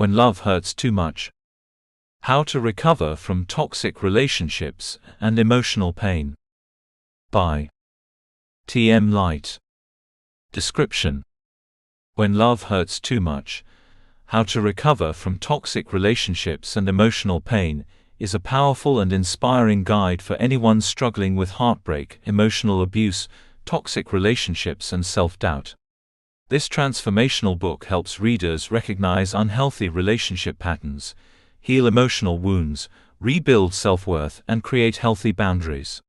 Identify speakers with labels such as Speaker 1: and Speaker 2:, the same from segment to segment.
Speaker 1: When Love Hurts Too Much. How to Recover from Toxic Relationships and Emotional Pain. By T.M. Light. Description: When Love Hurts Too Much, How to Recover from Toxic Relationships and Emotional Pain is a powerful and inspiring guide for anyone struggling with heartbreak, emotional abuse, toxic relationships and self-doubt. This transformational book helps readers recognize unhealthy relationship patterns, heal emotional wounds, rebuild self-worth, and create healthy boundaries.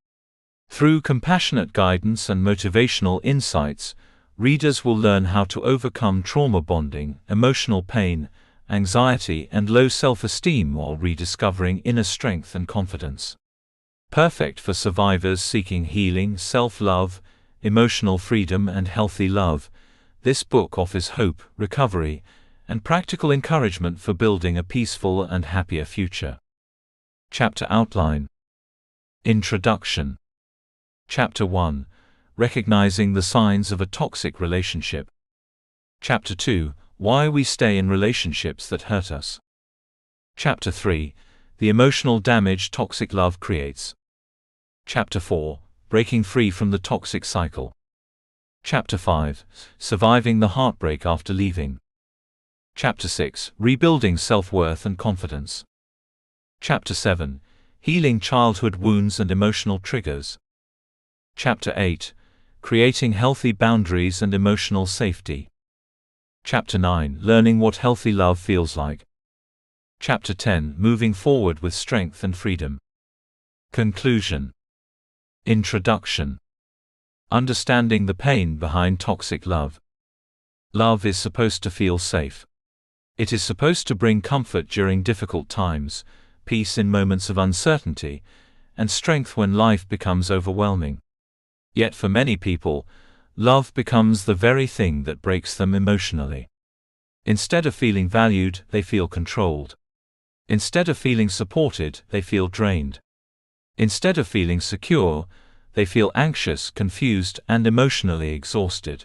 Speaker 1: Through compassionate guidance and motivational insights, readers will learn how to overcome trauma bonding, emotional pain, anxiety, and low self-esteem while rediscovering inner strength and confidence. Perfect for survivors seeking healing, self-love, emotional freedom, and healthy love, this book offers hope, recovery, and practical encouragement for building a peaceful and happier future. Chapter Outline. Introduction. Chapter 1. Recognizing the Signs of a Toxic Relationship. Chapter 2. Why we stay in relationships that hurt us. Chapter 3. The emotional damage toxic love creates. Chapter 4. Breaking free from the toxic cycle. Chapter 5. Surviving the heartbreak after leaving. Chapter 6. Rebuilding self-worth and confidence. Chapter 7. Healing childhood wounds and emotional triggers. Chapter 8. Creating healthy boundaries and emotional safety. Chapter 9. Learning what healthy love feels like. Chapter 10. Moving forward with strength and freedom. Conclusion. Introduction. Understanding the pain behind toxic love. Love is supposed to feel safe. It is supposed to bring comfort during difficult times, peace in moments of uncertainty, and strength when life becomes overwhelming. Yet for many people, love becomes the very thing that breaks them emotionally. Instead of feeling valued, they feel controlled. Instead of feeling supported, they feel drained. Instead of feeling secure, they feel anxious, confused, and emotionally exhausted.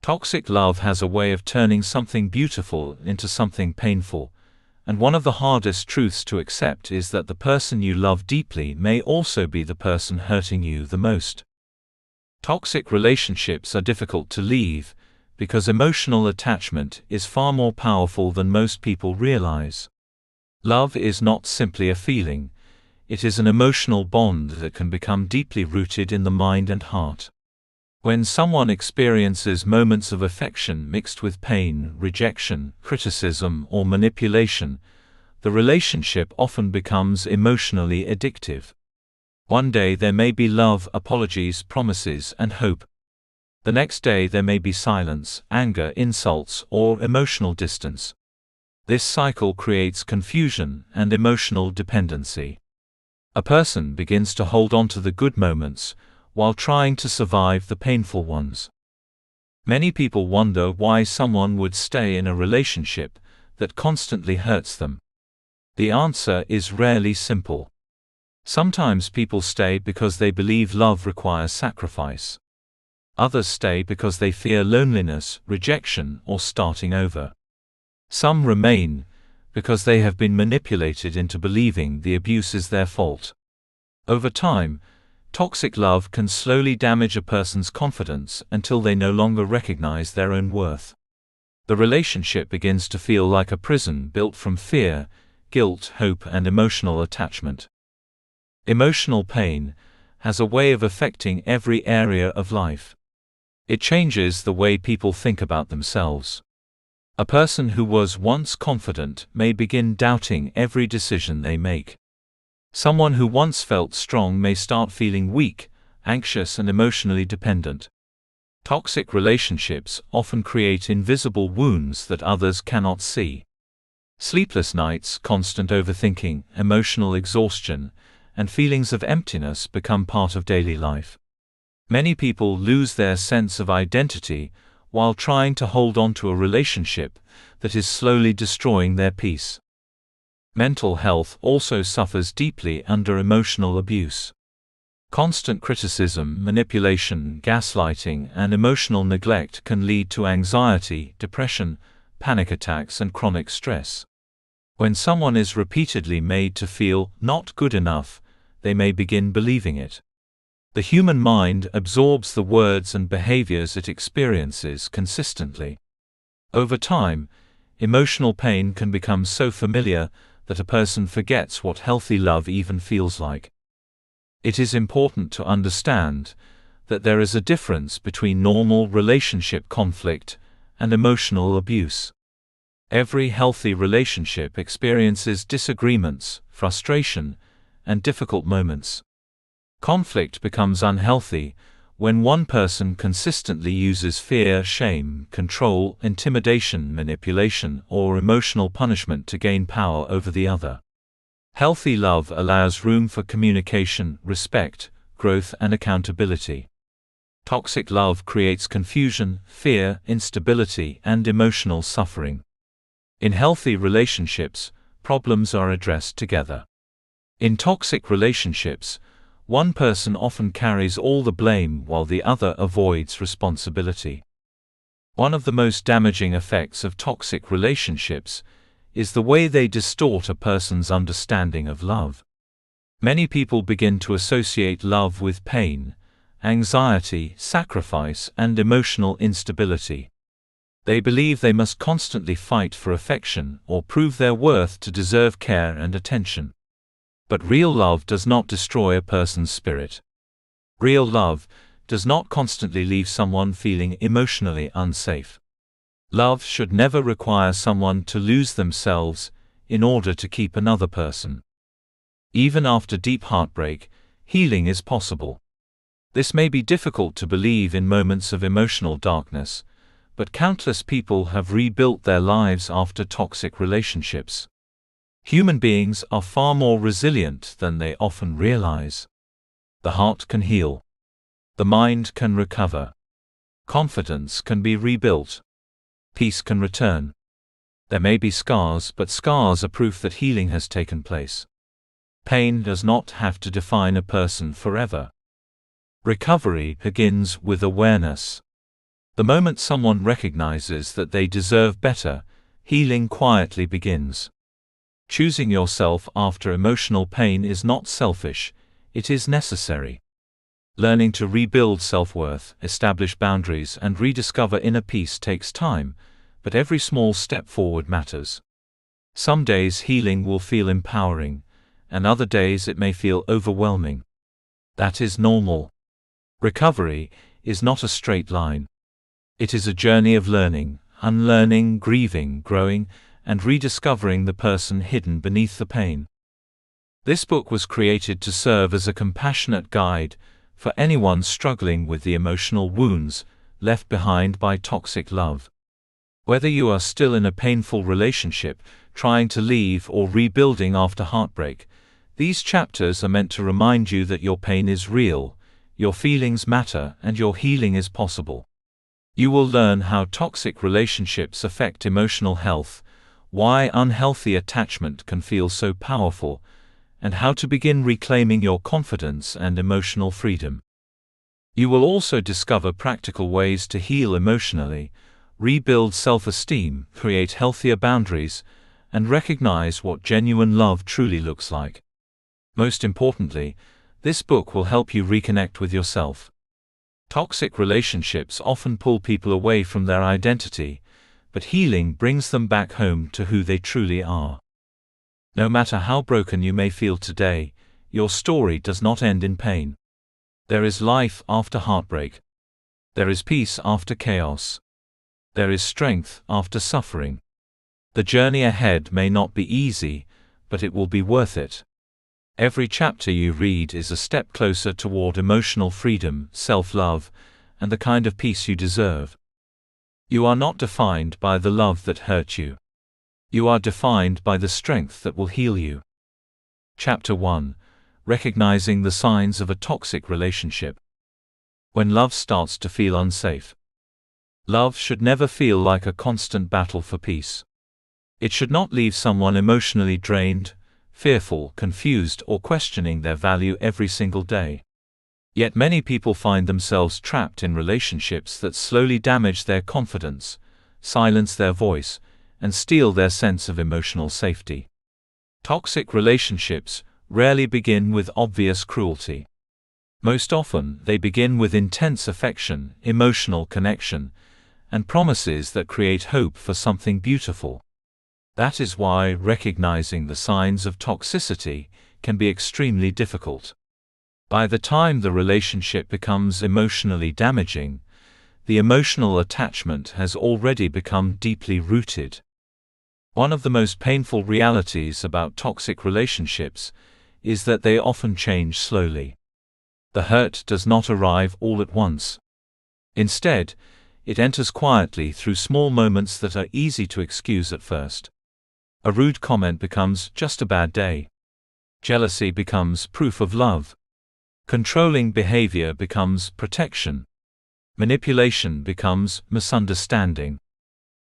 Speaker 1: Toxic love has a way of turning something beautiful into something painful, and one of the hardest truths to accept is that the person you love deeply may also be the person hurting you the most. Toxic relationships are difficult to leave because emotional attachment is far more powerful than most people realize. Love is not simply a feeling. It is an emotional bond that can become deeply rooted in the mind and heart. When someone experiences moments of affection mixed with pain, rejection, criticism, or manipulation, the relationship often becomes emotionally addictive. One day there may be love, apologies, promises, and hope. The next day there may be silence, anger, insults, or emotional distance. This cycle creates confusion and emotional dependency. A person begins to hold on to the good moments, while trying to survive the painful ones. Many people wonder why someone would stay in a relationship that constantly hurts them. The answer is rarely simple. Sometimes people stay because they believe love requires sacrifice. Others stay because they fear loneliness, rejection, or starting over. Some remain because they have been manipulated into believing the abuse is their fault. Over time, toxic love can slowly damage a person's confidence until they no longer recognize their own worth. The relationship begins to feel like a prison built from fear, guilt, hope, and emotional attachment. Emotional pain has a way of affecting every area of life. It changes the way people think about themselves. A person who was once confident may begin doubting every decision they make. Someone who once felt strong may start feeling weak, anxious, and emotionally dependent. Toxic relationships often create invisible wounds that others cannot see. Sleepless nights, constant overthinking, emotional exhaustion, and feelings of emptiness become part of daily life. Many people lose their sense of identity while trying to hold on to a relationship that is slowly destroying their peace. Mental health also suffers deeply under emotional abuse. Constant criticism, manipulation, gaslighting, and emotional neglect can lead to anxiety, depression, panic attacks, and chronic stress. When someone is repeatedly made to feel not good enough, they may begin believing it. The human mind absorbs the words and behaviors it experiences consistently. Over time, emotional pain can become so familiar that a person forgets what healthy love even feels like. It is important to understand that there is a difference between normal relationship conflict and emotional abuse. Every healthy relationship experiences disagreements, frustration, and difficult moments. Conflict becomes unhealthy when one person consistently uses fear, shame, control, intimidation, manipulation, or emotional punishment to gain power over the other. Healthy love allows room for communication, respect, growth, and accountability. Toxic love creates confusion, fear, instability, and emotional suffering. In healthy relationships, problems are addressed together. In toxic relationships, one person often carries all the blame while the other avoids responsibility. One of the most damaging effects of toxic relationships is the way they distort a person's understanding of love. Many people begin to associate love with pain, anxiety, sacrifice, and emotional instability. They believe they must constantly fight for affection or prove their worth to deserve care and attention. But real love does not destroy a person's spirit. Real love does not constantly leave someone feeling emotionally unsafe. Love should never require someone to lose themselves in order to keep another person. Even after deep heartbreak, healing is possible. This may be difficult to believe in moments of emotional darkness, but countless people have rebuilt their lives after toxic relationships. Human beings are far more resilient than they often realize. The heart can heal. The mind can recover. Confidence can be rebuilt. Peace can return. There may be scars, but scars are proof that healing has taken place. Pain does not have to define a person forever. Recovery begins with awareness. The moment someone recognizes that they deserve better, healing quietly begins. Choosing yourself after emotional pain is not selfish, it is necessary. Learning to rebuild self-worth, establish boundaries, and rediscover inner peace takes time, but every small step forward matters. Some days healing will feel empowering, and other days it may feel overwhelming. That is normal. Recovery is not a straight line. It is a journey of learning, unlearning, grieving, growing, and rediscovering the person hidden beneath the pain. This book was created to serve as a compassionate guide for anyone struggling with the emotional wounds left behind by toxic love. Whether you are still in a painful relationship, trying to leave, or rebuilding after heartbreak, these chapters are meant to remind you that your pain is real, your feelings matter, and your healing is possible. You will learn how toxic relationships affect emotional health, why unhealthy attachment can feel so powerful, and how to begin reclaiming your confidence and emotional freedom. You will also discover practical ways to heal emotionally, rebuild self-esteem, create healthier boundaries, and recognize what genuine love truly looks like. Most importantly, this book will help you reconnect with yourself. Toxic relationships often pull people away from their identity, but healing brings them back home to who they truly are. No matter how broken you may feel today, your story does not end in pain. There is life after heartbreak. There is peace after chaos. There is strength after suffering. The journey ahead may not be easy, but it will be worth it. Every chapter you read is a step closer toward emotional freedom, self-love, and the kind of peace you deserve. You are not defined by the love that hurt you. You are defined by the strength that will heal you. Chapter 1: Recognizing the Signs of a Toxic Relationship. When love starts to feel unsafe. Love should never feel like a constant battle for peace. It should not leave someone emotionally drained, fearful, confused, or questioning their value every single day. Yet many people find themselves trapped in relationships that slowly damage their confidence, silence their voice, and steal their sense of emotional safety. Toxic relationships rarely begin with obvious cruelty. Most often, they begin with intense affection, emotional connection, and promises that create hope for something beautiful. That is why recognizing the signs of toxicity can be extremely difficult. By the time the relationship becomes emotionally damaging, the emotional attachment has already become deeply rooted. One of the most painful realities about toxic relationships is that they often change slowly. The hurt does not arrive all at once. Instead, it enters quietly through small moments that are easy to excuse at first. A rude comment becomes just a bad day. Jealousy becomes proof of love. Controlling behavior becomes protection. Manipulation becomes misunderstanding.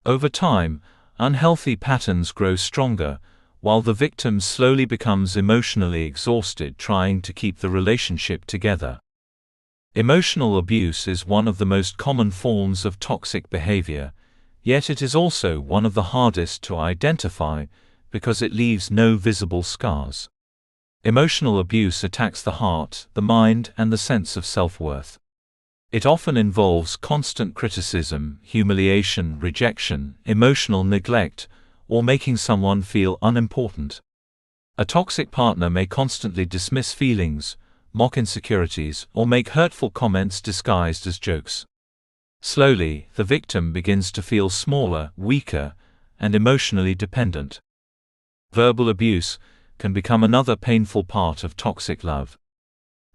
Speaker 1: Over time, unhealthy patterns grow stronger, while the victim slowly becomes emotionally exhausted trying to keep the relationship together. Emotional abuse is one of the most common forms of toxic behavior, yet it is also one of the hardest to identify because it leaves no visible scars. Emotional abuse attacks the heart, the mind, and the sense of self-worth. It often involves constant criticism, humiliation, rejection, emotional neglect, or making someone feel unimportant. A toxic partner may constantly dismiss feelings, mock insecurities, or make hurtful comments disguised as jokes. Slowly, the victim begins to feel smaller, weaker, and emotionally dependent. Verbal abuse can become another painful part of toxic love.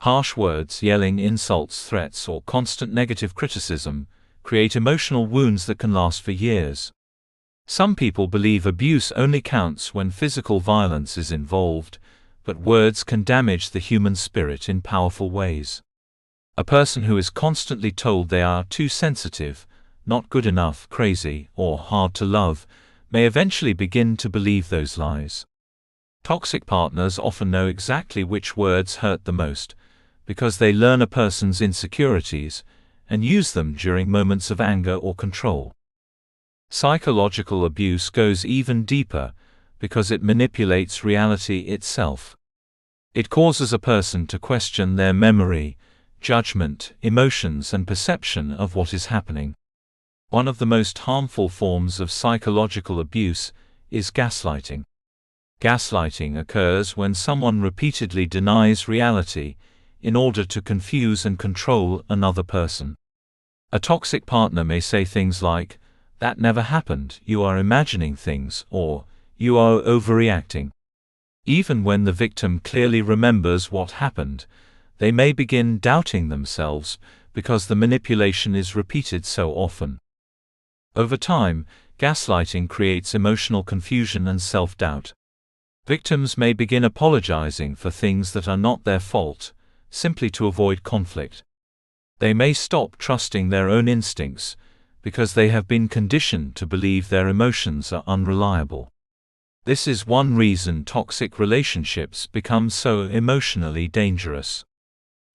Speaker 1: Harsh words, yelling, insults, threats, or constant negative criticism create emotional wounds that can last for years. Some people believe abuse only counts when physical violence is involved, but words can damage the human spirit in powerful ways. A person who is constantly told they are too sensitive, not good enough, crazy, or hard to love may eventually begin to believe those lies. Toxic partners often know exactly which words hurt the most, because they learn a person's insecurities and use them during moments of anger or control. Psychological abuse goes even deeper because it manipulates reality itself. It causes a person to question their memory, judgment, emotions, and perception of what is happening. One of the most harmful forms of psychological abuse is gaslighting. Gaslighting occurs when someone repeatedly denies reality in order to confuse and control another person. A toxic partner may say things like, "That never happened, you are imagining things," or "You are overreacting." Even when the victim clearly remembers what happened, they may begin doubting themselves because the manipulation is repeated so often. Over time, gaslighting creates emotional confusion and self-doubt. Victims may begin apologizing for things that are not their fault, simply to avoid conflict. They may stop trusting their own instincts, because they have been conditioned to believe their emotions are unreliable. This is one reason toxic relationships become so emotionally dangerous.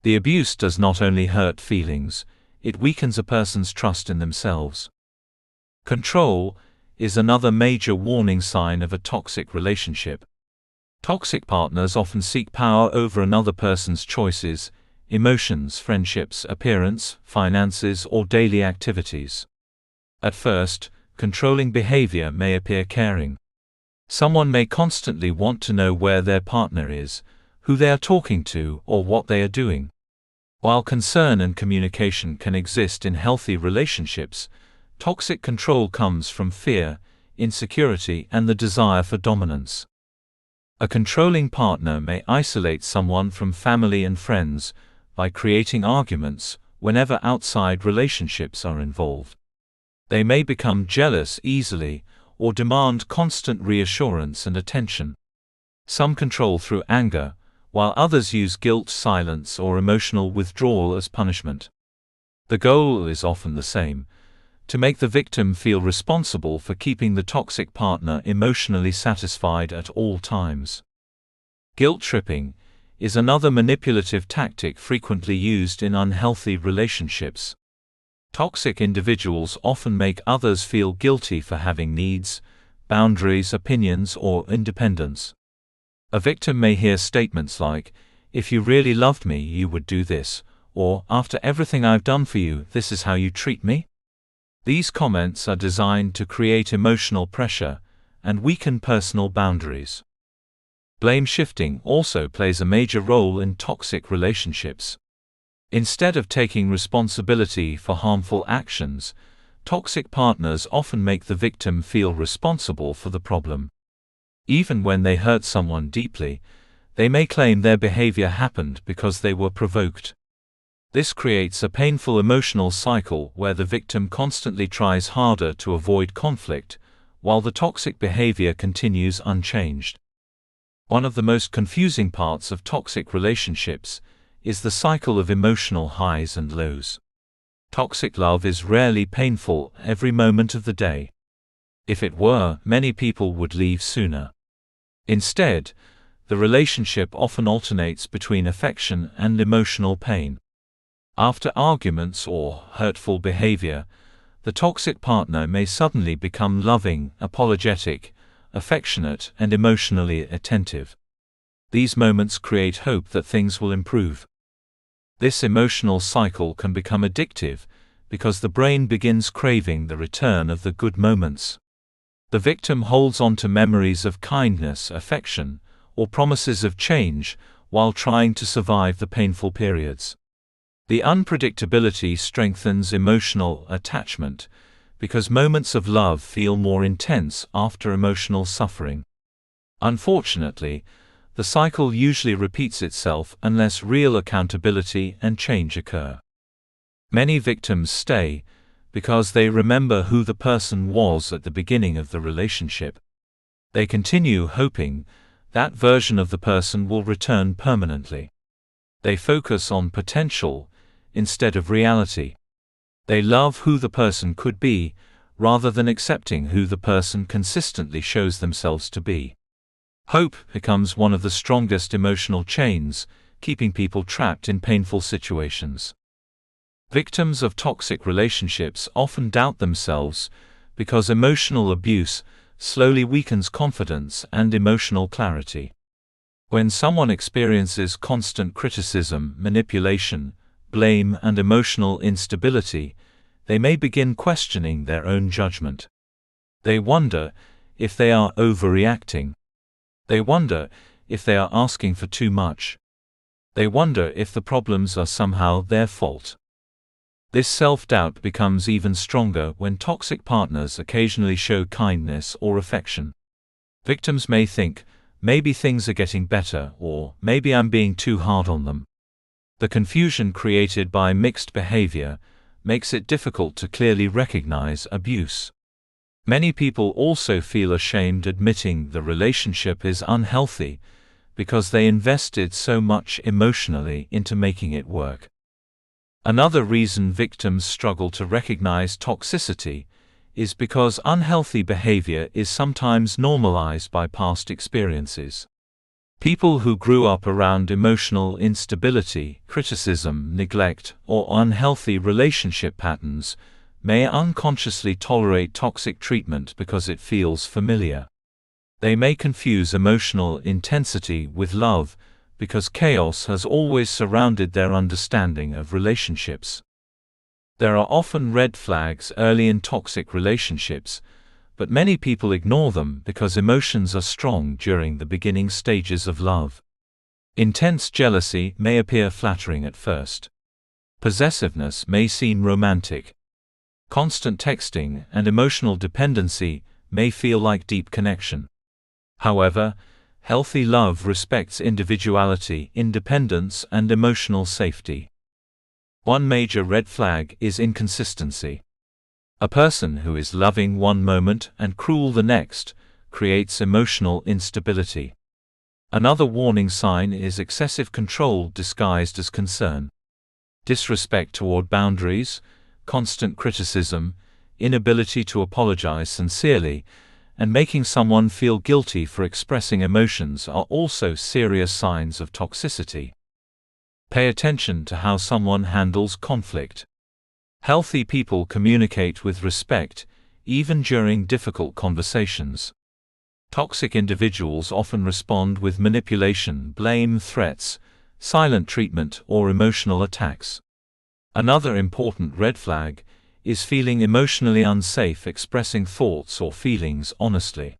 Speaker 1: The abuse does not only hurt feelings, it weakens a person's trust in themselves. Control is another major warning sign of a toxic relationship. Toxic partners often seek power over another person's choices, emotions, friendships, appearance, finances, or daily activities. At first, controlling behavior may appear caring. Someone may constantly want to know where their partner is, who they are talking to, or what they are doing. While concern and communication can exist in healthy relationships, toxic control comes from fear, insecurity, and the desire for dominance. A controlling partner may isolate someone from family and friends by creating arguments whenever outside relationships are involved. They may become jealous easily or demand constant reassurance and attention. Some control through anger, while others use guilt, silence, or emotional withdrawal as punishment. The goal is often the same: to make the victim feel responsible for keeping the toxic partner emotionally satisfied at all times. Guilt tripping is another manipulative tactic frequently used in unhealthy relationships. Toxic individuals often make others feel guilty for having needs, boundaries, opinions, or independence. A victim may hear statements like, "If you really loved me, you would do this," or "After everything I've done for you, this is how you treat me?" These comments are designed to create emotional pressure and weaken personal boundaries. Blame shifting also plays a major role in toxic relationships. Instead of taking responsibility for harmful actions, toxic partners often make the victim feel responsible for the problem. Even when they hurt someone deeply, they may claim their behavior happened because they were provoked. This creates a painful emotional cycle where the victim constantly tries harder to avoid conflict, while the toxic behavior continues unchanged. One of the most confusing parts of toxic relationships is the cycle of emotional highs and lows. Toxic love is rarely painful every moment of the day. If it were, many people would leave sooner. Instead, the relationship often alternates between affection and emotional pain. After arguments or hurtful behavior, the toxic partner may suddenly become loving, apologetic, affectionate, and emotionally attentive. These moments create hope that things will improve. This emotional cycle can become addictive because the brain begins craving the return of the good moments. The victim holds on to memories of kindness, affection, or promises of change while trying to survive the painful periods. The unpredictability strengthens emotional attachment because moments of love feel more intense after emotional suffering. Unfortunately, the cycle usually repeats itself unless real accountability and change occur. Many victims stay because they remember who the person was at the beginning of the relationship. They continue hoping that version of the person will return permanently. They focus on potential instead of reality. They love who the person could be, rather than accepting who the person consistently shows themselves to be. Hope becomes one of the strongest emotional chains, keeping people trapped in painful situations. Victims of toxic relationships often doubt themselves because emotional abuse slowly weakens confidence and emotional clarity. When someone experiences constant criticism, manipulation, blame, and emotional instability, they may begin questioning their own judgment. They wonder if they are overreacting. They wonder if they are asking for too much. They wonder if the problems are somehow their fault. This self-doubt becomes even stronger when toxic partners occasionally show kindness or affection. Victims may think, maybe things are getting better, or maybe I'm being too hard on them. The confusion created by mixed behavior makes it difficult to clearly recognize abuse. Many people also feel ashamed admitting the relationship is unhealthy because they invested so much emotionally into making it work. Another reason victims struggle to recognize toxicity is because unhealthy behavior is sometimes normalized by past experiences. People who grew up around emotional instability, criticism, neglect, or unhealthy relationship patterns may unconsciously tolerate toxic treatment because it feels familiar. They may confuse emotional intensity with love because chaos has always surrounded their understanding of relationships. There are often red flags early in toxic relationships, but many people ignore them because emotions are strong during the beginning stages of love. Intense jealousy may appear flattering at first. Possessiveness may seem romantic. Constant texting and emotional dependency may feel like deep connection. However, healthy love respects individuality, independence, and emotional safety. One major red flag is inconsistency. A person who is loving one moment and cruel the next creates emotional instability. Another warning sign is excessive control disguised as concern. Disrespect toward boundaries, constant criticism, inability to apologize sincerely, and making someone feel guilty for expressing emotions are also serious signs of toxicity. Pay attention to how someone handles conflict. Healthy people communicate with respect, even during difficult conversations. Toxic individuals often respond with manipulation, blame, threats, silent treatment, or emotional attacks. Another important red flag is feeling emotionally unsafe expressing thoughts or feelings honestly.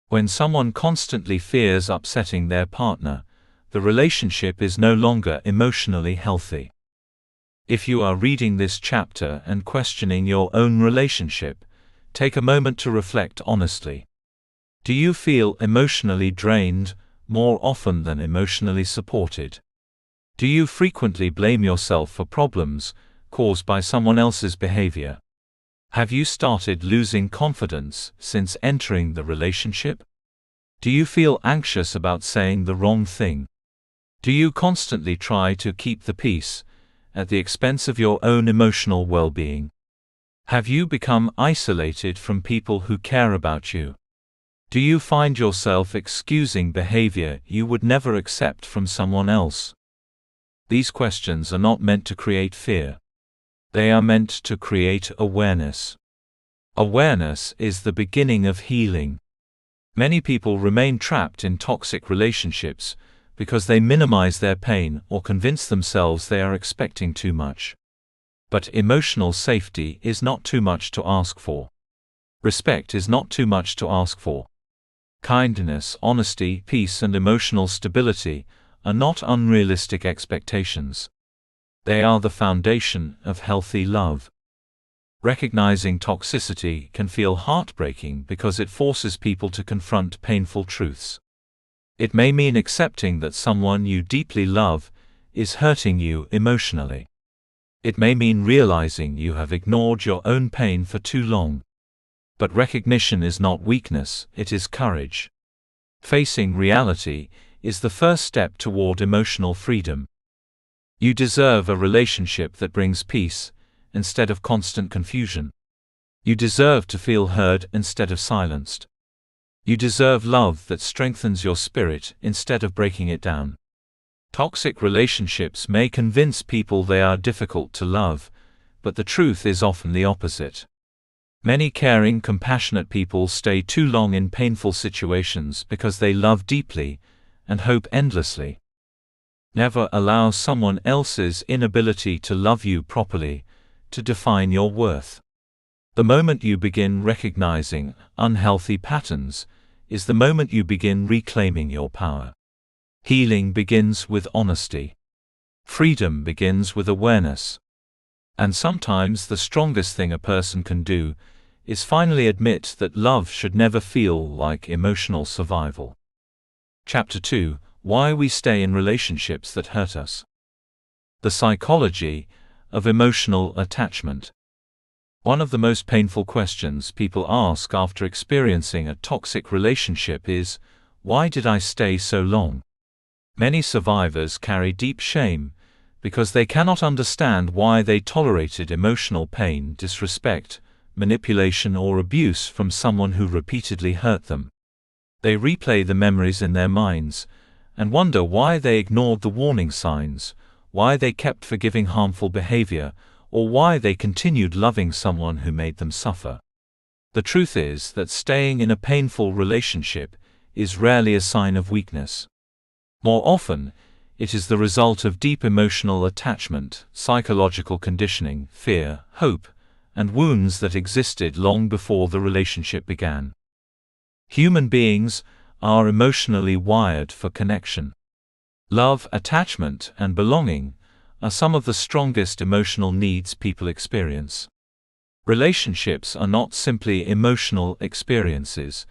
Speaker 1: When someone constantly fears upsetting their partner, the relationship is no longer emotionally healthy. If you are reading this chapter and questioning your own relationship, take a moment to reflect honestly. Do you feel emotionally drained more often than emotionally supported? Do you frequently blame yourself for problems caused by someone else's behavior? Have you started losing confidence since entering the relationship? Do you feel anxious about saying the wrong thing? Do you constantly try to keep the peace at the expense of your own emotional well-being? Have you become isolated from people who care about you? Do you find yourself excusing behavior you would never accept from someone else? These questions are not meant to create fear. They are meant to create awareness. Awareness is the beginning of healing. Many people remain trapped in toxic relationships because they minimize their pain or convince themselves they are expecting too much. But emotional safety is not too much to ask for. Respect is not too much to ask for. Kindness, honesty, peace, and emotional stability are not unrealistic expectations. They are the foundation of healthy love. Recognizing toxicity can feel heartbreaking because it forces people to confront painful truths. It may mean accepting that someone you deeply love is hurting you emotionally. It may mean realizing you have ignored your own pain for too long. But recognition is not weakness, it is courage. Facing reality is the first step toward emotional freedom. You deserve a relationship that brings peace instead of constant confusion. You deserve to feel heard instead of silenced. You deserve love that strengthens your spirit instead of breaking it down. Toxic relationships may convince people they are difficult to love, but the truth is often the opposite. Many caring, compassionate people stay too long in painful situations because they love deeply and hope endlessly. Never allow someone else's inability to love you properly to define your worth. The moment you begin recognizing unhealthy patterns is the moment you begin reclaiming your power. Healing begins with honesty. Freedom begins with awareness. And sometimes the strongest thing a person can do is finally admit that love should never feel like emotional survival. Chapter 2: Why we stay in relationships that hurt us. The psychology of emotional attachment. One of the most painful questions people ask after experiencing a toxic relationship is, why did I stay so long? Many survivors carry deep shame because they cannot understand why they tolerated emotional pain, disrespect, manipulation, or abuse from someone who repeatedly hurt them. They replay the memories in their minds and wonder why they ignored the warning signs, why they kept forgiving harmful behavior, or why they continued loving someone who made them suffer. The truth is that staying in a painful relationship is rarely a sign of weakness. More often, it is the result of deep emotional attachment, psychological conditioning, fear, hope, and wounds that existed long before the relationship began. Human beings are emotionally wired for connection. Love, attachment, and belonging are some of the strongest emotional needs people experience. Relationships are not simply emotional experiences.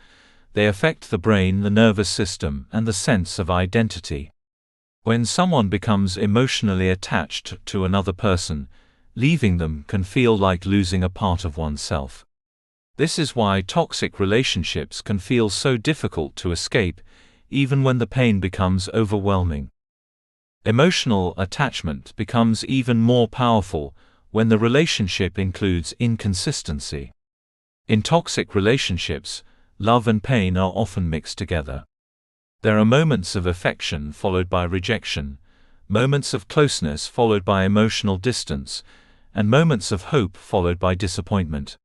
Speaker 1: They affect the brain, the nervous system, and the sense of identity. When someone becomes emotionally attached to another person, leaving them can feel like losing a part of oneself. This is why toxic relationships can feel so difficult to escape, even when the pain becomes overwhelming. Emotional attachment becomes even more powerful when the relationship includes inconsistency. In toxic relationships, love and pain are often mixed together. There are moments of affection followed by rejection, moments of closeness followed by emotional distance, and moments of hope followed by disappointment.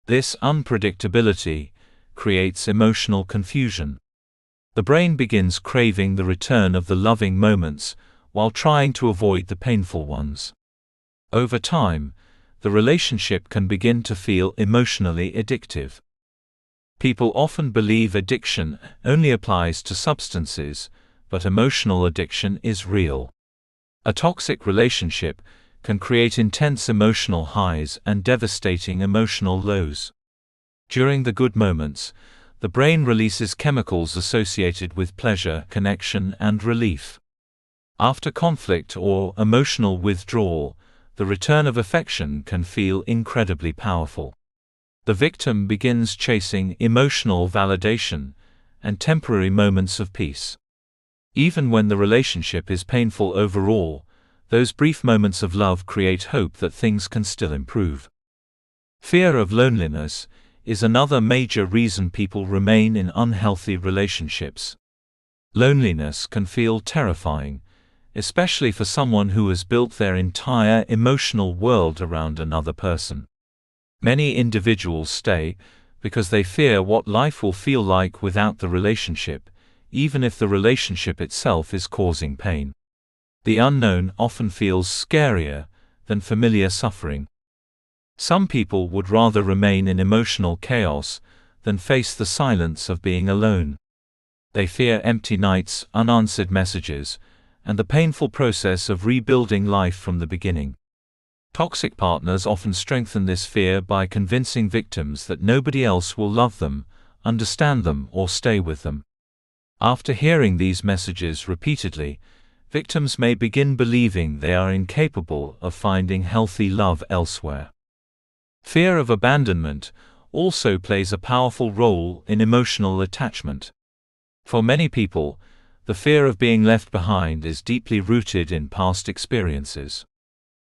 Speaker 1: This unpredictability creates emotional confusion. The brain begins craving the return of the loving moments while trying to avoid the painful ones. Over time, the relationship can begin to feel emotionally addictive. People often believe addiction only applies to substances, but emotional addiction is real. A toxic relationship can create intense emotional highs and devastating emotional lows. During the good moments, the brain releases chemicals associated with pleasure, connection, and relief. After conflict or emotional withdrawal, the return of affection can feel incredibly powerful. The victim begins chasing emotional validation and temporary moments of peace. Even when the relationship is painful overall, those brief moments of love create hope that things can still improve. Fear of loneliness is another major reason people remain in unhealthy relationships. Loneliness can feel terrifying, especially for someone who has built their entire emotional world around another person. Many individuals stay because they fear what life will feel like without the relationship, even if the relationship itself is causing pain. The unknown often feels scarier than familiar suffering. Some people would rather remain in emotional chaos than face the silence of being alone. They fear empty nights, unanswered messages, and the painful process of rebuilding life from the beginning. Toxic partners often strengthen this fear by convincing victims that nobody else will love them, understand them, or stay with them. After hearing these messages repeatedly, victims may begin believing they are incapable of finding healthy love elsewhere. Fear of abandonment also plays a powerful role in emotional attachment. For many people, the fear of being left behind is deeply rooted in past experiences.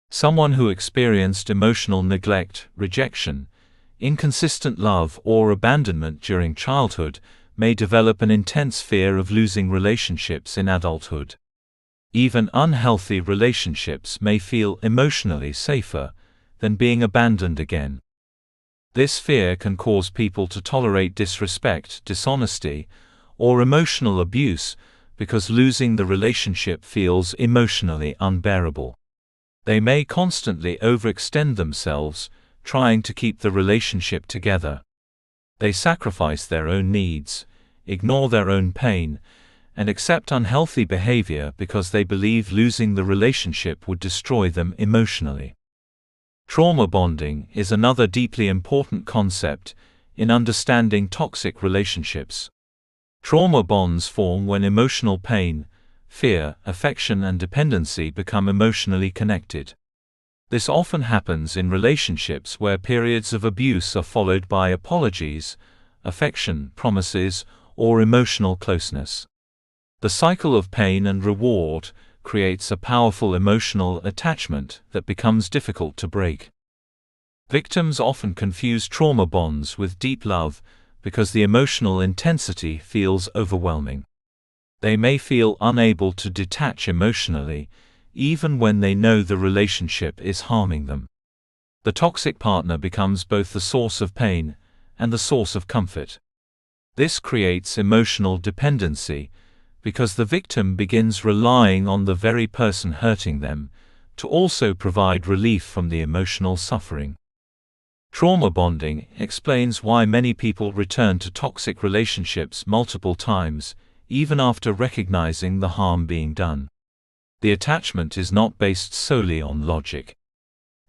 Speaker 1: Someone who experienced emotional neglect, rejection, inconsistent love, or abandonment during childhood may develop an intense fear of losing relationships in adulthood. Even unhealthy relationships may feel emotionally safer than being abandoned again. This fear can cause people to tolerate disrespect, dishonesty, or emotional abuse because losing the relationship feels emotionally unbearable. They may constantly overextend themselves, trying to keep the relationship together. They sacrifice their own needs, ignore their own pain, and accept unhealthy behavior because they believe losing the relationship would destroy them emotionally. Trauma bonding is another deeply important concept in understanding toxic relationships. Trauma bonds form when emotional pain, fear, affection, and dependency become emotionally connected. This often happens in relationships where periods of abuse are followed by apologies, affection, promises, or emotional closeness. The cycle of pain and reward creates a powerful emotional attachment that becomes difficult to break. Victims often confuse trauma bonds with deep love because the emotional intensity feels overwhelming. They may feel unable to detach emotionally, even when they know the relationship is harming them. The toxic partner becomes both the source of pain and the source of comfort. This creates emotional dependency, because the victim begins relying on the very person hurting them to also provide relief from the emotional suffering. Trauma bonding explains why many people return to toxic relationships multiple times, even after recognizing the harm being done. The attachment is not based solely on logic.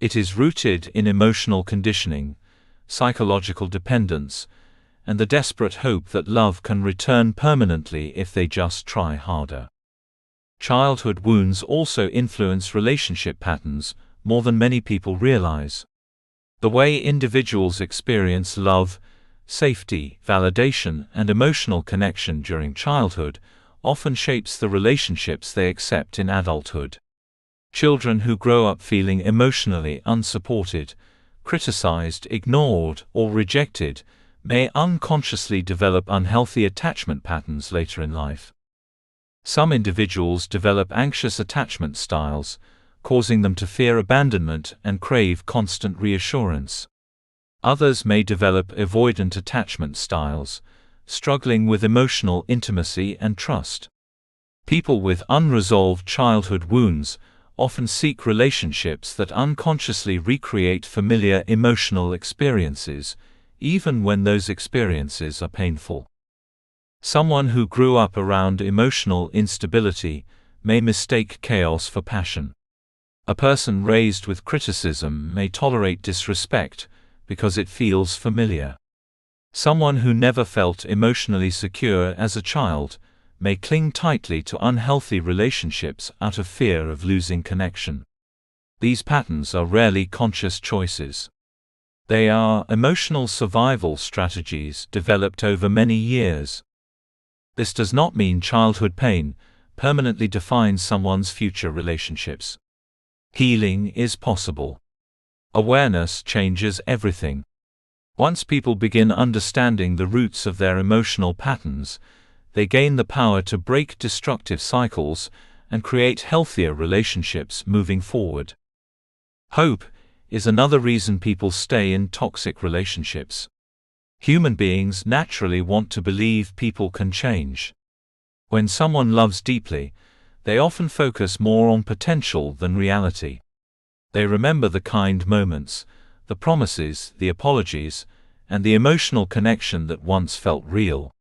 Speaker 1: It is rooted in emotional conditioning, psychological dependence, and the desperate hope that love can return permanently if they just try harder. Childhood wounds also influence relationship patterns more than many people realize. The way individuals experience love, safety, validation, and emotional connection during childhood often shapes the relationships they accept in adulthood. Children who grow up feeling emotionally unsupported, criticized, ignored, or rejected may unconsciously develop unhealthy attachment patterns later in life. Some individuals develop anxious attachment styles, causing them to fear abandonment and crave constant reassurance. Others may develop avoidant attachment styles, struggling with emotional intimacy and trust. People with unresolved childhood wounds often seek relationships that unconsciously recreate familiar emotional experiences, even when those experiences are painful. Someone who grew up around emotional instability may mistake chaos for passion. A person raised with criticism may tolerate disrespect because it feels familiar. Someone who never felt emotionally secure as a child may cling tightly to unhealthy relationships out of fear of losing connection. These patterns are rarely conscious choices. They are emotional survival strategies developed over many years. This does not mean childhood pain permanently defines someone's future relationships. Healing is possible. Awareness changes everything. Once people begin understanding the roots of their emotional patterns, they gain the power to break destructive cycles and create healthier relationships moving forward. Hope is another reason people stay in toxic relationships. Human beings naturally want to believe people can change. When someone loves deeply, they often focus more on potential than reality. They remember the kind moments, the promises, the apologies, and the emotional connection that once felt real.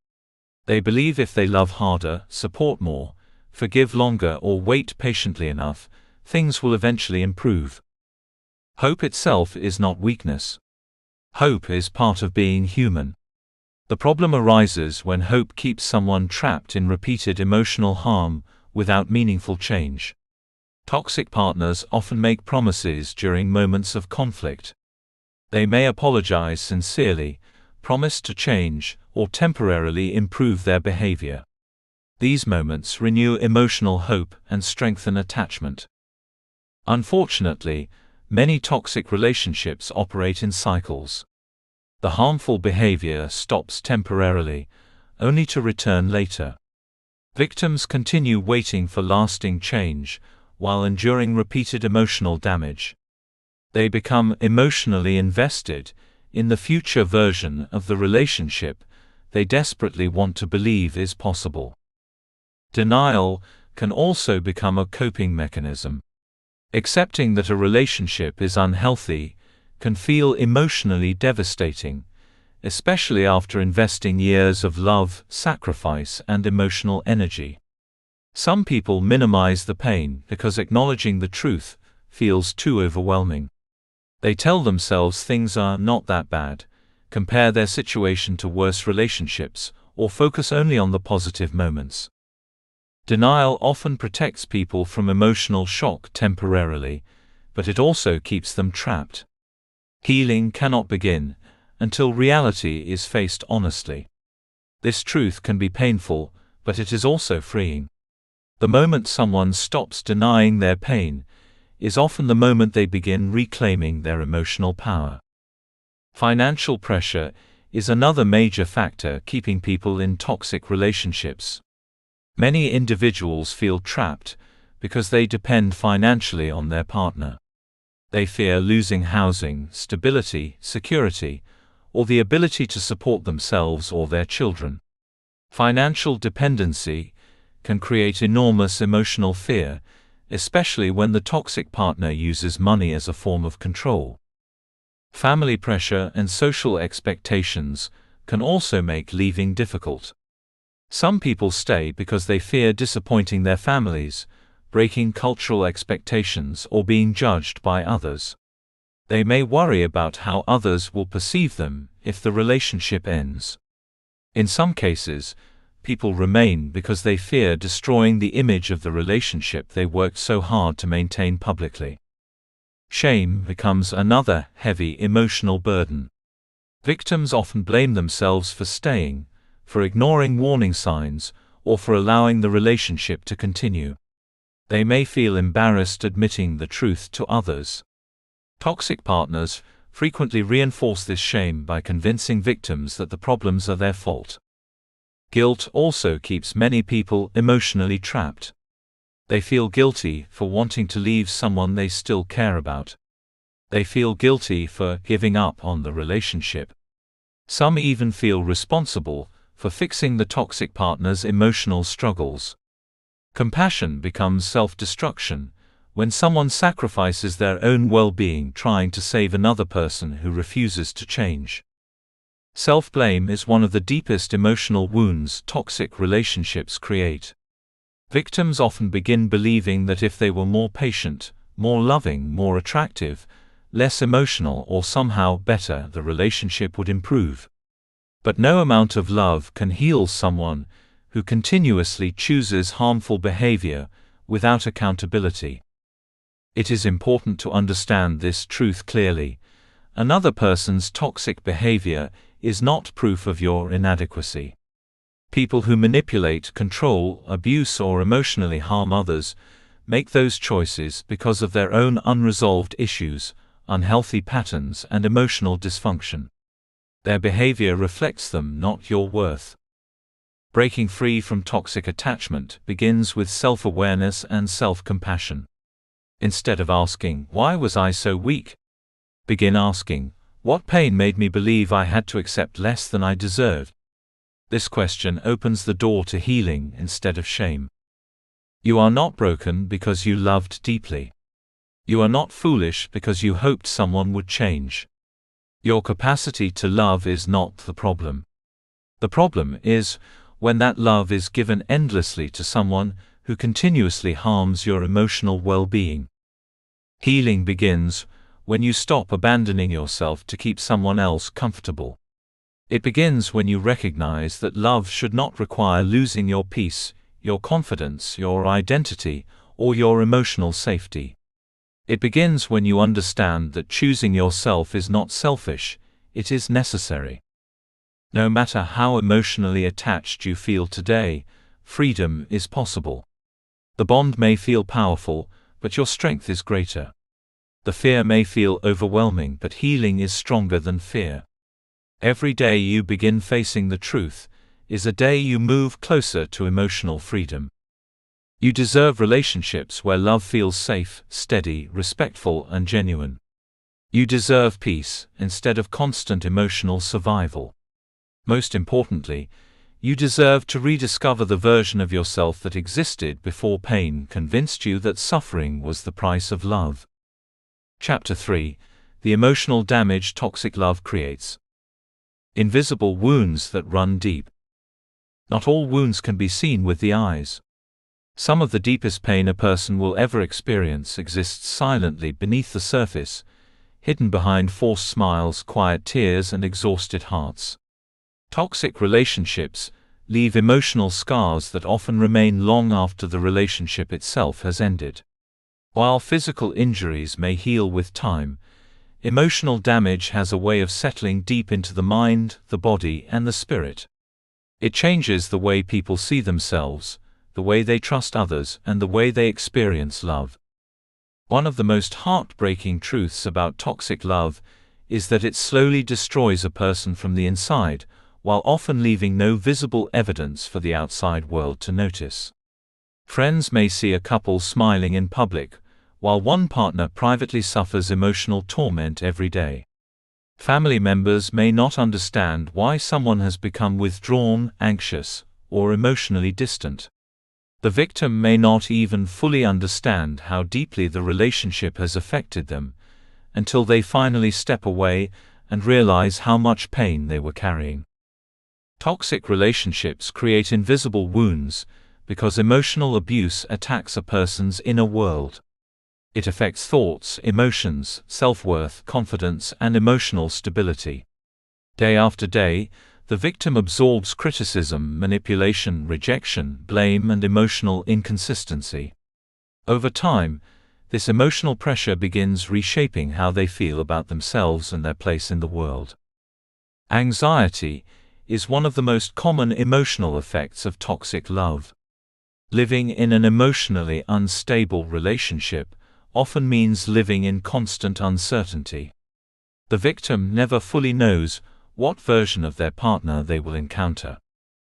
Speaker 1: They believe if they love harder, support more, forgive longer, or wait patiently enough, things will eventually improve. Hope itself is not weakness. Hope is part of being human. The problem arises when hope keeps someone trapped in repeated emotional harm without meaningful change. Toxic partners often make promises during moments of conflict. They may apologize sincerely, promise to change, or temporarily improve their behavior. These moments renew emotional hope and strengthen attachment. Unfortunately, many toxic relationships operate in cycles. The harmful behavior stops temporarily, only to return later. Victims continue waiting for lasting change, while enduring repeated emotional damage. They become emotionally invested in the future version of the relationship they desperately want to believe is possible. Denial can also become a coping mechanism. Accepting that a relationship is unhealthy can feel emotionally devastating, especially after investing years of love, sacrifice, and emotional energy. Some people minimize the pain because acknowledging the truth feels too overwhelming. They tell themselves things are not that bad, compare their situation to worse relationships, or focus only on the positive moments. Denial often protects people from emotional shock temporarily, but it also keeps them trapped. Healing cannot begin until reality is faced honestly. This truth can be painful, but it is also freeing. The moment someone stops denying their pain is often the moment they begin reclaiming their emotional power. Financial pressure is another major factor keeping people in toxic relationships. Many individuals feel trapped because they depend financially on their partner. They fear losing housing, stability, security, or the ability to support themselves or their children. Financial dependency can create enormous emotional fear, especially when the toxic partner uses money as a form of control. Family pressure and social expectations can also make leaving difficult. Some people stay because they fear disappointing their families, breaking cultural expectations, or being judged by others. They may worry about how others will perceive them if the relationship ends. In some cases, people remain because they fear destroying the image of the relationship they worked so hard to maintain publicly. Shame becomes another heavy emotional burden. Victims often blame themselves for staying, for ignoring warning signs, or for allowing the relationship to continue. They may feel embarrassed admitting the truth to others. Toxic partners frequently reinforce this shame by convincing victims that the problems are their fault. Guilt also keeps many people emotionally trapped. They feel guilty for wanting to leave someone they still care about. They feel guilty for giving up on the relationship. Some even feel responsible for fixing the toxic partner's emotional struggles. Compassion becomes self-destruction when someone sacrifices their own well-being trying to save another person who refuses to change. Self-blame is one of the deepest emotional wounds toxic relationships create. Victims often begin believing that if they were more patient, more loving, more attractive, less emotional, or somehow better, the relationship would improve. But no amount of love can heal someone who continuously chooses harmful behavior without accountability. It is important to understand this truth clearly. Another person's toxic behavior is not proof of your inadequacy. People who manipulate, control, abuse, or emotionally harm others make those choices because of their own unresolved issues, unhealthy patterns, and emotional dysfunction. Their behavior reflects them, not your worth. Breaking free from toxic attachment begins with self-awareness and self-compassion. Instead of asking, "Why was I so weak?" begin asking, "What pain made me believe I had to accept less than I deserved?" This question opens the door to healing instead of shame. You are not broken because you loved deeply. You are not foolish because you hoped someone would change. Your capacity to love is not the problem. The problem is when that love is given endlessly to someone who continuously harms your emotional well-being. Healing begins when you stop abandoning yourself to keep someone else comfortable. It begins when you recognize that love should not require losing your peace, your confidence, your identity, or your emotional safety. It begins when you understand that choosing yourself is not selfish, it is necessary. No matter how emotionally attached you feel today, freedom is possible. The bond may feel powerful, but your strength is greater. The fear may feel overwhelming, but healing is stronger than fear. Every day you begin facing the truth is a day you move closer to emotional freedom. You deserve relationships where love feels safe, steady, respectful, and genuine. You deserve peace instead of constant emotional survival. Most importantly, you deserve to rediscover the version of yourself that existed before pain convinced you that suffering was the price of love. Chapter 3: The Emotional Damage Toxic Love Creates. Invisible wounds that run deep. Not all wounds can be seen with the eyes. Some of the deepest pain a person will ever experience exists silently beneath the surface, hidden behind forced smiles, quiet tears, and exhausted hearts. Toxic relationships leave emotional scars that often remain long after the relationship itself has ended. While physical injuries may heal with time, emotional damage has a way of settling deep into the mind, the body, and the spirit. It changes the way people see themselves, the way they trust others, and the way they experience love. One of the most heartbreaking truths about toxic love is that it slowly destroys a person from the inside, while often leaving no visible evidence for the outside world to notice. Friends may see a couple smiling in public, while one partner privately suffers emotional torment every day. Family members may not understand why someone has become withdrawn, anxious, or emotionally distant. The victim may not even fully understand how deeply the relationship has affected them, until they finally step away and realize how much pain they were carrying. Toxic relationships create invisible wounds because emotional abuse attacks a person's inner world. It affects thoughts, emotions, self-worth, confidence, and emotional stability. Day after day, the victim absorbs criticism, manipulation, rejection, blame, and emotional inconsistency. Over time, this emotional pressure begins reshaping how they feel about themselves and their place in the world. Anxiety is one of the most common emotional effects of toxic love. Living in an emotionally unstable relationship often means living in constant uncertainty. The victim never fully knows what version of their partner they will encounter.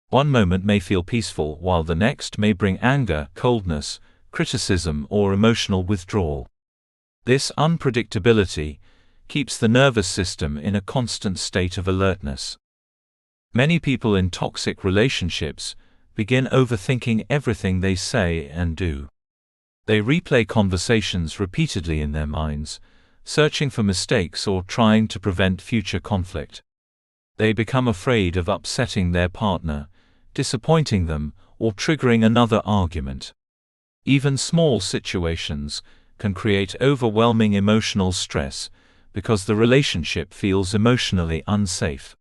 Speaker 1: One moment may feel peaceful, while the next may bring anger, coldness, criticism, or emotional withdrawal. This unpredictability keeps the nervous system in a constant state of alertness. Many people in toxic relationships begin overthinking everything they say and do. They replay conversations repeatedly in their minds, searching for mistakes or trying to prevent future conflict. They become afraid of upsetting their partner, disappointing them, or triggering another argument. Even small situations can create overwhelming emotional stress because the relationship feels emotionally unsafe.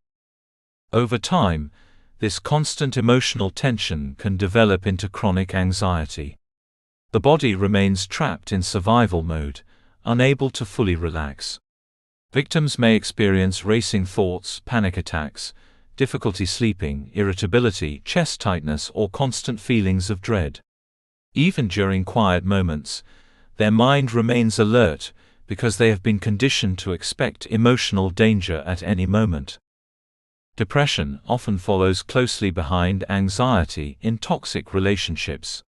Speaker 1: Over time, this constant emotional tension can develop into chronic anxiety. The body remains trapped in survival mode, unable to fully relax. Victims may experience racing thoughts, panic attacks, difficulty sleeping, irritability, chest tightness, or constant feelings of dread. Even during quiet moments, their mind remains alert because they have been conditioned to expect emotional danger at any moment. Depression often follows closely behind anxiety in toxic relationships.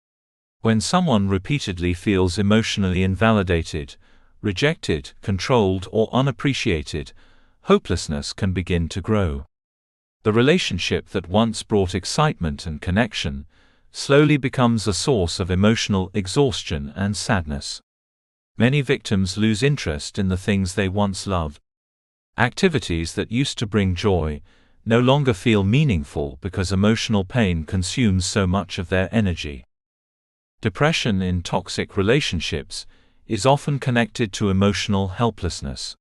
Speaker 1: When someone repeatedly feels emotionally invalidated, rejected, controlled, or unappreciated, hopelessness can begin to grow. The relationship that once brought excitement and connection slowly becomes a source of emotional exhaustion and sadness. Many victims lose interest in the things they once loved. Activities that used to bring joy no longer feel meaningful because emotional pain consumes so much of their energy. Depression in toxic relationships is often connected to emotional helplessness.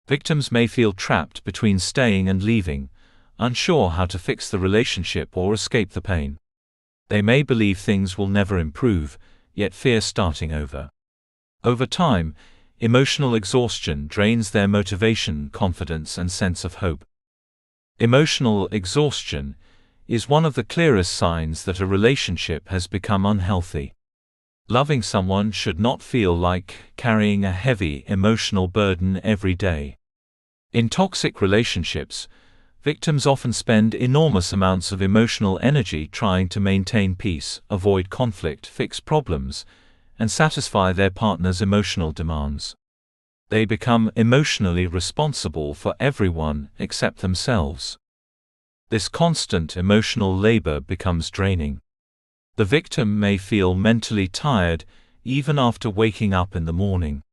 Speaker 1: Victims may feel trapped between staying and leaving, unsure how to fix the relationship or escape the pain. They may believe things will never improve, yet fear starting over. Over time, emotional exhaustion drains their motivation, confidence, and sense of hope. Emotional exhaustion is one of the clearest signs that a relationship has become unhealthy. Loving someone should not feel like carrying a heavy emotional burden every day. In toxic relationships, victims often spend enormous amounts of emotional energy trying to maintain peace, avoid conflict, fix problems, and satisfy their partner's emotional demands. They become emotionally responsible for everyone except themselves. This constant emotional labor becomes draining. The victim may feel mentally tired even after waking up in the morning.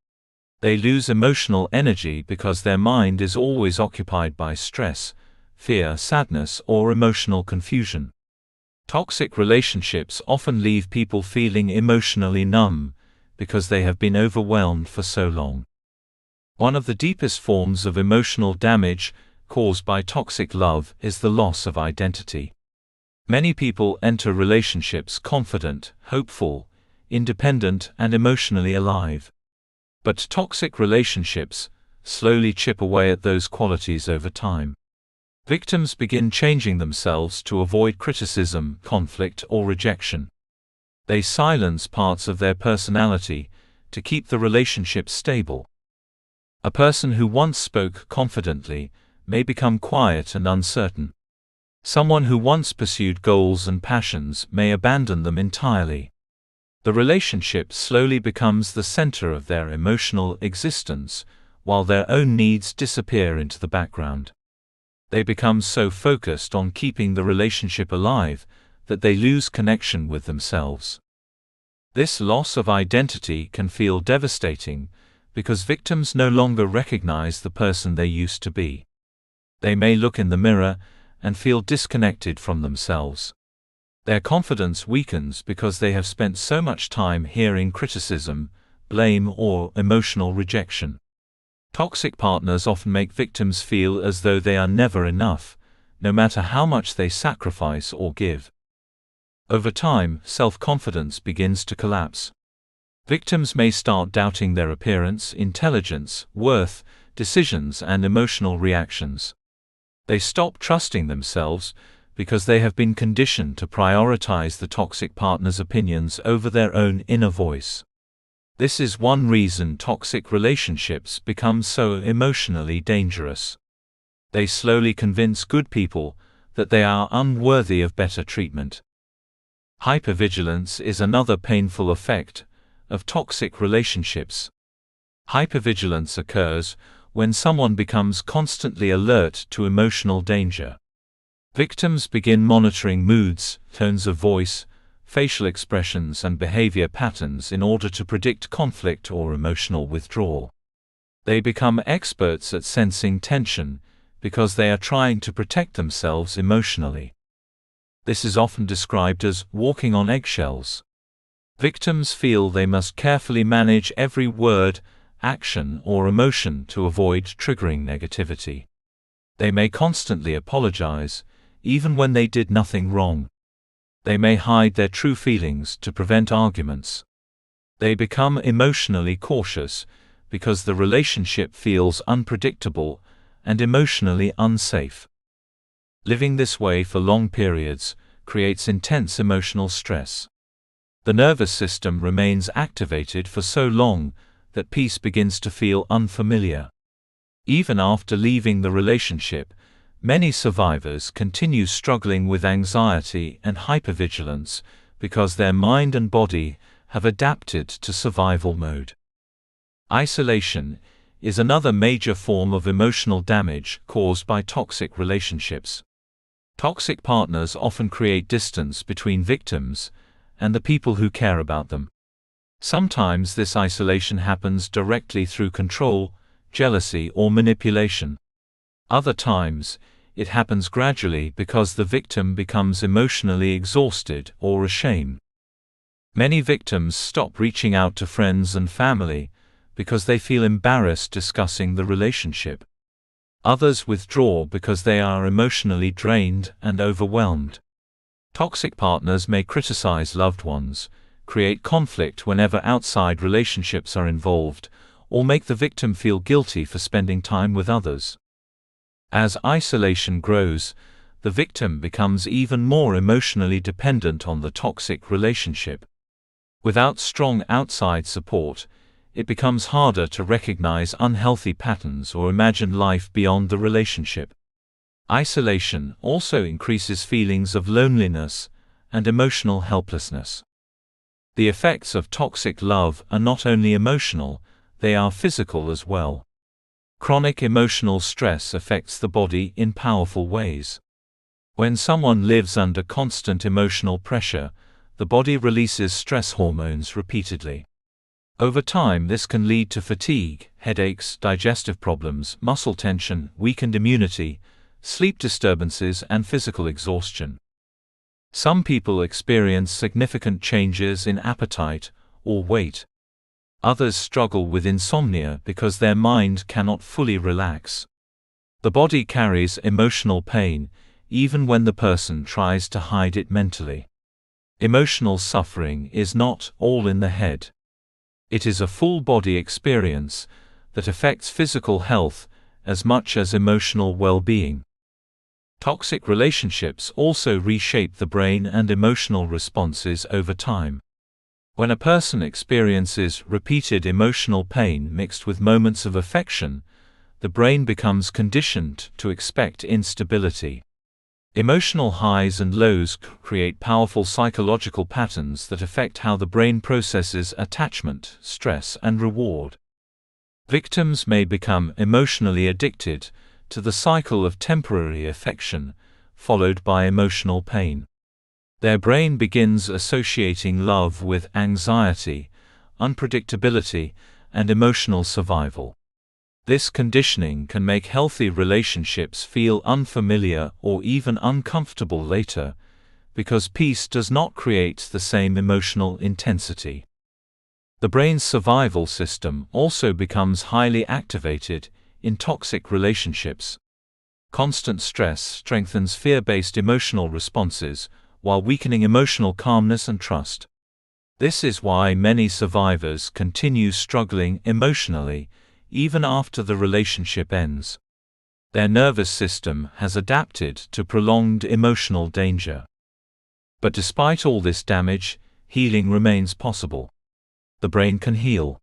Speaker 1: They lose emotional energy because their mind is always occupied by stress, fear, sadness, or emotional confusion. Toxic relationships often leave people feeling emotionally numb because they have been overwhelmed for so long. One of the deepest forms of emotional damage caused by toxic love is the loss of identity. Many people enter relationships confident, hopeful, independent, and emotionally alive. But toxic relationships slowly chip away at those qualities over time. Victims begin changing themselves to avoid criticism, conflict, or rejection. They silence parts of their personality to keep the relationship stable. A person who once spoke confidently may become quiet and uncertain. Someone who once pursued goals and passions may abandon them entirely. The relationship slowly becomes the center of their emotional existence, while their own needs disappear into the background. They become so focused on keeping the relationship alive that they lose connection with themselves. This loss of identity can feel devastating because victims no longer recognize the person they used to be. They may look in the mirror and feel disconnected from themselves. Their confidence weakens because they have spent so much time hearing criticism, blame, or emotional rejection. Toxic partners often make victims feel as though they are never enough, no matter how much they sacrifice or give. Over time, self-confidence begins to collapse. Victims may start doubting their appearance, intelligence, worth, decisions, and emotional reactions. They stop trusting themselves because they have been conditioned to prioritize the toxic partner's opinions over their own inner voice. This is one reason toxic relationships become so emotionally dangerous. They slowly convince good people that they are unworthy of better treatment. Hypervigilance is another painful effect of toxic relationships. Hypervigilance occurs when someone becomes constantly alert to emotional danger. Victims begin monitoring moods, tones of voice, facial expressions and behavior patterns in order to predict conflict or emotional withdrawal. They become experts at sensing tension because they are trying to protect themselves emotionally. This is often described as walking on eggshells. Victims feel they must carefully manage every word, action, or emotion to avoid triggering negativity. They may constantly apologize, even when they did nothing wrong. They may hide their true feelings to prevent arguments. They become emotionally cautious because the relationship feels unpredictable and emotionally unsafe. Living this way for long periods creates intense emotional stress. The nervous system remains activated for so long that peace begins to feel unfamiliar. Even after leaving the relationship, many survivors continue struggling with anxiety and hypervigilance because their mind and body have adapted to survival mode. Isolation is another major form of emotional damage caused by toxic relationships. Toxic partners often create distance between victims and the people who care about them. Sometimes this isolation happens directly through control, jealousy, or manipulation. Other times, it happens gradually because the victim becomes emotionally exhausted or ashamed. Many victims stop reaching out to friends and family because they feel embarrassed discussing the relationship. Others withdraw because they are emotionally drained and overwhelmed. Toxic partners may criticize loved ones, create conflict whenever outside relationships are involved, or make the victim feel guilty for spending time with others. As isolation grows, the victim becomes even more emotionally dependent on the toxic relationship. Without strong outside support, it becomes harder to recognize unhealthy patterns or imagine life beyond the relationship. Isolation also increases feelings of loneliness and emotional helplessness. The effects of toxic love are not only emotional, they are physical as well. Chronic emotional stress affects the body in powerful ways. When someone lives under constant emotional pressure, the body releases stress hormones repeatedly. Over time, this can lead to fatigue, headaches, digestive problems, muscle tension, weakened immunity, sleep disturbances, and physical exhaustion. Some people experience significant changes in appetite or weight. Others struggle with insomnia because their mind cannot fully relax. The body carries emotional pain, even when the person tries to hide it mentally. Emotional suffering is not all in the head. It is a full-body experience that affects physical health as much as emotional well-being. Toxic relationships also reshape the brain and emotional responses over time. When a person experiences repeated emotional pain mixed with moments of affection, the brain becomes conditioned to expect instability. Emotional highs and lows create powerful psychological patterns that affect how the brain processes attachment, stress, and reward. Victims may become emotionally addicted to the cycle of temporary affection, followed by emotional pain. Their brain begins associating love with anxiety, unpredictability, and emotional survival. This conditioning can make healthy relationships feel unfamiliar or even uncomfortable later, because peace does not create the same emotional intensity. The brain's survival system also becomes highly activated in toxic relationships. Constant stress strengthens fear-based emotional responses, while weakening emotional calmness and trust. This is why many survivors continue struggling emotionally, even after the relationship ends. Their nervous system has adapted to prolonged emotional danger. But despite all this damage, healing remains possible. The brain can heal.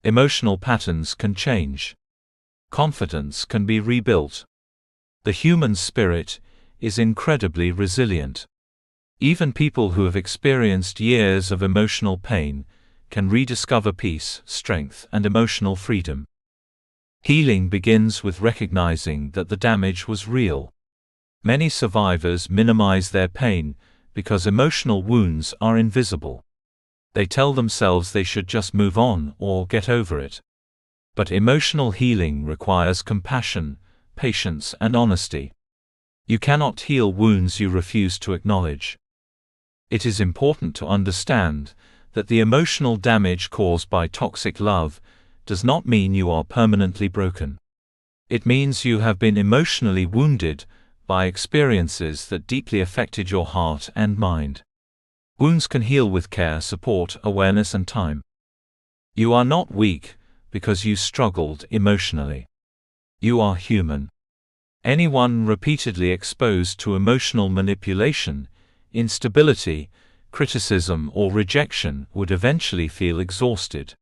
Speaker 1: Emotional patterns can change. Confidence can be rebuilt. The human spirit is incredibly resilient. Even people who have experienced years of emotional pain can rediscover peace, strength, and emotional freedom. Healing begins with recognizing that the damage was real. Many survivors minimize their pain because emotional wounds are invisible. They tell themselves they should just move on or get over it. But emotional healing requires compassion, patience, and honesty. You cannot heal wounds you refuse to acknowledge. It is important to understand that the emotional damage caused by toxic love does not mean you are permanently broken. It means you have been emotionally wounded by experiences that deeply affected your heart and mind. Wounds can heal with care, support, awareness, and time. You are not weak because you struggled emotionally. You are human. Anyone repeatedly exposed to emotional manipulation, instability, criticism, or rejection would eventually feel exhausted.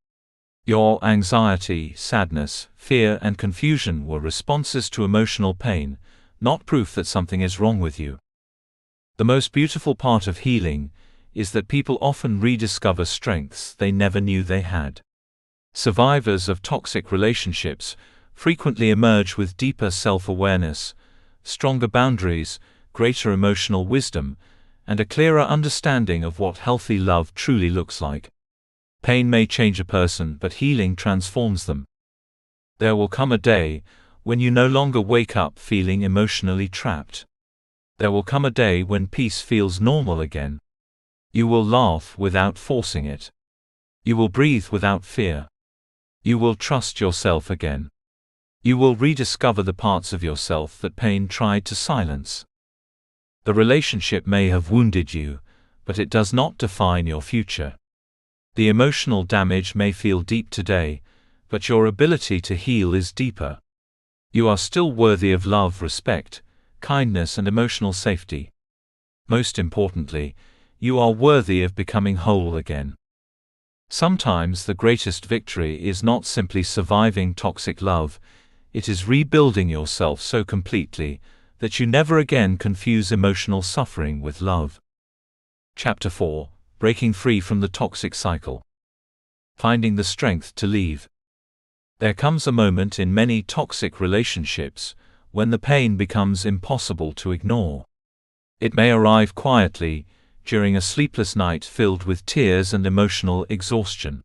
Speaker 1: Your anxiety, sadness, fear, and confusion were responses to emotional pain, not proof that something is wrong with you. The most beautiful part of healing is that people often rediscover strengths they never knew they had. Survivors of toxic relationships frequently emerge with deeper self-awareness, stronger boundaries, greater emotional wisdom, and a clearer understanding of what healthy love truly looks like. Pain may change a person, but healing transforms them. There will come a day when you no longer wake up feeling emotionally trapped. There will come a day when peace feels normal again. You will laugh without forcing it. You will breathe without fear. You will trust yourself again. You will rediscover the parts of yourself that pain tried to silence. The relationship may have wounded you, but it does not define your future. The emotional damage may feel deep today, but your ability to heal is deeper. You are still worthy of love, respect, kindness, and emotional safety. Most importantly, you are worthy of becoming whole again. Sometimes the greatest victory is not simply surviving toxic love, it is rebuilding yourself so completely that you never again confuse emotional suffering with love. Chapter 4: Breaking Free from the Toxic Cycle. Finding the strength to leave. There comes a moment in many toxic relationships when the pain becomes impossible to ignore. It may arrive quietly, during a sleepless night filled with tears and emotional exhaustion.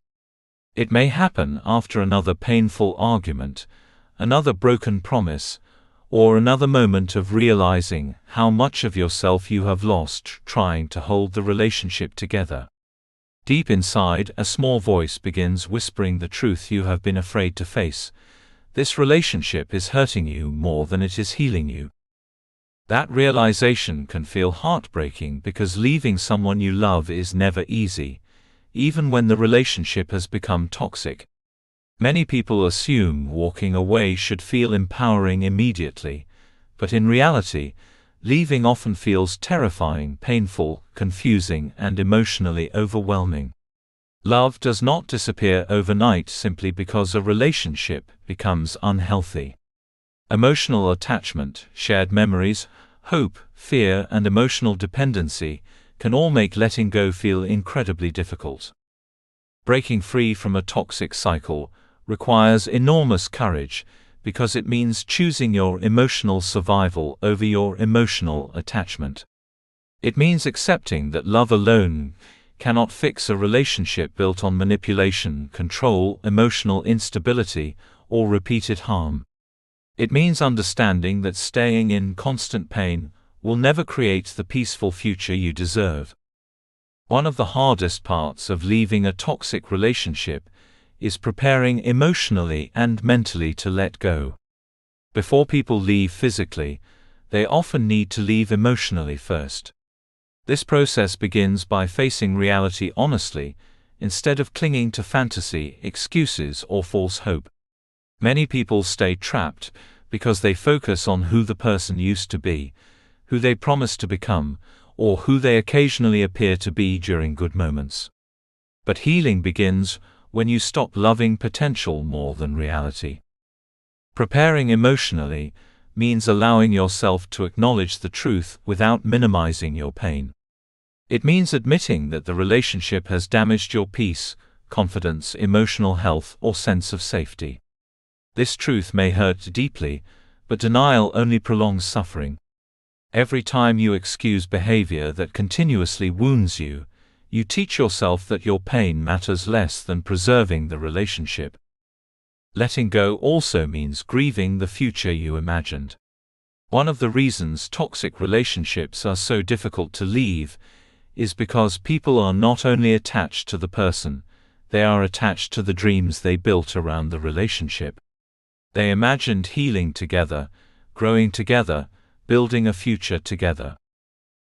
Speaker 1: It may happen after another painful argument, another broken promise, or another moment of realizing how much of yourself you have lost trying to hold the relationship together. Deep inside, a small voice begins whispering the truth you have been afraid to face. This relationship is hurting you more than it is healing you. That realization can feel heartbreaking because leaving someone you love is never easy, even when the relationship has become toxic. Many people assume walking away should feel empowering immediately, but in reality, leaving often feels terrifying, painful, confusing, and emotionally overwhelming. Love does not disappear overnight simply because a relationship becomes unhealthy. Emotional attachment, shared memories, hope, fear, and emotional dependency can all make letting go feel incredibly difficult. Breaking free from a toxic cycle requires enormous courage because it means choosing your emotional survival over your emotional attachment. It means accepting that love alone cannot fix a relationship built on manipulation, control, emotional instability, or repeated harm. It means understanding that staying in constant pain will never create the peaceful future you deserve. One of the hardest parts of leaving a toxic relationship is preparing emotionally and mentally to let go. Before people leave physically, they often need to leave emotionally first. This process begins by facing reality honestly, instead of clinging to fantasy, excuses, or false hope. Many people stay trapped because they focus on who the person used to be, who they promised to become, or who they occasionally appear to be during good moments. But healing begins when you stop loving potential more than reality. Preparing emotionally means allowing yourself to acknowledge the truth without minimizing your pain. It means admitting that the relationship has damaged your peace, confidence, emotional health, or sense of safety. This truth may hurt deeply, but denial only prolongs suffering. Every time you excuse behavior that continuously wounds you, you teach yourself that your pain matters less than preserving the relationship. Letting go also means grieving the future you imagined. One of the reasons toxic relationships are so difficult to leave is because people are not only attached to the person, they are attached to the dreams they built around the relationship. They imagined healing together, growing together, building a future together.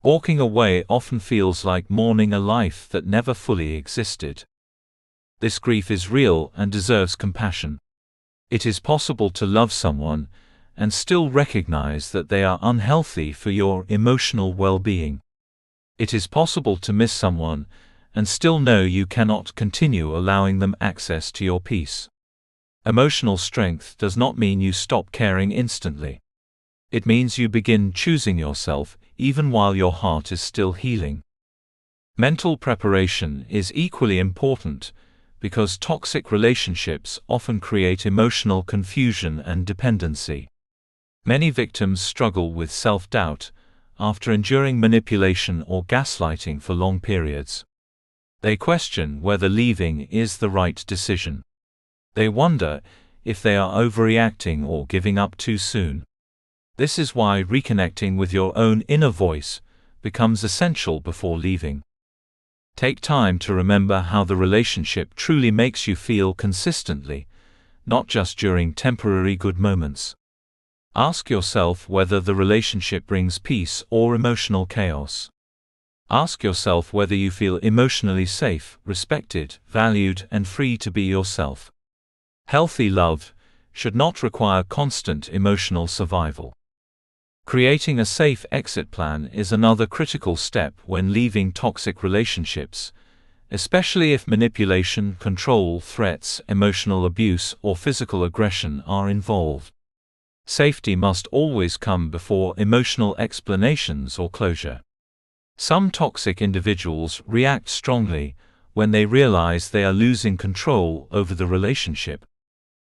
Speaker 1: Walking away often feels like mourning a life that never fully existed. This grief is real and deserves compassion. It is possible to love someone and still recognize that they are unhealthy for your emotional well-being. It is possible to miss someone and still know you cannot continue allowing them access to your peace. Emotional strength does not mean you stop caring instantly. It means you begin choosing yourself, even while your heart is still healing. Mental preparation is equally important, because toxic relationships often create emotional confusion and dependency. Many victims struggle with self-doubt after enduring manipulation or gaslighting for long periods. They question whether leaving is the right decision. They wonder if they are overreacting or giving up too soon. This is why reconnecting with your own inner voice becomes essential before leaving. Take time to remember how the relationship truly makes you feel consistently, not just during temporary good moments. Ask yourself whether the relationship brings peace or emotional chaos. Ask yourself whether you feel emotionally safe, respected, valued, and free to be yourself. Healthy love should not require constant emotional survival. Creating a safe exit plan is another critical step when leaving toxic relationships, especially if manipulation, control, threats, emotional abuse, or physical aggression are involved. Safety must always come before emotional explanations or closure. Some toxic individuals react strongly when they realize they are losing control over the relationship.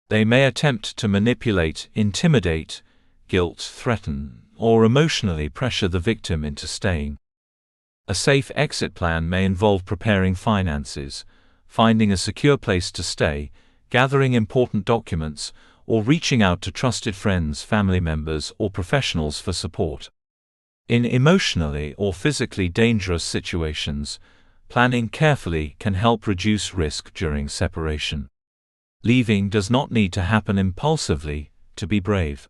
Speaker 1: They may attempt to manipulate, intimidate, guilt, threaten, or emotionally pressure the victim into staying. A safe exit plan may involve preparing finances, finding a secure place to stay, gathering important documents, or reaching out to trusted friends, family members, or professionals for support. In emotionally or physically dangerous situations, planning carefully can help reduce risk during separation. Leaving does not need to happen impulsively to be brave.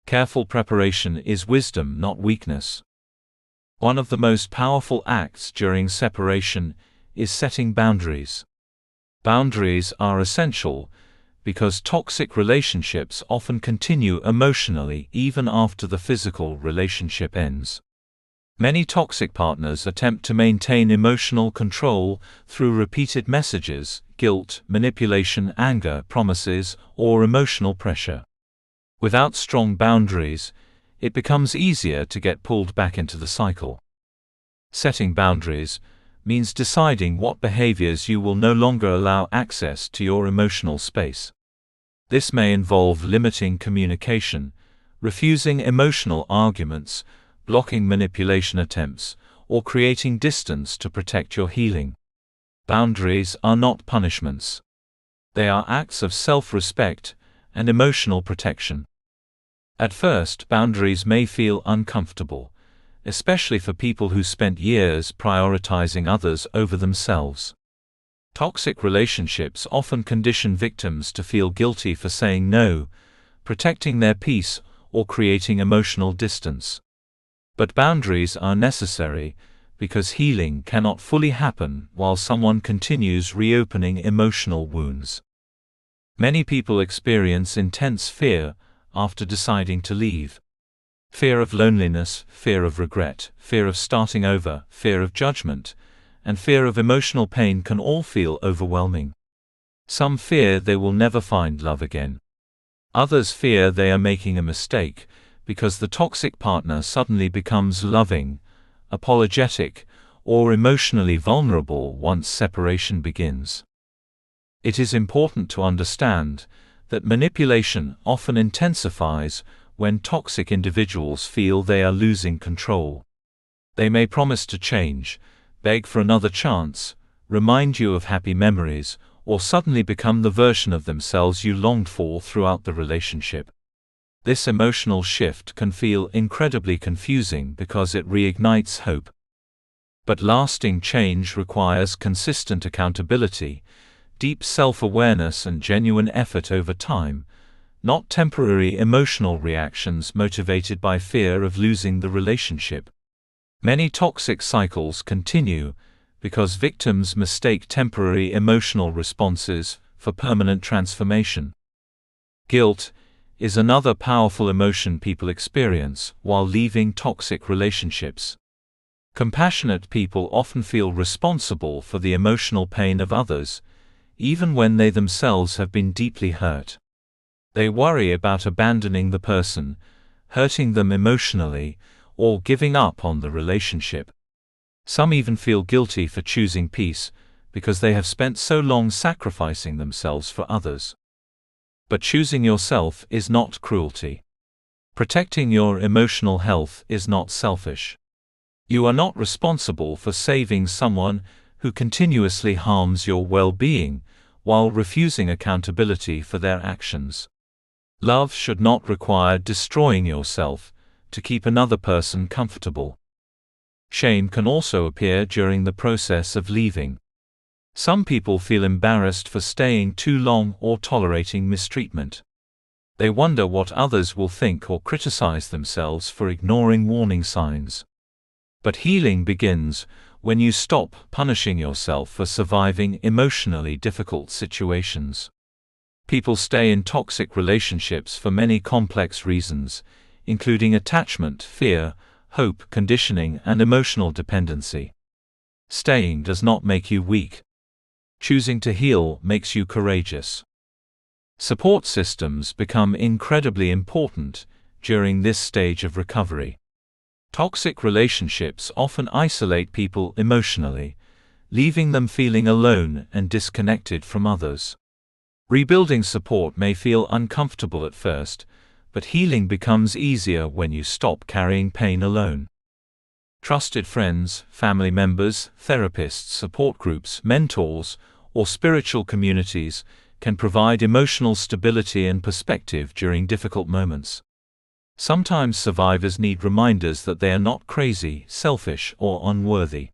Speaker 1: Careful preparation is wisdom, not weakness. One of the most powerful acts during separation is setting boundaries. Boundaries are essential because toxic relationships often continue emotionally even after the physical relationship ends. Many toxic partners attempt to maintain emotional control through repeated messages, guilt, manipulation, anger, promises, or emotional pressure. Without strong boundaries, it becomes easier to get pulled back into the cycle. Setting boundaries means deciding what behaviors you will no longer allow access to your emotional space. This may involve limiting communication, refusing emotional arguments, blocking manipulation attempts, or creating distance to protect your healing. Boundaries are not punishments. They are acts of self-respect and emotional protection. At first, boundaries may feel uncomfortable, especially for people who spent years prioritizing others over themselves. Toxic relationships often condition victims to feel guilty for saying no, protecting their peace, or creating emotional distance. But boundaries are necessary because healing cannot fully happen while someone continues reopening emotional wounds. Many people experience intense fear after deciding to leave. Fear of loneliness, fear of regret, fear of starting over, fear of judgment, and fear of emotional pain can all feel overwhelming. Some fear they will never find love again. Others fear they are making a mistake because the toxic partner suddenly becomes loving, apologetic, or emotionally vulnerable once separation begins. It is important to understand that manipulation often intensifies when toxic individuals feel they are losing control. They may promise to change, beg for another chance, remind you of happy memories, or suddenly become the version of themselves you longed for throughout the relationship. This emotional shift can feel incredibly confusing because it reignites hope. But lasting change requires consistent accountability, deep self-awareness and genuine effort over time, not temporary emotional reactions motivated by fear of losing the relationship. Many toxic cycles continue because victims mistake temporary emotional responses for permanent transformation. Guilt is another powerful emotion people experience while leaving toxic relationships. Compassionate people often feel responsible for the emotional pain of others, even when they themselves have been deeply hurt. They worry about abandoning the person, hurting them emotionally, or giving up on the relationship. Some even feel guilty for choosing peace, because they have spent so long sacrificing themselves for others. But choosing yourself is not cruelty. Protecting your emotional health is not selfish. You are not responsible for saving someone who continuously harms your well-being, while refusing accountability for their actions. Love should not require destroying yourself to keep another person comfortable. Shame can also appear during the process of leaving. Some people feel embarrassed for staying too long or tolerating mistreatment. They wonder what others will think or criticize themselves for ignoring warning signs. But healing begins when you stop punishing yourself for surviving emotionally difficult situations. People stay in toxic relationships for many complex reasons, including attachment, fear, hope, conditioning, and emotional dependency. Staying does not make you weak. Choosing to heal makes you courageous. Support systems become incredibly important during this stage of recovery. Toxic relationships often isolate people emotionally, leaving them feeling alone and disconnected from others. Rebuilding support may feel uncomfortable at first, but healing becomes easier when you stop carrying pain alone. Trusted friends, family members, therapists, support groups, mentors, or spiritual communities can provide emotional stability and perspective during difficult moments. Sometimes survivors need reminders that they are not crazy, selfish, or unworthy.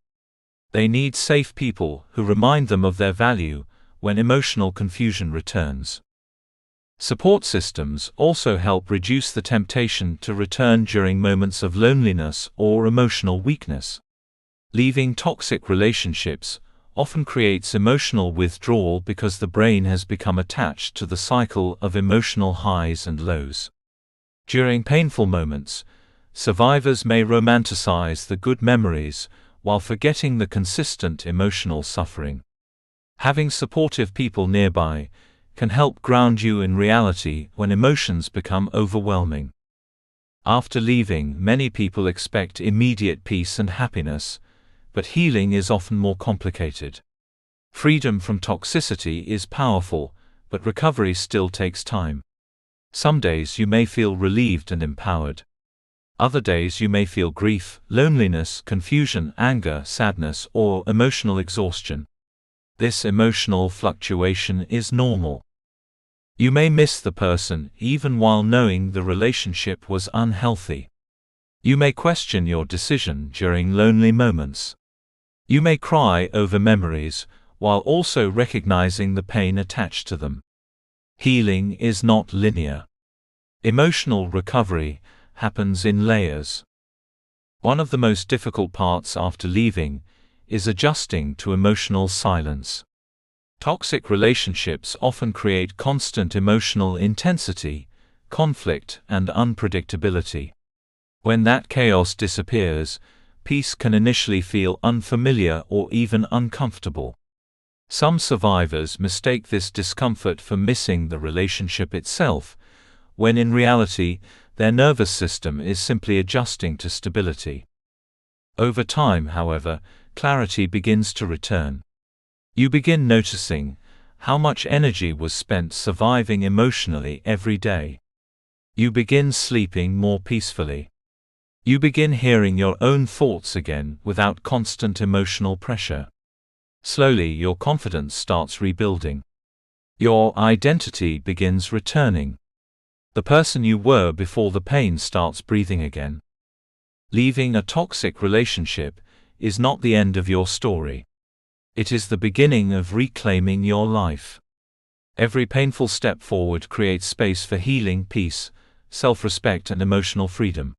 Speaker 1: They need safe people who remind them of their value when emotional confusion returns. Support systems also help reduce the temptation to return during moments of loneliness or emotional weakness. Leaving toxic relationships often creates emotional withdrawal because the brain has become attached to the cycle of emotional highs and lows. During painful moments, survivors may romanticize the good memories while forgetting the consistent emotional suffering. Having supportive people nearby can help ground you in reality when emotions become overwhelming. After leaving, many people expect immediate peace and happiness, but healing is often more complicated. Freedom from toxicity is powerful, but recovery still takes time. Some days you may feel relieved and empowered. Other days you may feel grief, loneliness, confusion, anger, sadness, or emotional exhaustion. This emotional fluctuation is normal. You may miss the person even while knowing the relationship was unhealthy. You may question your decision during lonely moments. You may cry over memories while also recognizing the pain attached to them. Healing is not linear. Emotional recovery happens in layers. One of the most difficult parts after leaving is adjusting to emotional silence. Toxic relationships often create constant emotional intensity, conflict, and unpredictability. When that chaos disappears, peace can initially feel unfamiliar or even uncomfortable. Some survivors mistake this discomfort for missing the relationship itself, when in reality, their nervous system is simply adjusting to stability. Over time, however, clarity begins to return. You begin noticing how much energy was spent surviving emotionally every day. You begin sleeping more peacefully. You begin hearing your own thoughts again without constant emotional pressure. Slowly your confidence starts rebuilding. Your identity begins returning. The person you were before the pain starts breathing again. Leaving a toxic relationship is not the end of your story. It is the beginning of reclaiming your life. Every painful step forward creates space for healing, peace, self-respect, and emotional freedom.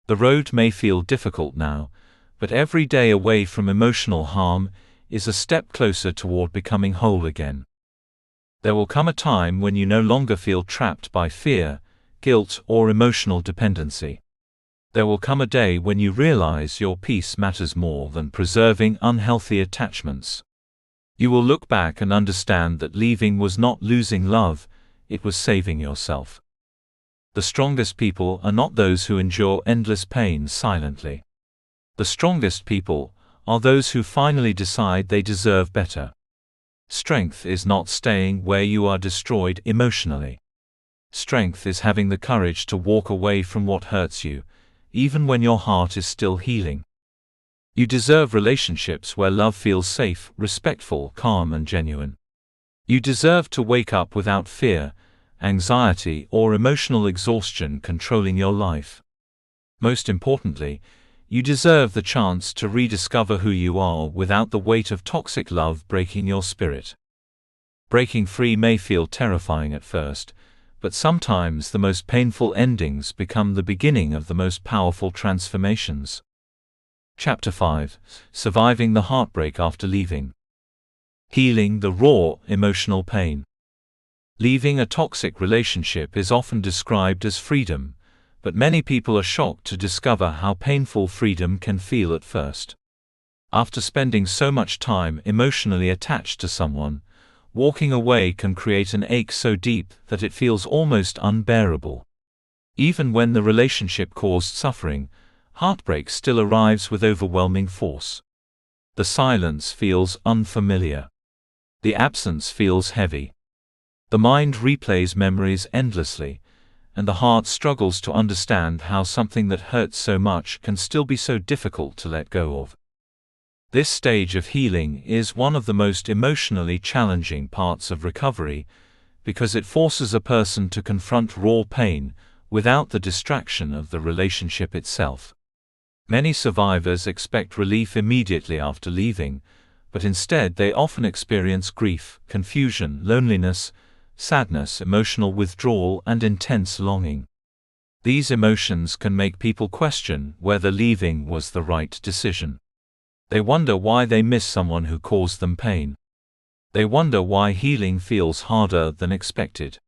Speaker 1: The road may feel difficult now, but every day away from emotional harm is a step closer toward becoming whole again. There will come a time when you no longer feel trapped by fear, guilt, or emotional dependency. There will come a day when you realize your peace matters more than preserving unhealthy attachments. You will look back and understand that leaving was not losing love, it was saving yourself. The strongest people are not those who endure endless pain silently. The strongest people are those who finally decide they deserve better. Strength is not staying where you are destroyed emotionally. Strength is having the courage to walk away from what hurts you, even when your heart is still healing. You deserve relationships where love feels safe, respectful, calm, and genuine. You deserve to wake up without fear, anxiety, or emotional exhaustion controlling your life. Most importantly, you deserve the chance to rediscover who you are without the weight of toxic love breaking your spirit. Breaking free may feel terrifying at first, but sometimes the most painful endings become the beginning of the most powerful transformations. Chapter 5: Surviving the Heartbreak After Leaving. Healing the raw, emotional pain. Leaving a toxic relationship is often described as freedom, but many people are shocked to discover how painful freedom can feel at first. After spending so much time emotionally attached to someone, walking away can create an ache so deep that it feels almost unbearable. Even when the relationship caused suffering, heartbreak still arrives with overwhelming force. The silence feels unfamiliar. The absence feels heavy. The mind replays memories endlessly, and the heart struggles to understand how something that hurts so much can still be so difficult to let go of. This stage of healing is one of the most emotionally challenging parts of recovery, because it forces a person to confront raw pain without the distraction of the relationship itself. Many survivors expect relief immediately after leaving, but instead they often experience grief, confusion, loneliness, sadness, emotional withdrawal, and intense longing. These emotions can make people question whether leaving was the right decision. They wonder why they miss someone who caused them pain. They wonder why healing feels harder than expected.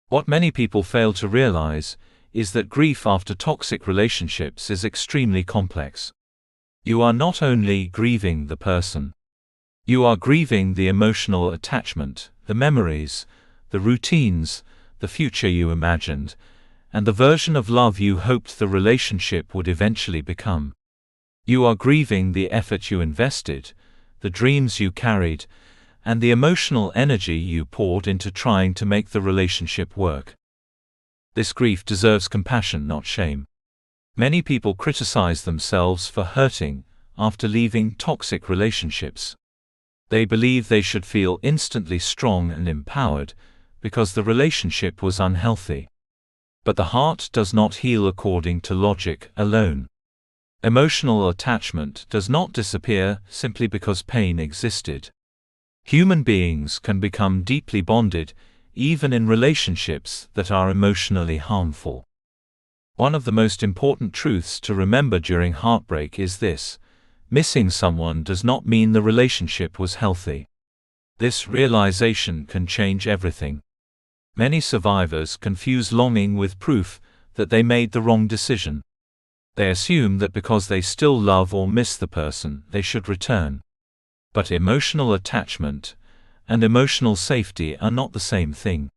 Speaker 1: What many people fail to realize is that grief after toxic relationships is extremely complex. You are not only grieving the person. You are grieving the emotional attachment, the memories, the routines, the future you imagined, and the version of love you hoped the relationship would eventually become. You are grieving the effort you invested, the dreams you carried, and the emotional energy you poured into trying to make the relationship work. This grief deserves compassion, not shame. Many people criticize themselves for hurting after leaving toxic relationships. They believe they should feel instantly strong and empowered because the relationship was unhealthy. But the heart does not heal according to logic alone. Emotional attachment does not disappear simply because pain existed. Human beings can become deeply bonded, even in relationships that are emotionally harmful. One of the most important truths to remember during heartbreak is this: missing someone does not mean the relationship was healthy. This realization can change everything. Many survivors confuse longing with proof that they made the wrong decision. They assume that because they still love or miss the person, they should return. But emotional attachment and emotional safety are not the same thing.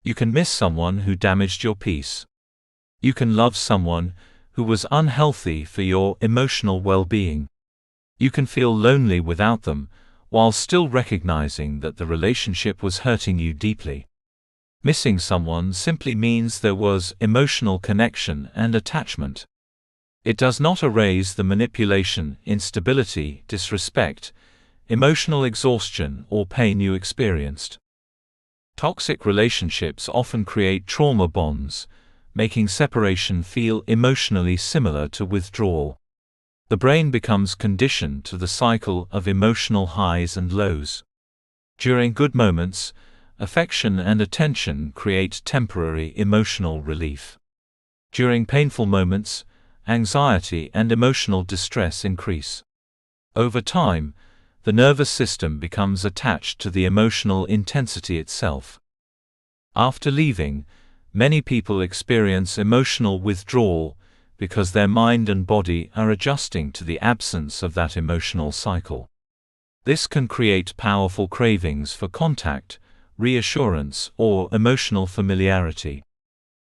Speaker 1: You can miss someone who damaged your peace. You can love someone who was unhealthy for your emotional well-being. You can feel lonely without them, while still recognizing that the relationship was hurting you deeply. Missing someone simply means there was emotional connection and attachment. It does not erase the manipulation, instability, disrespect, emotional exhaustion, or pain you experienced. Toxic relationships often create trauma bonds, making separation feel emotionally similar to withdrawal. The brain becomes conditioned to the cycle of emotional highs and lows. During good moments, affection and attention create temporary emotional relief. During painful moments, anxiety and emotional distress increase. Over time, the nervous system becomes attached to the emotional intensity itself. After leaving, many people experience emotional withdrawal because their mind and body are adjusting to the absence of that emotional cycle. This can create powerful cravings for contact, reassurance, or emotional familiarity.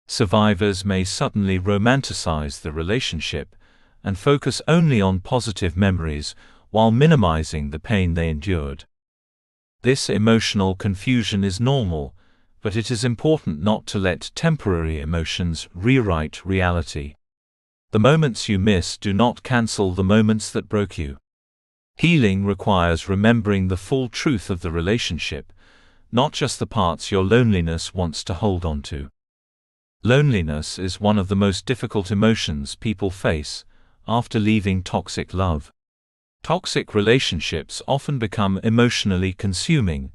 Speaker 1: Survivors may suddenly romanticize the relationship and focus only on positive memories while minimizing the pain they endured. This emotional confusion is normal, but it is important not to let temporary emotions rewrite reality. The moments you miss do not cancel the moments that broke you. Healing requires remembering the full truth of the relationship, not just the parts your loneliness wants to hold on to. Loneliness is one of the most difficult emotions people face after leaving toxic love. Toxic relationships often become emotionally consuming,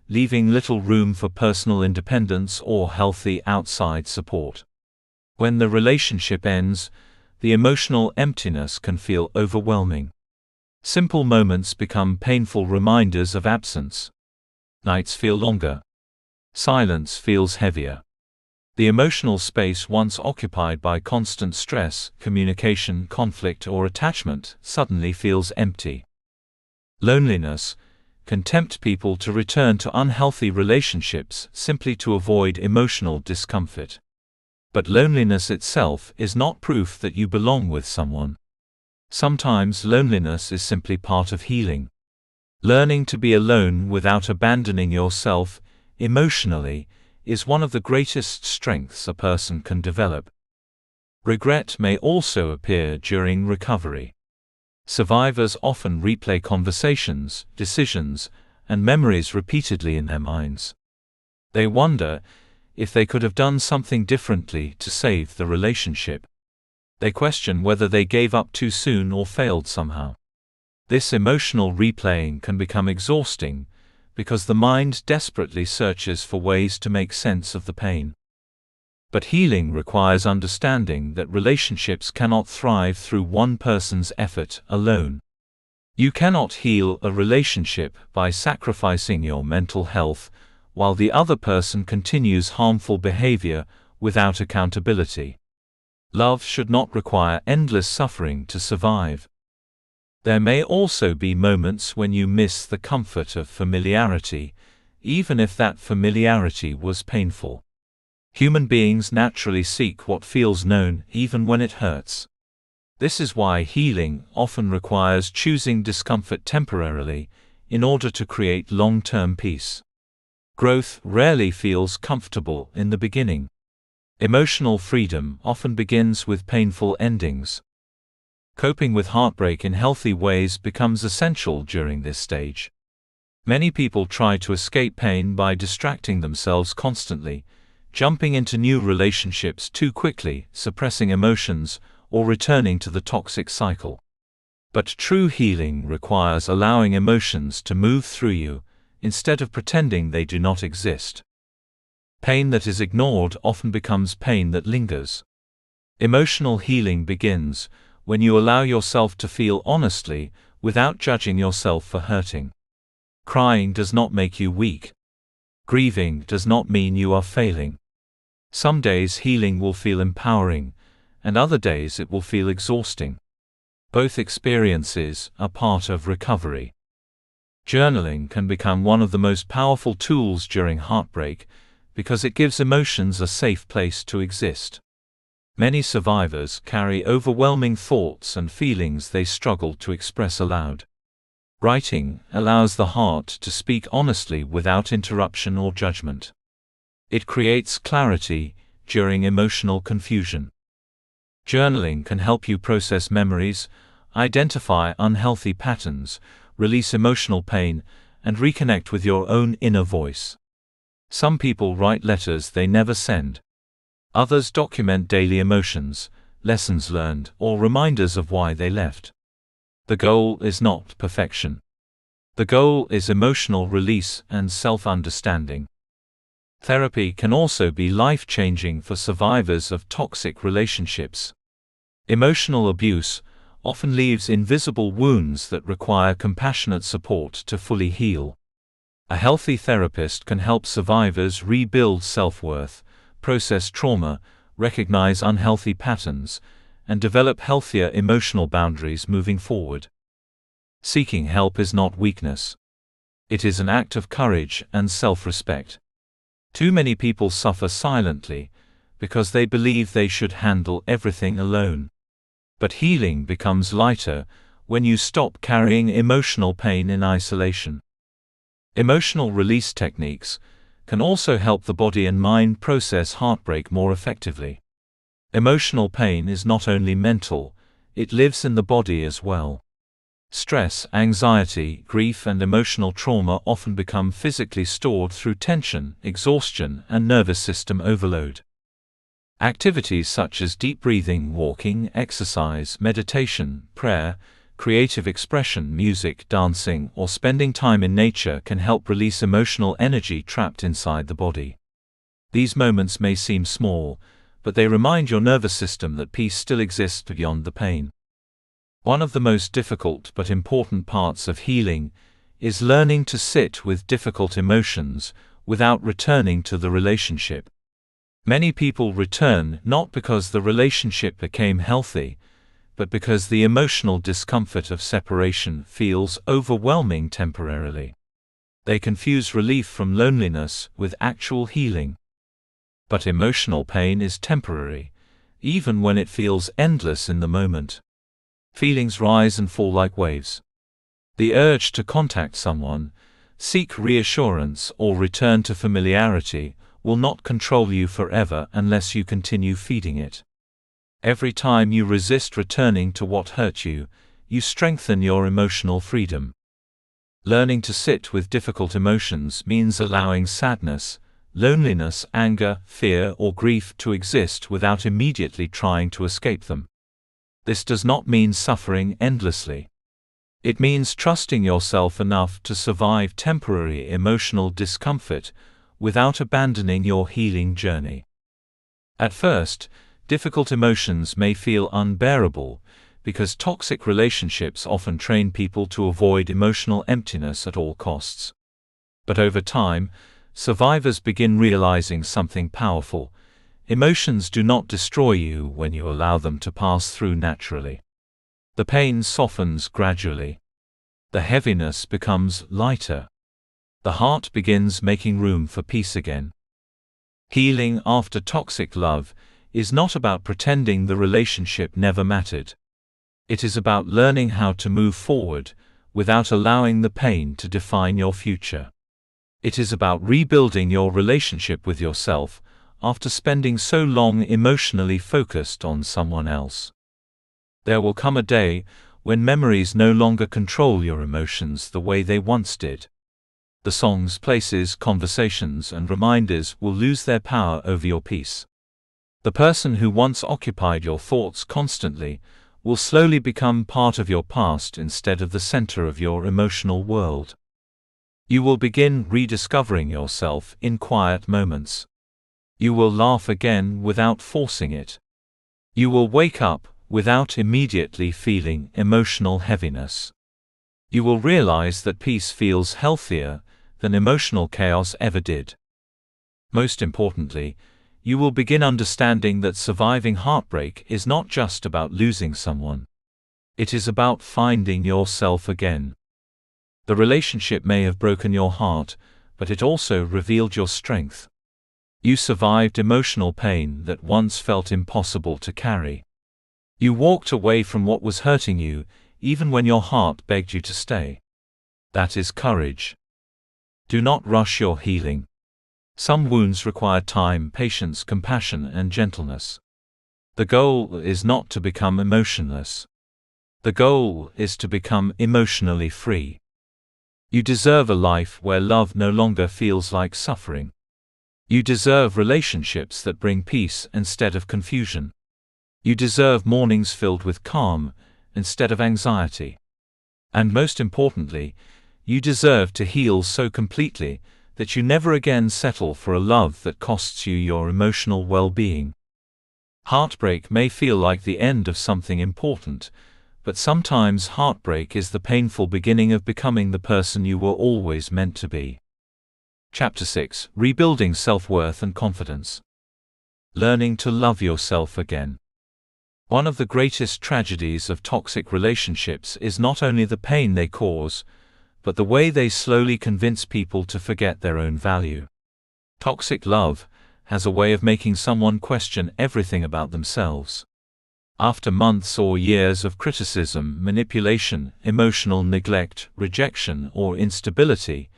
Speaker 1: leaving little room for personal independence or healthy outside support. When the relationship ends, the emotional emptiness can feel overwhelming. Simple moments become painful reminders of absence. Nights feel longer. Silence feels heavier. The emotional space once occupied by constant stress, communication, conflict, or attachment suddenly feels empty. Loneliness can tempt people to return to unhealthy relationships simply to avoid emotional discomfort. But loneliness itself is not proof that you belong with someone. Sometimes loneliness is simply part of healing. Learning to be alone without abandoning yourself emotionally is one of the greatest strengths a person can develop. Regret may also appear during recovery. Survivors often replay conversations, decisions, and memories repeatedly in their minds. They wonder if they could have done something differently to save the relationship. They question whether they gave up too soon or failed somehow. This emotional replaying can become exhausting because the mind desperately searches for ways to make sense of the pain. But healing requires understanding that relationships cannot thrive through one person's effort alone. You cannot heal a relationship by sacrificing your mental health while the other person continues harmful behavior without accountability. Love should not require endless suffering to survive. There may also be moments when you miss the comfort of familiarity, even if that familiarity was painful. Human beings naturally seek what feels known, even when it hurts. This is why healing often requires choosing discomfort temporarily in order to create long-term peace. Growth rarely feels comfortable in the beginning. Emotional freedom often begins with painful endings. Coping with heartbreak in healthy ways becomes essential during this stage. Many people try to escape pain by distracting themselves constantly, jumping into new relationships too quickly, suppressing emotions, or returning to the toxic cycle. But true healing requires allowing emotions to move through you, instead of pretending they do not exist. Pain that is ignored often becomes pain that lingers. Emotional healing begins when you allow yourself to feel honestly, without judging yourself for hurting. Crying does not make you weak. Grieving does not mean you are failing. Some days healing will feel empowering, and other days it will feel exhausting. Both experiences are part of recovery. Journaling can become one of the most powerful tools during heartbreak because it gives emotions a safe place to exist. Many survivors carry overwhelming thoughts and feelings they struggle to express aloud. Writing allows the heart to speak honestly without interruption or judgment. It creates clarity during emotional confusion. Journaling can help you process memories, identify unhealthy patterns, release emotional pain, and reconnect with your own inner voice. Some people write letters they never send. Others document daily emotions, lessons learned, or reminders of why they left. The goal is not perfection. The goal is emotional release and self-understanding. Therapy can also be life-changing for survivors of toxic relationships. Emotional abuse often leaves invisible wounds that require compassionate support to fully heal. A healthy therapist can help survivors rebuild self-worth, process trauma, recognize unhealthy patterns, and develop healthier emotional boundaries moving forward. Seeking help is not weakness. It is an act of courage and self-respect. Too many people suffer silently because they believe they should handle everything alone. But healing becomes lighter when you stop carrying emotional pain in isolation. Emotional release techniques can also help the body and mind process heartbreak more effectively. Emotional pain is not only mental, it lives in the body as well. Stress, anxiety, grief, and emotional trauma often become physically stored through tension, exhaustion, and nervous system overload. Activities such as deep breathing, walking, exercise, meditation, prayer, creative expression, music, dancing, or spending time in nature can help release emotional energy trapped inside the body. These moments may seem small, but they remind your nervous system that peace still exists beyond the pain. One of the most difficult but important parts of healing is learning to sit with difficult emotions without returning to the relationship. Many people return not because the relationship became healthy, but because the emotional discomfort of separation feels overwhelming temporarily. They confuse relief from loneliness with actual healing. But emotional pain is temporary, even when it feels endless in the moment. Feelings rise and fall like waves. The urge to contact someone, seek reassurance, or return to familiarity will not control you forever unless you continue feeding it. Every time you resist returning to what hurt you, you strengthen your emotional freedom. Learning to sit with difficult emotions means allowing sadness, loneliness, anger, fear, or grief to exist without immediately trying to escape them. This does not mean suffering endlessly. It means trusting yourself enough to survive temporary emotional discomfort without abandoning your healing journey. At first, difficult emotions may feel unbearable because toxic relationships often train people to avoid emotional emptiness at all costs. But over time, survivors begin realizing something powerful. Emotions do not destroy you when you allow them to pass through naturally. The pain softens gradually. The heaviness becomes lighter. The heart begins making room for peace again. Healing after toxic love is not about pretending the relationship never mattered. It is about learning how to move forward without allowing the pain to define your future. It is about rebuilding your relationship with yourself after spending so long emotionally focused on someone else. There will come a day when memories no longer control your emotions the way they once did. The songs, places, conversations, and reminders will lose their power over your peace. The person who once occupied your thoughts constantly will slowly become part of your past instead of the center of your emotional world. You will begin rediscovering yourself in quiet moments. You will laugh again without forcing it. You will wake up without immediately feeling emotional heaviness. You will realize that peace feels healthier than emotional chaos ever did. Most importantly, you will begin understanding that surviving heartbreak is not just about losing someone. It is about finding yourself again. The relationship may have broken your heart, but it also revealed your strength. You survived emotional pain that once felt impossible to carry. You walked away from what was hurting you, even when your heart begged you to stay. That is courage. Do not rush your healing. Some wounds require time, patience, compassion, and gentleness. The goal is not to become emotionless. The goal is to become emotionally free. You deserve a life where love no longer feels like suffering. You deserve relationships that bring peace instead of confusion. You deserve mornings filled with calm instead of anxiety. And most importantly, you deserve to heal so completely that you never again settle for a love that costs you your emotional well-being. Heartbreak may feel like the end of something important, but sometimes heartbreak is the painful beginning of becoming the person you were always meant to be. Chapter 6: Rebuilding Self-Worth and Confidence. Learning to love yourself again. One of the greatest tragedies of toxic relationships is not only the pain they cause, but the way they slowly convince people to forget their own value. Toxic love has a way of making someone question everything about themselves. After months or years of criticism, manipulation, emotional neglect, rejection, or instability,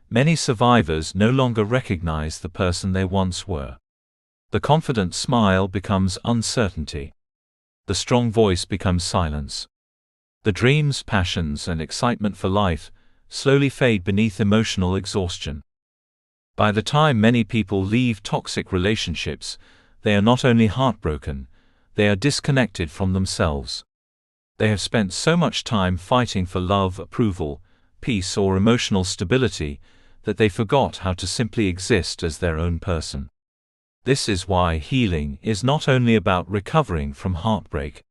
Speaker 1: many survivors no longer recognize the person they once were. The confident smile becomes uncertainty. The strong voice becomes silence. The dreams, passions, and excitement for life slowly fade beneath emotional exhaustion. By the time many people leave toxic relationships, they are not only heartbroken, they are disconnected from themselves. They have spent so much time fighting for love, approval, peace, or emotional stability that they forgot how to simply exist as their own person. This is why healing is not only about recovering from heartbreak.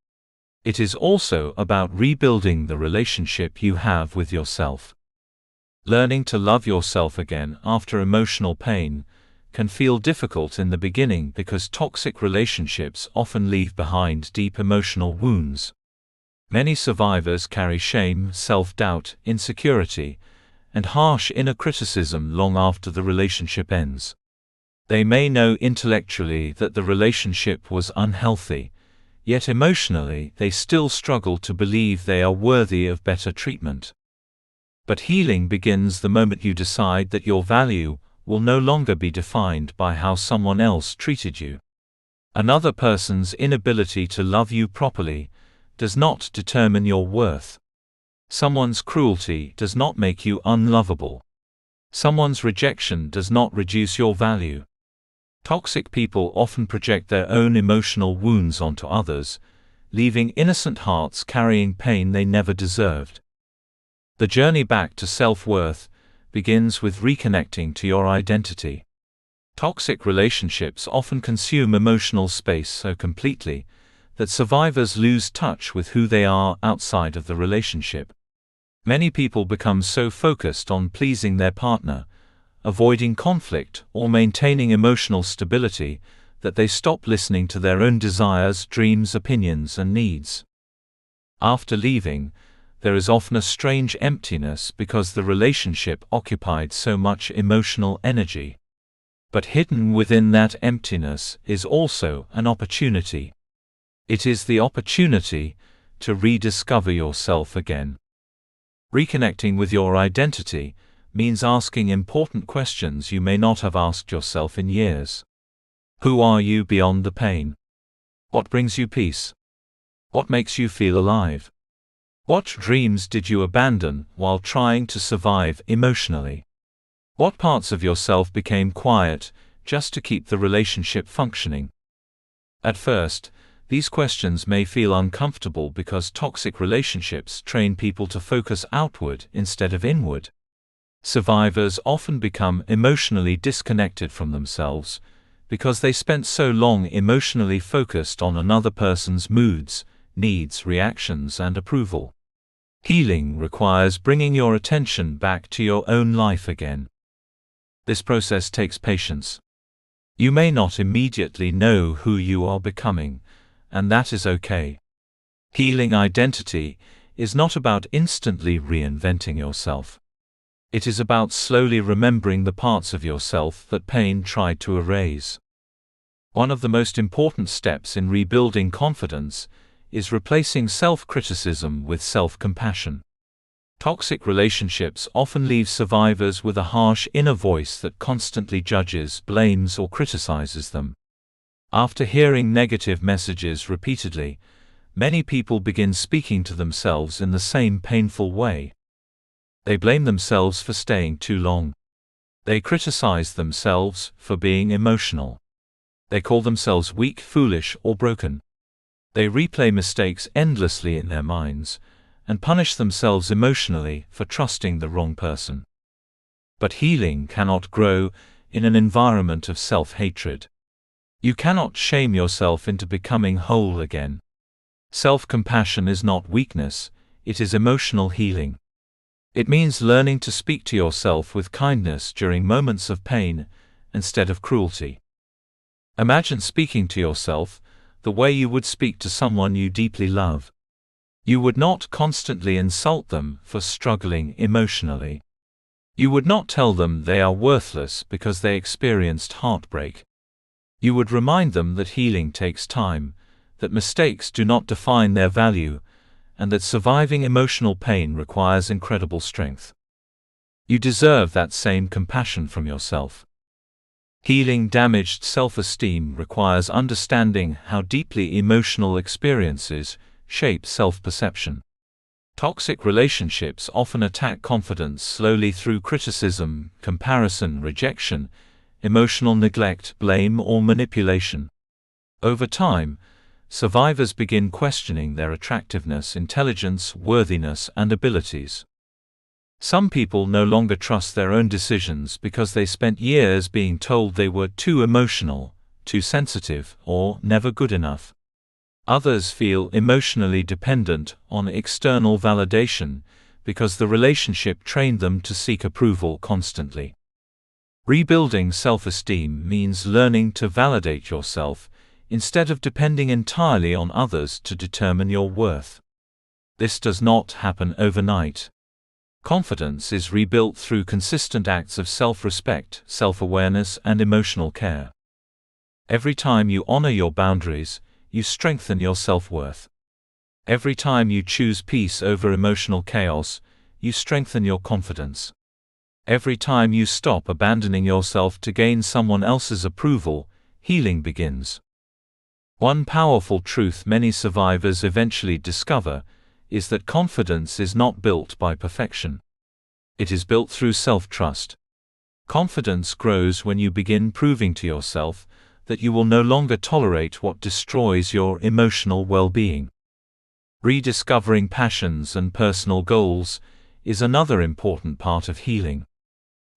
Speaker 1: It is also about rebuilding the relationship you have with yourself. Learning to love yourself again after emotional pain can feel difficult in the beginning because toxic relationships often leave behind deep emotional wounds. Many survivors carry shame, self-doubt, insecurity, and harsh inner criticism long after the relationship ends. They may know intellectually that the relationship was unhealthy, yet emotionally they still struggle to believe they are worthy of better treatment. But healing begins the moment you decide that your value will no longer be defined by how someone else treated you. Another person's inability to love you properly does not determine your worth. Someone's cruelty does not make you unlovable. Someone's rejection does not reduce your value. Toxic people often project their own emotional wounds onto others, leaving innocent hearts carrying pain they never deserved. The journey back to self-worth begins with reconnecting to your identity. Toxic relationships often consume emotional space so completely that survivors lose touch with who they are outside of the relationship. Many people become so focused on pleasing their partner, avoiding conflict, or maintaining emotional stability that they stop listening to their own desires, dreams, opinions, and needs. After leaving, there is often a strange emptiness because the relationship occupied so much emotional energy. But hidden within that emptiness is also an opportunity. It is the opportunity to rediscover yourself again. Reconnecting with your identity means asking important questions you may not have asked yourself in years. Who are you beyond the pain? What brings you peace? What makes you feel alive? What dreams did you abandon while trying to survive emotionally? What parts of yourself became quiet just to keep the relationship functioning? At first, these questions may feel uncomfortable because toxic relationships train people to focus outward instead of inward. Survivors often become emotionally disconnected from themselves because they spent so long emotionally focused on another person's moods, needs, reactions, and approval. Healing requires bringing your attention back to your own life again. This process takes patience. You may not immediately know who you are becoming, and that is okay. Healing identity is not about instantly reinventing yourself. It is about slowly remembering the parts of yourself that pain tried to erase. One of the most important steps in rebuilding confidence is replacing self-criticism with self-compassion. Toxic relationships often leave survivors with a harsh inner voice that constantly judges, blames, or criticizes them. After hearing negative messages repeatedly, many people begin speaking to themselves in the same painful way. They blame themselves for staying too long. They criticize themselves for being emotional. They call themselves weak, foolish, or broken. They replay mistakes endlessly in their minds, and punish themselves emotionally for trusting the wrong person. But healing cannot grow in an environment of self-hatred. You cannot shame yourself into becoming whole again. Self-compassion is not weakness, it is emotional healing. It means learning to speak to yourself with kindness during moments of pain, instead of cruelty. Imagine speaking to yourself the way you would speak to someone you deeply love. You would not constantly insult them for struggling emotionally. You would not tell them they are worthless because they experienced heartbreak. You would remind them that healing takes time, that mistakes do not define their value, and that surviving emotional pain requires incredible strength. You deserve that same compassion from yourself. Healing damaged self-esteem requires understanding how deeply emotional experiences shape self-perception. Toxic relationships often attack confidence slowly through criticism, comparison, rejection, emotional neglect, blame, or manipulation. Over time, survivors begin questioning their attractiveness, intelligence, worthiness, and abilities. Some people no longer trust their own decisions because they spent years being told they were too emotional, too sensitive, or never good enough. Others feel emotionally dependent on external validation because the relationship trained them to seek approval constantly. Rebuilding self-esteem means learning to validate yourself instead of depending entirely on others to determine your worth. This does not happen overnight. Confidence is rebuilt through consistent acts of self-respect, self-awareness, and emotional care. Every time you honor your boundaries, you strengthen your self-worth. Every time you choose peace over emotional chaos, you strengthen your confidence. Every time you stop abandoning yourself to gain someone else's approval, healing begins. One powerful truth many survivors eventually discover is that confidence is not built by perfection. It is built through self-trust. Confidence grows when you begin proving to yourself that you will no longer tolerate what destroys your emotional well-being. Rediscovering passions and personal goals is another important part of healing.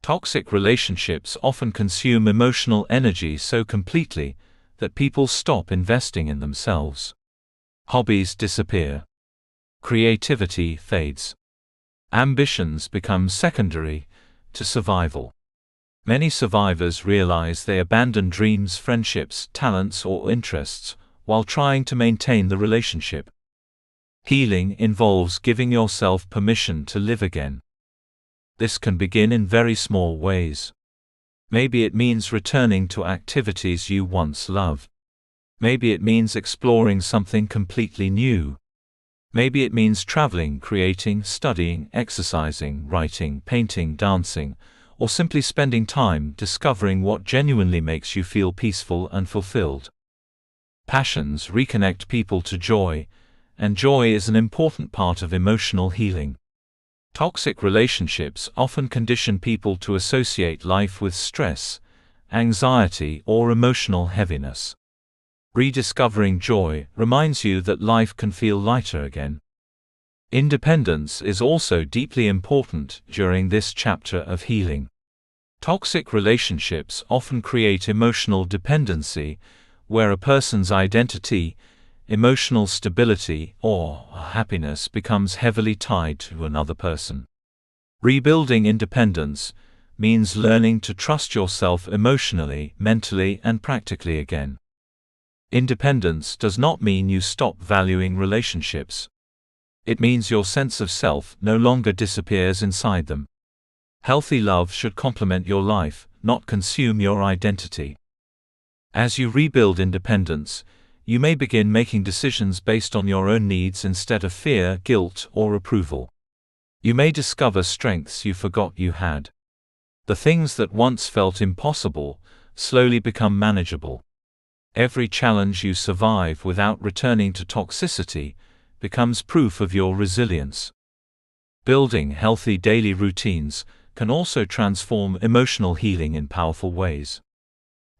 Speaker 1: Toxic relationships often consume emotional energy so completely that people stop investing in themselves. Hobbies disappear. Creativity fades. Ambitions become secondary to survival. Many survivors realize they abandon dreams, friendships, talents, or interests while trying to maintain the relationship. Healing involves giving yourself permission to live again. This can begin in very small ways. Maybe it means returning to activities you once loved. Maybe it means exploring something completely new. Maybe it means traveling, creating, studying, exercising, writing, painting, dancing, or simply spending time discovering what genuinely makes you feel peaceful and fulfilled. Passions reconnect people to joy, and joy is an important part of emotional healing. Toxic relationships often condition people to associate life with stress, anxiety, or emotional heaviness. Rediscovering joy reminds you that life can feel lighter again. Independence is also deeply important during this chapter of healing. Toxic relationships often create emotional dependency, where a person's identity, emotional stability, or happiness becomes heavily tied to another person. Rebuilding independence means learning to trust yourself emotionally, mentally, and practically again. Independence does not mean you stop valuing relationships. It means your sense of self no longer disappears inside them. Healthy love should complement your life, not consume your identity. As you rebuild independence, you may begin making decisions based on your own needs instead of fear, guilt, or approval. You may discover strengths you forgot you had. The things that once felt impossible slowly become manageable. Every challenge you survive without returning to toxicity becomes proof of your resilience. Building healthy daily routines can also transform emotional healing in powerful ways.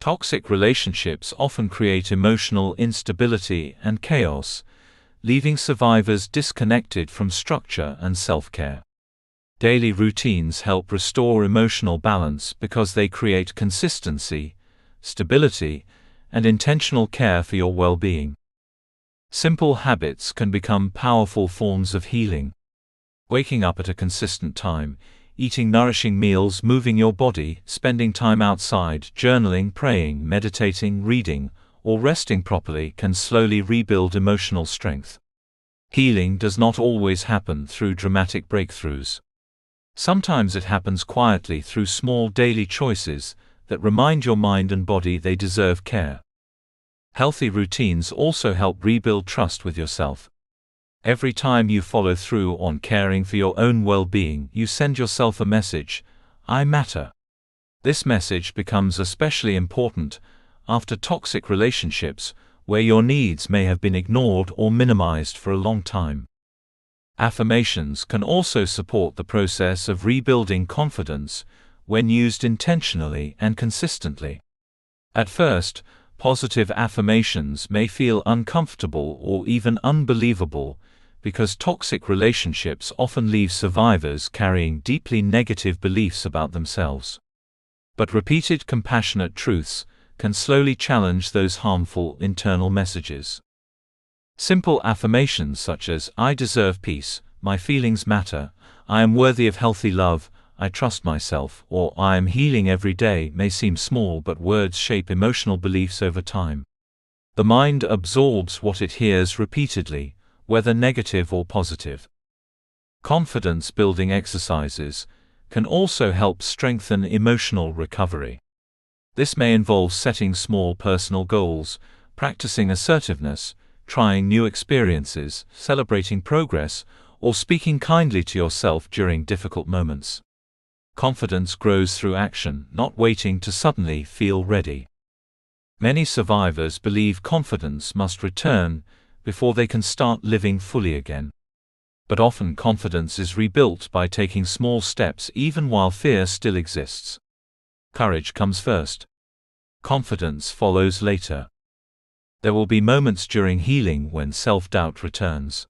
Speaker 1: Toxic relationships often create emotional instability and chaos, leaving survivors disconnected from structure and self-care. Daily routines help restore emotional balance because they create consistency, stability, and intentional care for your well-being. Simple habits can become powerful forms of healing. Waking up at a consistent time, eating nourishing meals, moving your body, spending time outside, journaling, praying, meditating, reading, or resting properly can slowly rebuild emotional strength. Healing does not always happen through dramatic breakthroughs. Sometimes it happens quietly through small daily choices that remind your mind and body they deserve care. Healthy routines also help rebuild trust with yourself. Every time you follow through on caring for your own well-being, you send yourself a message, "I matter." This message becomes especially important after toxic relationships, where your needs may have been ignored or minimized for a long time. Affirmations can also support the process of rebuilding confidence when used intentionally and consistently. At first, positive affirmations may feel uncomfortable or even unbelievable because toxic relationships often leave survivors carrying deeply negative beliefs about themselves. But repeated compassionate truths can slowly challenge those harmful internal messages. Simple affirmations such as, "I deserve peace," "My feelings matter," "I am worthy of healthy love," "I trust myself," or "I am healing every day" may seem small, but words shape emotional beliefs over time. The mind absorbs what it hears repeatedly, whether negative or positive. Confidence-building exercises can also help strengthen emotional recovery. This may involve setting small personal goals, practicing assertiveness, trying new experiences, celebrating progress, or speaking kindly to yourself during difficult moments. Confidence grows through action, not waiting to suddenly feel ready. Many survivors believe confidence must return before they can start living fully again. But often confidence is rebuilt by taking small steps even while fear still exists. Courage comes first. Confidence follows later. There will be moments during healing when self-doubt returns.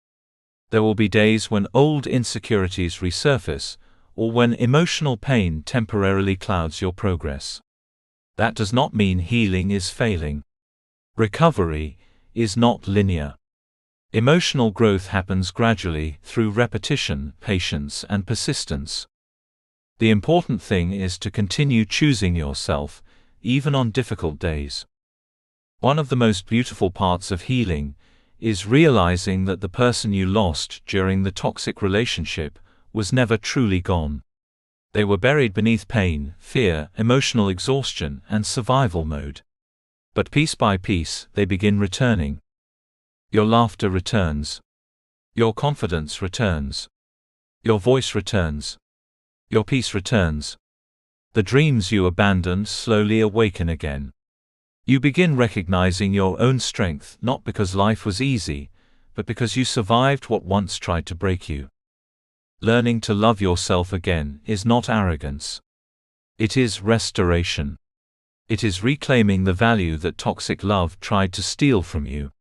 Speaker 1: There will be days when old insecurities resurface, or when emotional pain temporarily clouds your progress. That does not mean healing is failing. Recovery is not linear. Emotional growth happens gradually through repetition, patience, and persistence. The important thing is to continue choosing yourself, even on difficult days. One of the most beautiful parts of healing is realizing that the person you lost during the toxic relationship was never truly gone. They were buried beneath pain, fear, emotional exhaustion, and survival mode. But piece by piece, they begin returning. Your laughter returns. Your confidence returns. Your voice returns. Your peace returns. The dreams you abandoned slowly awaken again. You begin recognizing your own strength, not because life was easy, but because you survived what once tried to break you. Learning to love yourself again is not arrogance. It is restoration. It is reclaiming the value that toxic love tried to steal from you.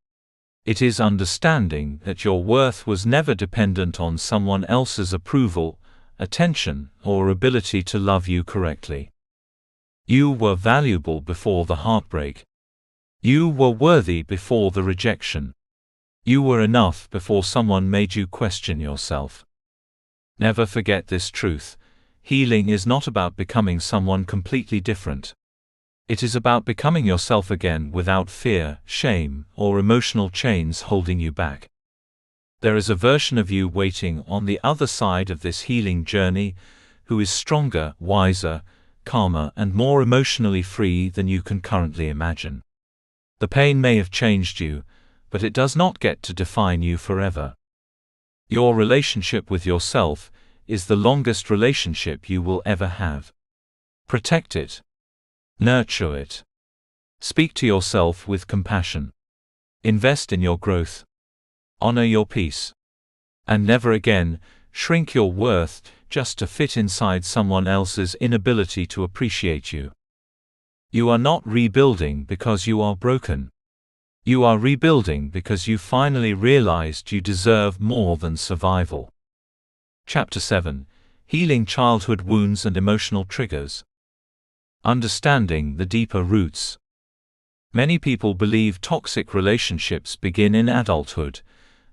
Speaker 1: It is understanding that your worth was never dependent on someone else's approval, attention, or ability to love you correctly. You were valuable before the heartbreak. You were worthy before the rejection. You were enough before someone made you question yourself. Never forget this truth. Healing is not about becoming someone completely different. It is about becoming yourself again without fear, shame, or emotional chains holding you back. There is a version of you waiting on the other side of this healing journey, who is stronger, wiser, calmer, and more emotionally free than you can currently imagine. The pain may have changed you, but it does not get to define you forever. Your relationship with yourself is the longest relationship you will ever have. Protect it. Nurture it. Speak to yourself with compassion. Invest in your growth. Honor your peace. And never again shrink your worth just to fit inside someone else's inability to appreciate you. You are not rebuilding because you are broken. You are rebuilding because you finally realized you deserve more than survival. Chapter 7: Healing Childhood Wounds and Emotional Triggers. Understanding the deeper roots. Many people believe toxic relationships begin in adulthood,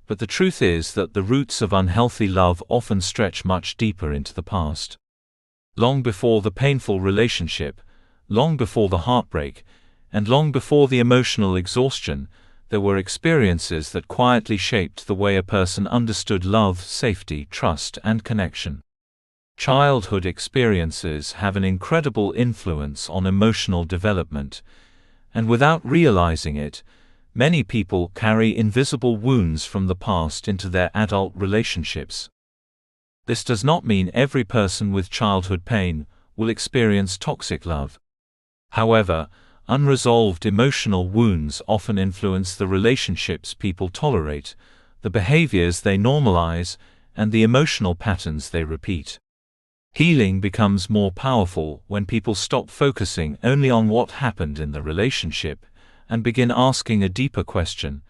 Speaker 1: but the truth is that the roots of unhealthy love often stretch much deeper into the past. Long before the painful relationship, long before the heartbreak, and long before the emotional exhaustion, there were experiences that quietly shaped the way a person understood love, safety, trust, and connection. Childhood experiences have an incredible influence on emotional development, and without realizing it, many people carry invisible wounds from the past into their adult relationships. This does not mean every person with childhood pain will experience toxic love. However, unresolved emotional wounds often influence the relationships people tolerate, the behaviors they normalize, and the emotional patterns they repeat. Healing becomes more powerful when people stop focusing only on what happened in the relationship and begin asking a deeper question: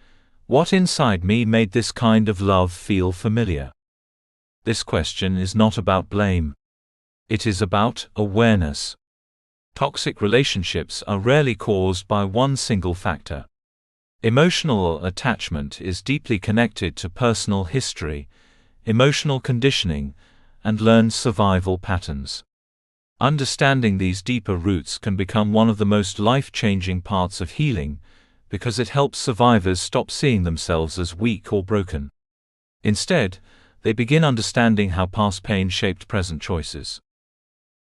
Speaker 1: what inside me made this kind of love feel familiar? This question is not about blame. It is about awareness. Toxic relationships are rarely caused by one single factor. Emotional attachment is deeply connected to personal history, emotional conditioning, and learned survival patterns. Understanding these deeper roots can become one of the most life-changing parts of healing, because it helps survivors stop seeing themselves as weak or broken. Instead, they begin understanding how past pain shaped present choices.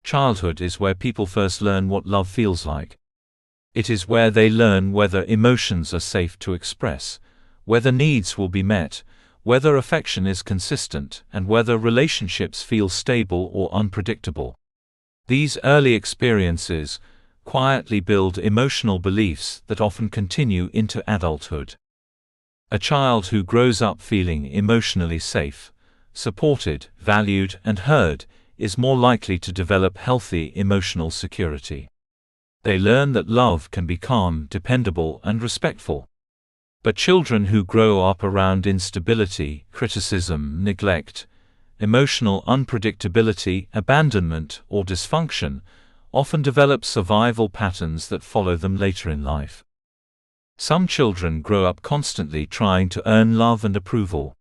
Speaker 1: Childhood is where people first learn what love feels like. It is where they learn whether emotions are safe to express, whether needs will be met, whether affection is consistent, and whether relationships feel stable or unpredictable. These early experiences quietly build emotional beliefs that often continue into adulthood. A child who grows up feeling emotionally safe, supported, valued, and heard is more likely to develop healthy emotional security. They learn that love can be calm, dependable, and respectful. But children who grow up around instability, criticism, neglect, emotional unpredictability, abandonment, or dysfunction often develop survival patterns that follow them later in life. Some children grow up constantly trying to earn love and approval.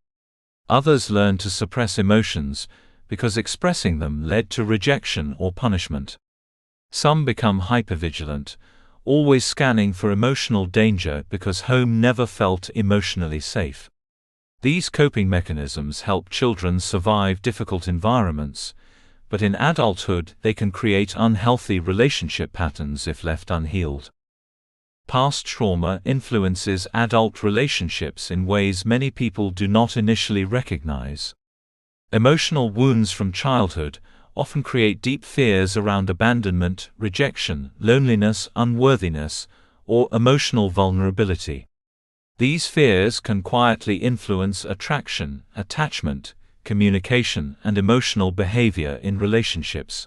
Speaker 1: Others learn to suppress emotions because expressing them led to rejection or punishment. Some become hypervigilant, always scanning for emotional danger because home never felt emotionally safe. These coping mechanisms help children survive difficult environments, but in adulthood they can create unhealthy relationship patterns if left unhealed. Past trauma influences adult relationships in ways many people do not initially recognize. Emotional wounds from childhood often create deep fears around abandonment, rejection, loneliness, unworthiness, or emotional vulnerability. These fears can quietly influence attraction, attachment, communication, and emotional behavior in relationships.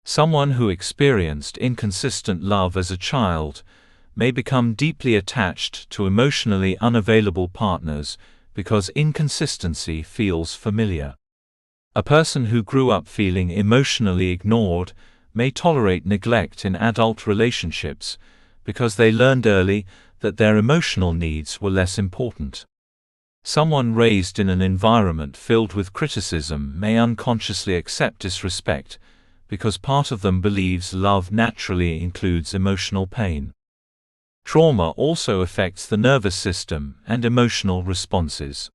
Speaker 1: Someone who experienced inconsistent love as a child may become deeply attached to emotionally unavailable partners because inconsistency feels familiar. A person who grew up feeling emotionally ignored may tolerate neglect in adult relationships because they learned early that their emotional needs were less important. Someone raised in an environment filled with criticism may unconsciously accept disrespect because part of them believes love naturally includes emotional pain. Trauma also affects the nervous system and emotional responses.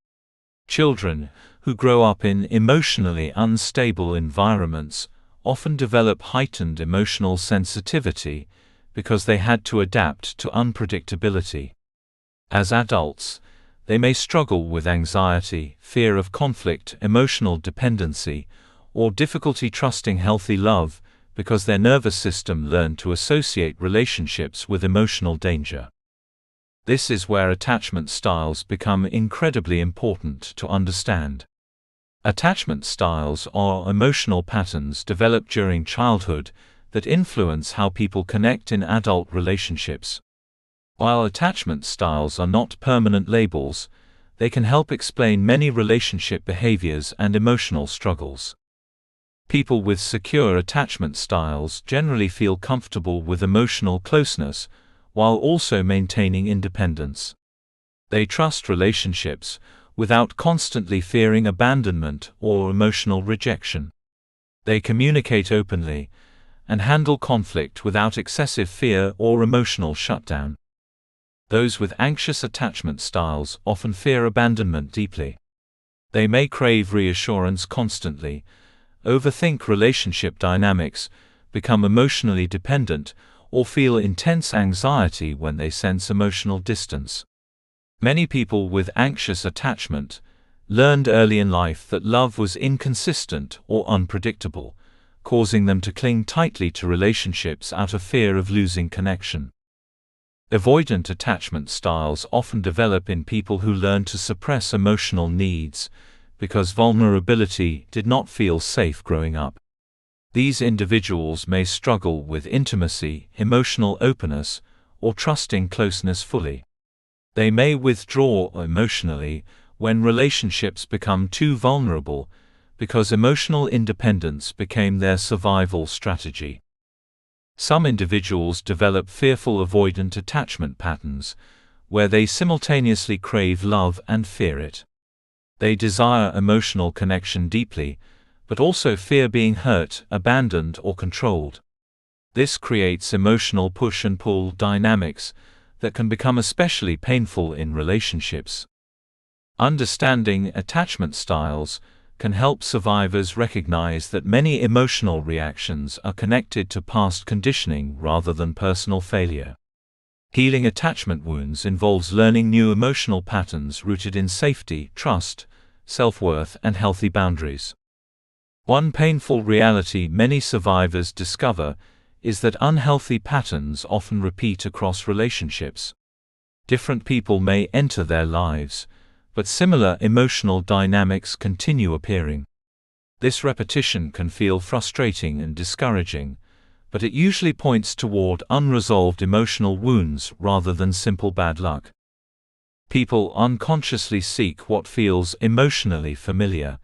Speaker 1: Children who grow up in emotionally unstable environments often develop heightened emotional sensitivity because they had to adapt to unpredictability. As adults, They may struggle with anxiety, fear of conflict, emotional dependency, or difficulty trusting healthy love, because their nervous system learned to associate relationships with emotional danger. This is where attachment styles become incredibly important to understand. Attachment styles are emotional patterns developed during childhood that influence how people connect in adult relationships. While attachment styles are not permanent labels, they can help explain many relationship behaviors and emotional struggles. People with secure attachment styles generally feel comfortable with emotional closeness, while also maintaining independence. They trust relationships without constantly fearing abandonment or emotional rejection. They communicate openly and handle conflict without excessive fear or emotional shutdown. Those with anxious attachment styles often fear abandonment deeply. They may crave reassurance constantly, overthink relationship dynamics, become emotionally dependent, or feel intense anxiety when they sense emotional distance. Many people with anxious attachment learned early in life that love was inconsistent or unpredictable, causing them to cling tightly to relationships out of fear of losing connection. Avoidant attachment styles often develop in people who learn to suppress emotional needs because vulnerability did not feel safe growing up. These individuals may struggle with intimacy, emotional openness, or trusting closeness fully. They may withdraw emotionally when relationships become too vulnerable, because emotional independence became their survival strategy. Some individuals develop fearful avoidant attachment patterns, where they simultaneously crave love and fear it. They desire emotional connection deeply, but also fear being hurt, abandoned, or controlled. This creates emotional push and pull dynamics that can become especially painful in relationships. Understanding attachment styles can help survivors recognize that many emotional reactions are connected to past conditioning rather than personal failure. Healing attachment wounds involves learning new emotional patterns rooted in safety, trust, self-worth, and healthy boundaries. One painful reality many survivors discover is that unhealthy patterns often repeat across relationships. Different people may enter their lives, but similar emotional dynamics continue appearing. This repetition can feel frustrating and discouraging, but it usually points toward unresolved emotional wounds rather than simple bad luck. People unconsciously seek what feels emotionally familiar,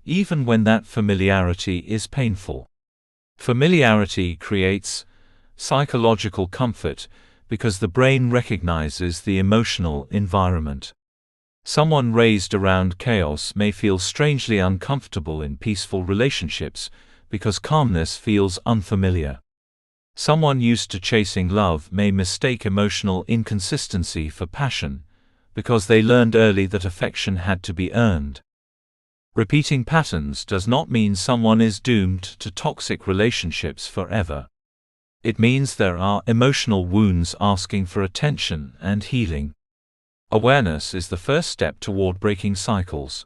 Speaker 1: even when that familiarity is painful. Familiarity creates psychological comfort because the brain recognizes the emotional environment. Someone raised around chaos may feel strangely uncomfortable in peaceful relationships because calmness feels unfamiliar. Someone used to chasing love may mistake emotional inconsistency for passion because they learned early that affection had to be earned. Repeating patterns does not mean someone is doomed to toxic relationships forever. It means there are emotional wounds asking for attention and healing. Awareness is the first step toward breaking cycles.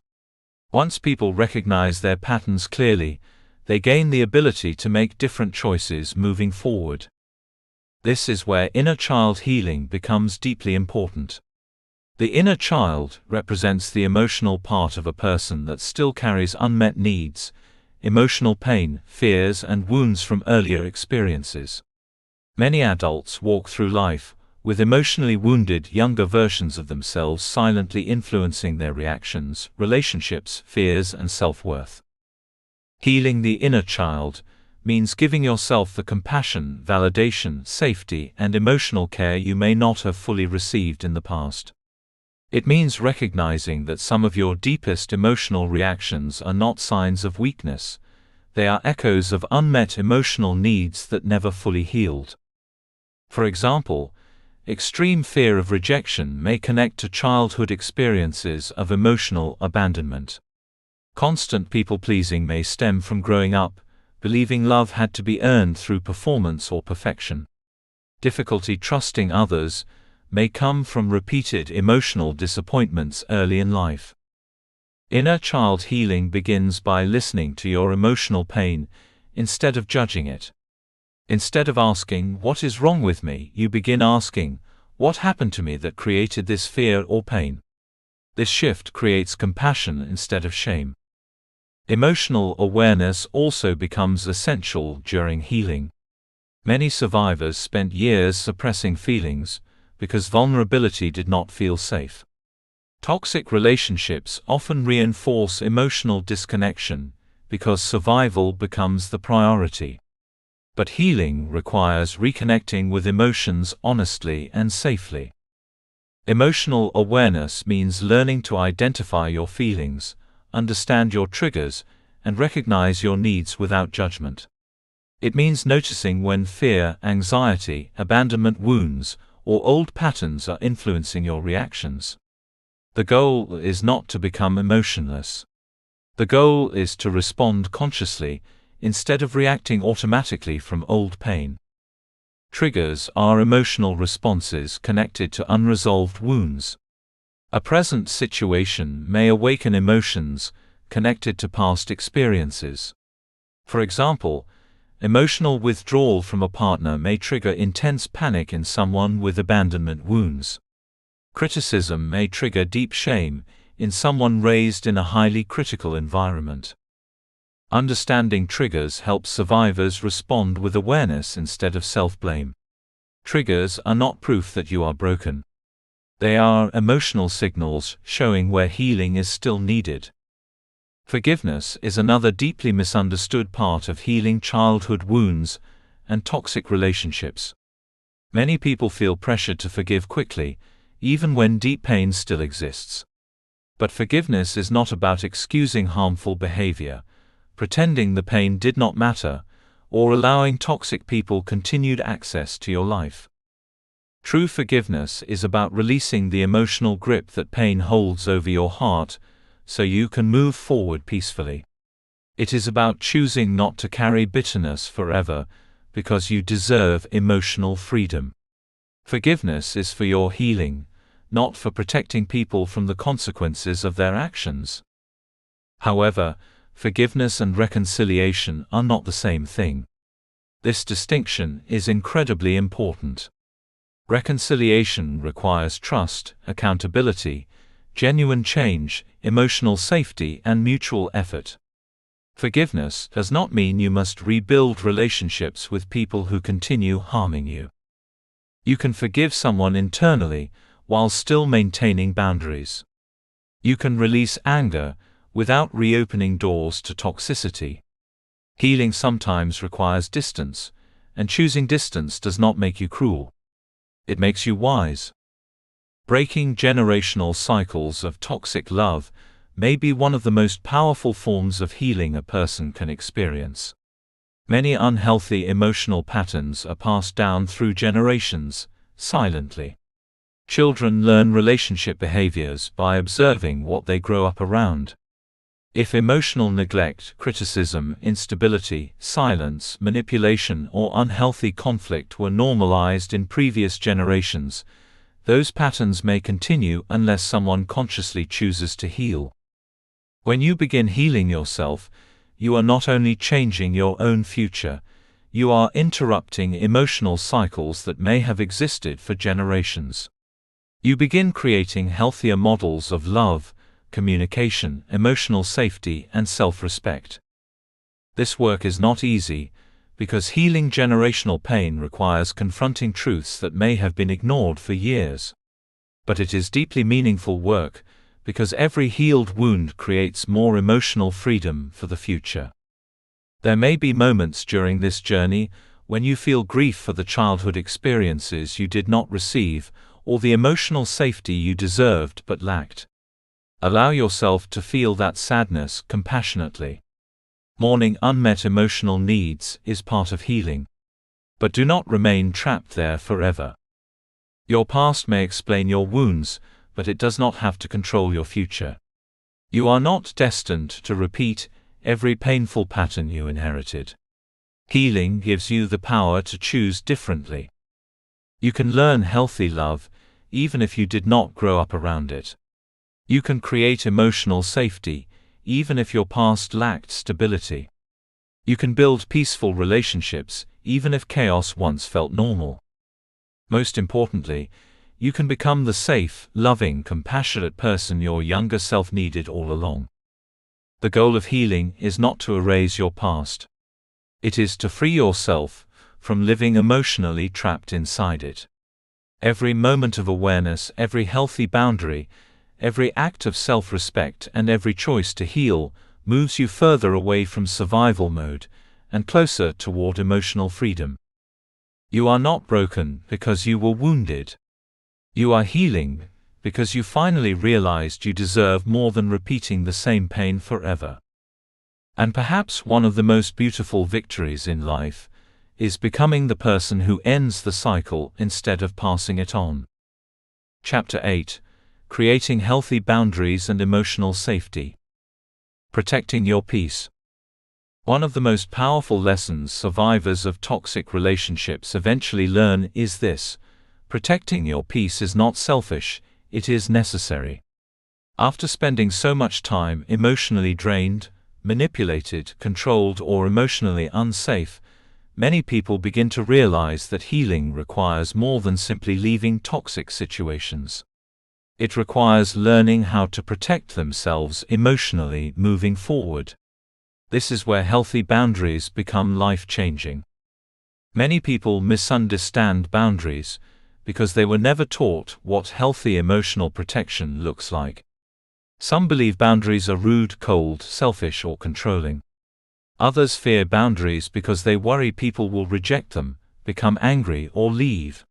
Speaker 1: Once people recognize their patterns clearly, they gain the ability to make different choices moving forward. This is where inner child healing becomes deeply important. The inner child represents the emotional part of a person that still carries unmet needs, emotional pain, fears, and wounds from earlier experiences. Many adults walk through life with emotionally wounded younger versions of themselves silently influencing their reactions, relationships, fears, and self-worth. Healing the inner child means giving yourself the compassion, validation, safety, and emotional care you may not have fully received in the past. It means recognizing that some of your deepest emotional reactions are not signs of weakness. They are echoes of unmet emotional needs that never fully healed. For example, extreme fear of rejection may connect to childhood experiences of emotional abandonment. Constant people-pleasing may stem from growing up, believing love had to be earned through performance or perfection. Difficulty trusting others may come from repeated emotional disappointments early in life. Inner child healing begins by listening to your emotional pain instead of judging it. Instead of asking, "What is wrong with me?" you begin asking, "What happened to me that created this fear or pain?" This shift creates compassion instead of shame. Emotional awareness also becomes essential during healing. Many survivors spent years suppressing feelings because vulnerability did not feel safe. Toxic relationships often reinforce emotional disconnection because survival becomes the priority. But healing requires reconnecting with emotions honestly and safely. Emotional awareness means learning to identify your feelings, understand your triggers, and recognize your needs without judgment. It means noticing when fear, anxiety, abandonment wounds, or old patterns are influencing your reactions. The goal is not to become emotionless. The goal is to respond consciously, instead of reacting automatically from old pain. Triggers are emotional responses connected to unresolved wounds. A present situation may awaken emotions connected to past experiences. For example, emotional withdrawal from a partner may trigger intense panic in someone with abandonment wounds. Criticism may trigger deep shame in someone raised in a highly critical environment. Understanding triggers helps survivors respond with awareness instead of self-blame. Triggers are not proof that you are broken. They are emotional signals showing where healing is still needed. Forgiveness is another deeply misunderstood part of healing childhood wounds and toxic relationships. Many people feel pressured to forgive quickly, even when deep pain still exists. But forgiveness is not about excusing harmful behavior, pretending the pain did not matter, or allowing toxic people continued access to your life. True forgiveness is about releasing the emotional grip that pain holds over your heart, so you can move forward peacefully. It is about choosing not to carry bitterness forever, because you deserve emotional freedom. Forgiveness is for your healing, not for protecting people from the consequences of their actions. However, forgiveness and reconciliation are not the same thing. This distinction is incredibly important. Reconciliation requires trust, accountability, genuine change, emotional safety, and mutual effort. Forgiveness does not mean you must rebuild relationships with people who continue harming you. You can forgive someone internally while still maintaining boundaries. You can release anger without reopening doors to toxicity. Healing sometimes requires distance, and choosing distance does not make you cruel. It makes you wise. Breaking generational cycles of toxic love may be one of the most powerful forms of healing a person can experience. Many unhealthy emotional patterns are passed down through generations, silently. Children learn relationship behaviors by observing what they grow up around. If emotional neglect, criticism, instability, silence, manipulation, or unhealthy conflict were normalized in previous generations, those patterns may continue unless someone consciously chooses to heal. When you begin healing yourself, you are not only changing your own future, you are interrupting emotional cycles that may have existed for generations. You begin creating healthier models of love, communication, emotional safety, and self-respect. This work is not easy, because healing generational pain requires confronting truths that may have been ignored for years. But it is deeply meaningful work, because every healed wound creates more emotional freedom for the future. There may be moments during this journey when you feel grief for the childhood experiences you did not receive, or the emotional safety you deserved but lacked. Allow yourself to feel that sadness compassionately. Mourning unmet emotional needs is part of healing. But do not remain trapped there forever. Your past may explain your wounds, but it does not have to control your future. You are not destined to repeat every painful pattern you inherited. Healing gives you the power to choose differently. You can learn healthy love, even if you did not grow up around it. You can create emotional safety, even if your past lacked stability. You can build peaceful relationships, even if chaos once felt normal. Most importantly, you can become the safe, loving, compassionate person your younger self needed all along. The goal of healing is not to erase your past. It is to free yourself from living emotionally trapped inside it. Every moment of awareness, every healthy boundary, every act of self-respect, and every choice to heal moves you further away from survival mode and closer toward emotional freedom. You are not broken because you were wounded. You are healing because you finally realized you deserve more than repeating the same pain forever. And perhaps one of the most beautiful victories in life is becoming the person who ends the cycle instead of passing it on. Chapter 8: Creating Healthy Boundaries and Emotional Safety. Protecting your peace. One of the most powerful lessons survivors of toxic relationships eventually learn is this: protecting your peace is not selfish, it is necessary. After spending so much time emotionally drained, manipulated, controlled, or emotionally unsafe, many people begin to realize that healing requires more than simply leaving toxic situations. It requires learning how to protect themselves emotionally moving forward. This is where healthy boundaries become life-changing. Many people misunderstand boundaries because they were never taught what healthy emotional protection looks like. Some believe boundaries are rude, cold, selfish, or controlling. Others fear boundaries because they worry people will reject them, become angry, or leave.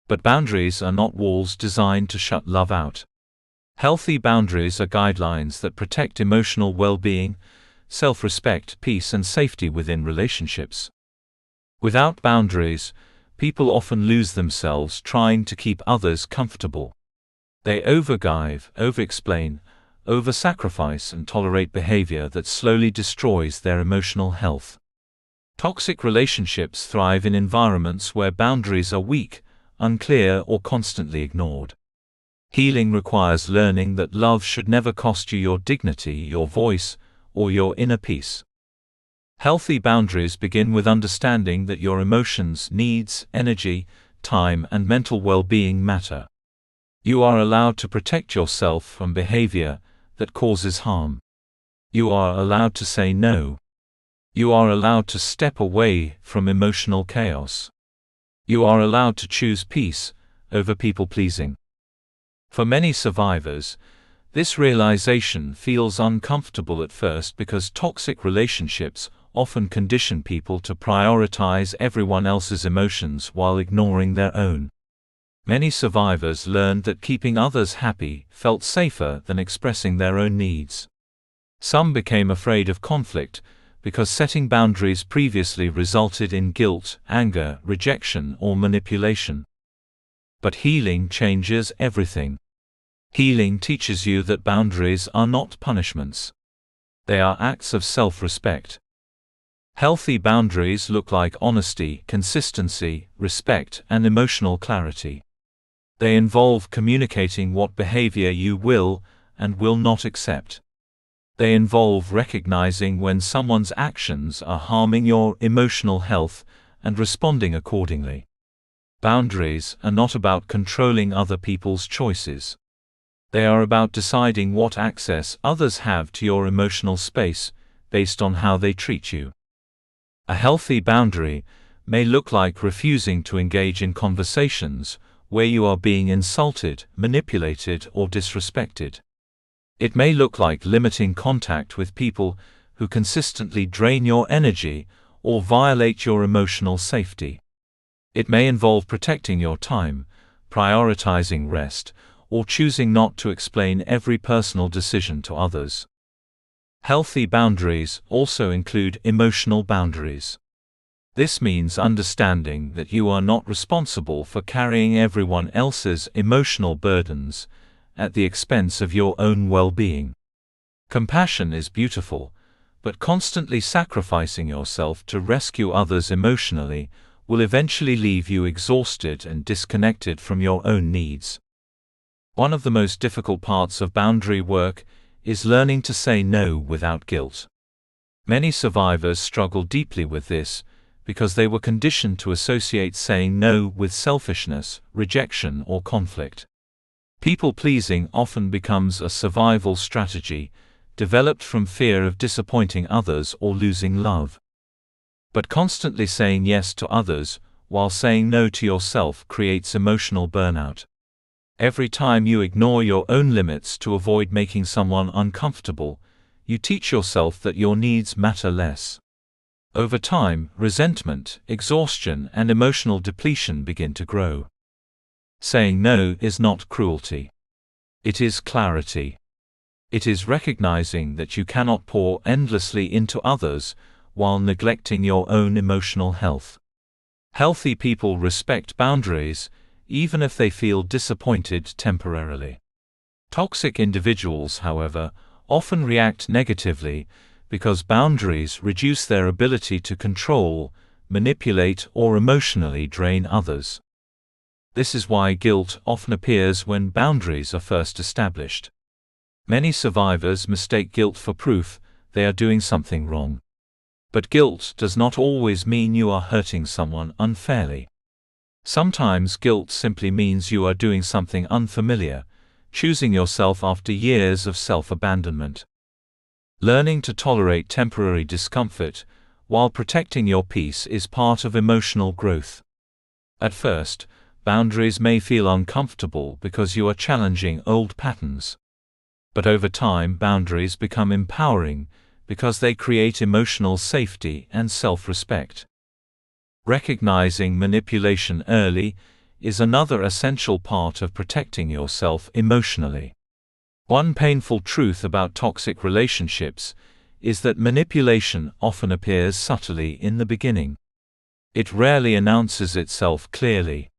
Speaker 1: But boundaries are not walls designed to shut love out. Healthy boundaries are guidelines that protect emotional well-being, self-respect, peace, and safety within relationships. Without boundaries, people often lose themselves trying to keep others comfortable. They overgive, over-explain, over-sacrifice, and tolerate behavior that slowly destroys their emotional health. Toxic relationships thrive in environments where boundaries are weak, unclear, or constantly ignored. Healing requires learning that love should never cost you your dignity, your voice, or your inner peace. Healthy boundaries begin with understanding that your emotions, needs, energy, time, and mental well-being matter. You are allowed to protect yourself from behavior that causes harm. You are allowed to say no. You are allowed to step away from emotional chaos. You are allowed to choose peace over people-pleasing. For many survivors, this realization feels uncomfortable at first because toxic relationships often condition people to prioritize everyone else's emotions while ignoring their own. Many survivors learned that keeping others happy felt safer than expressing their own needs. Some became afraid of conflict because setting boundaries previously resulted in guilt, anger, rejection, or manipulation. But healing changes everything. Healing teaches you that boundaries are not punishments. They are acts of self-respect. Healthy boundaries look like honesty, consistency, respect, and emotional clarity. They involve communicating what behavior you will and will not accept. They involve recognizing when someone's actions are harming your emotional health and responding accordingly. Boundaries are not about controlling other people's choices. They are about deciding what access others have to your emotional space based on how they treat you. A healthy boundary may look like refusing to engage in conversations where you are being insulted, manipulated, or disrespected. It may look like limiting contact with people who consistently drain your energy or violate your emotional safety. It may involve protecting your time, prioritizing rest, or choosing not to explain every personal decision to others. Healthy boundaries also include emotional boundaries. This means understanding that you are not responsible for carrying everyone else's emotional burdens at the expense of your own well-being. Compassion is beautiful, but constantly sacrificing yourself to rescue others emotionally will eventually leave you exhausted and disconnected from your own needs. One of the most difficult parts of boundary work is learning to say no without guilt. Many survivors struggle deeply with this because they were conditioned to associate saying no with selfishness, rejection, or conflict. People-pleasing often becomes a survival strategy, developed from fear of disappointing others or losing love. But constantly saying yes to others, while saying no to yourself, creates emotional burnout. Every time you ignore your own limits to avoid making someone uncomfortable, you teach yourself that your needs matter less. Over time, resentment, exhaustion, and emotional depletion begin to grow. Saying no is not cruelty. It is clarity. It is recognizing that you cannot pour endlessly into others while neglecting your own emotional health. Healthy people respect boundaries, even if they feel disappointed temporarily. Toxic individuals, however, often react negatively because boundaries reduce their ability to control, manipulate, or emotionally drain others. This is why guilt often appears when boundaries are first established. Many survivors mistake guilt for proof they are doing something wrong. But guilt does not always mean you are hurting someone unfairly. Sometimes guilt simply means you are doing something unfamiliar, choosing yourself after years of self-abandonment. Learning to tolerate temporary discomfort while protecting your peace is part of emotional growth. At first, boundaries may feel uncomfortable because you are challenging old patterns. But over time, boundaries become empowering because they create emotional safety and self-respect. Recognizing manipulation early is another essential part of protecting yourself emotionally. One painful truth about toxic relationships is that manipulation often appears subtly in the beginning. It rarely announces itself clearly.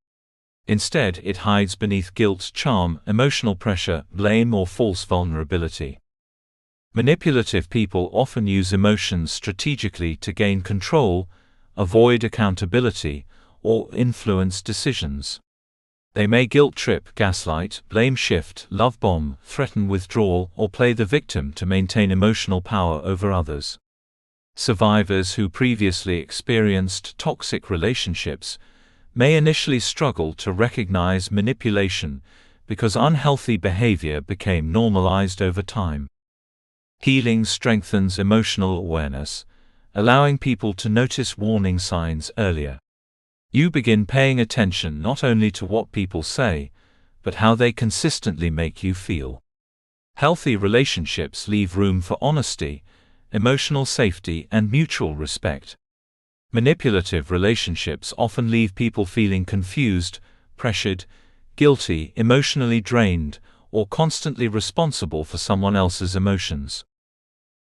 Speaker 1: Instead, it hides beneath guilt, charm, emotional pressure, blame, or false vulnerability. Manipulative people often use emotions strategically to gain control, avoid accountability, or influence decisions. They may guilt-trip, gaslight, blame shift, love bomb, threaten withdrawal, or play the victim to maintain emotional power over others. Survivors who previously experienced toxic relationships may initially struggle to recognize manipulation because unhealthy behavior became normalized over time. Healing strengthens emotional awareness, allowing people to notice warning signs earlier. You begin paying attention not only to what people say, but how they consistently make you feel. Healthy relationships leave room for honesty, emotional safety, and mutual respect. Manipulative relationships often leave people feeling confused, pressured, guilty, emotionally drained, or constantly responsible for someone else's emotions.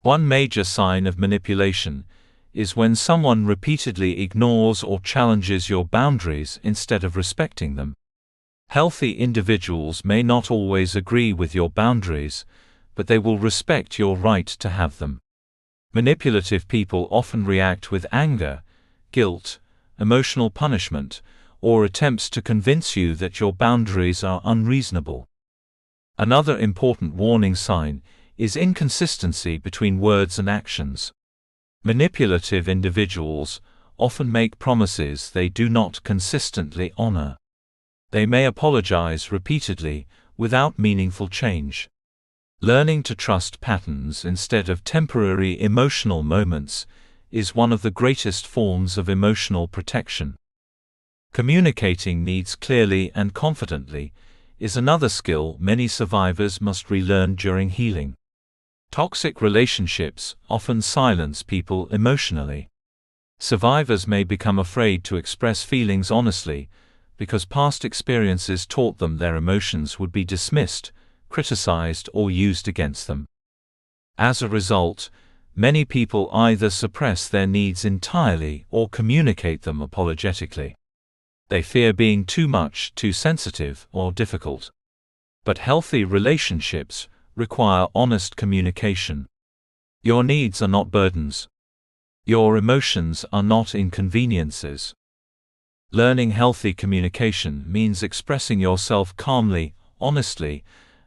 Speaker 1: One major sign of manipulation is when someone repeatedly ignores or challenges your boundaries instead of respecting them. Healthy individuals may not always agree with your boundaries, but they will respect your right to have them. Manipulative people often react with anger, guilt, emotional punishment, or attempts to convince you that your boundaries are unreasonable. Another important warning sign is inconsistency between words and actions. Manipulative individuals often make promises they do not consistently honor. They may apologize repeatedly, without meaningful change. Learning to trust patterns instead of temporary emotional moments is one of the greatest forms of emotional protection. Communicating needs clearly and confidently is another skill many survivors must relearn during healing. Toxic relationships often silence people emotionally. Survivors may become afraid to express feelings honestly because past experiences taught them their emotions would be dismissed, criticized, or used against them. As a result, many people either suppress their needs entirely or communicate them apologetically. They fear being too much, too sensitive, or difficult. But healthy relationships require honest communication. Your needs are not burdens. Your emotions are not inconveniences. Learning healthy communication means expressing yourself calmly, honestly,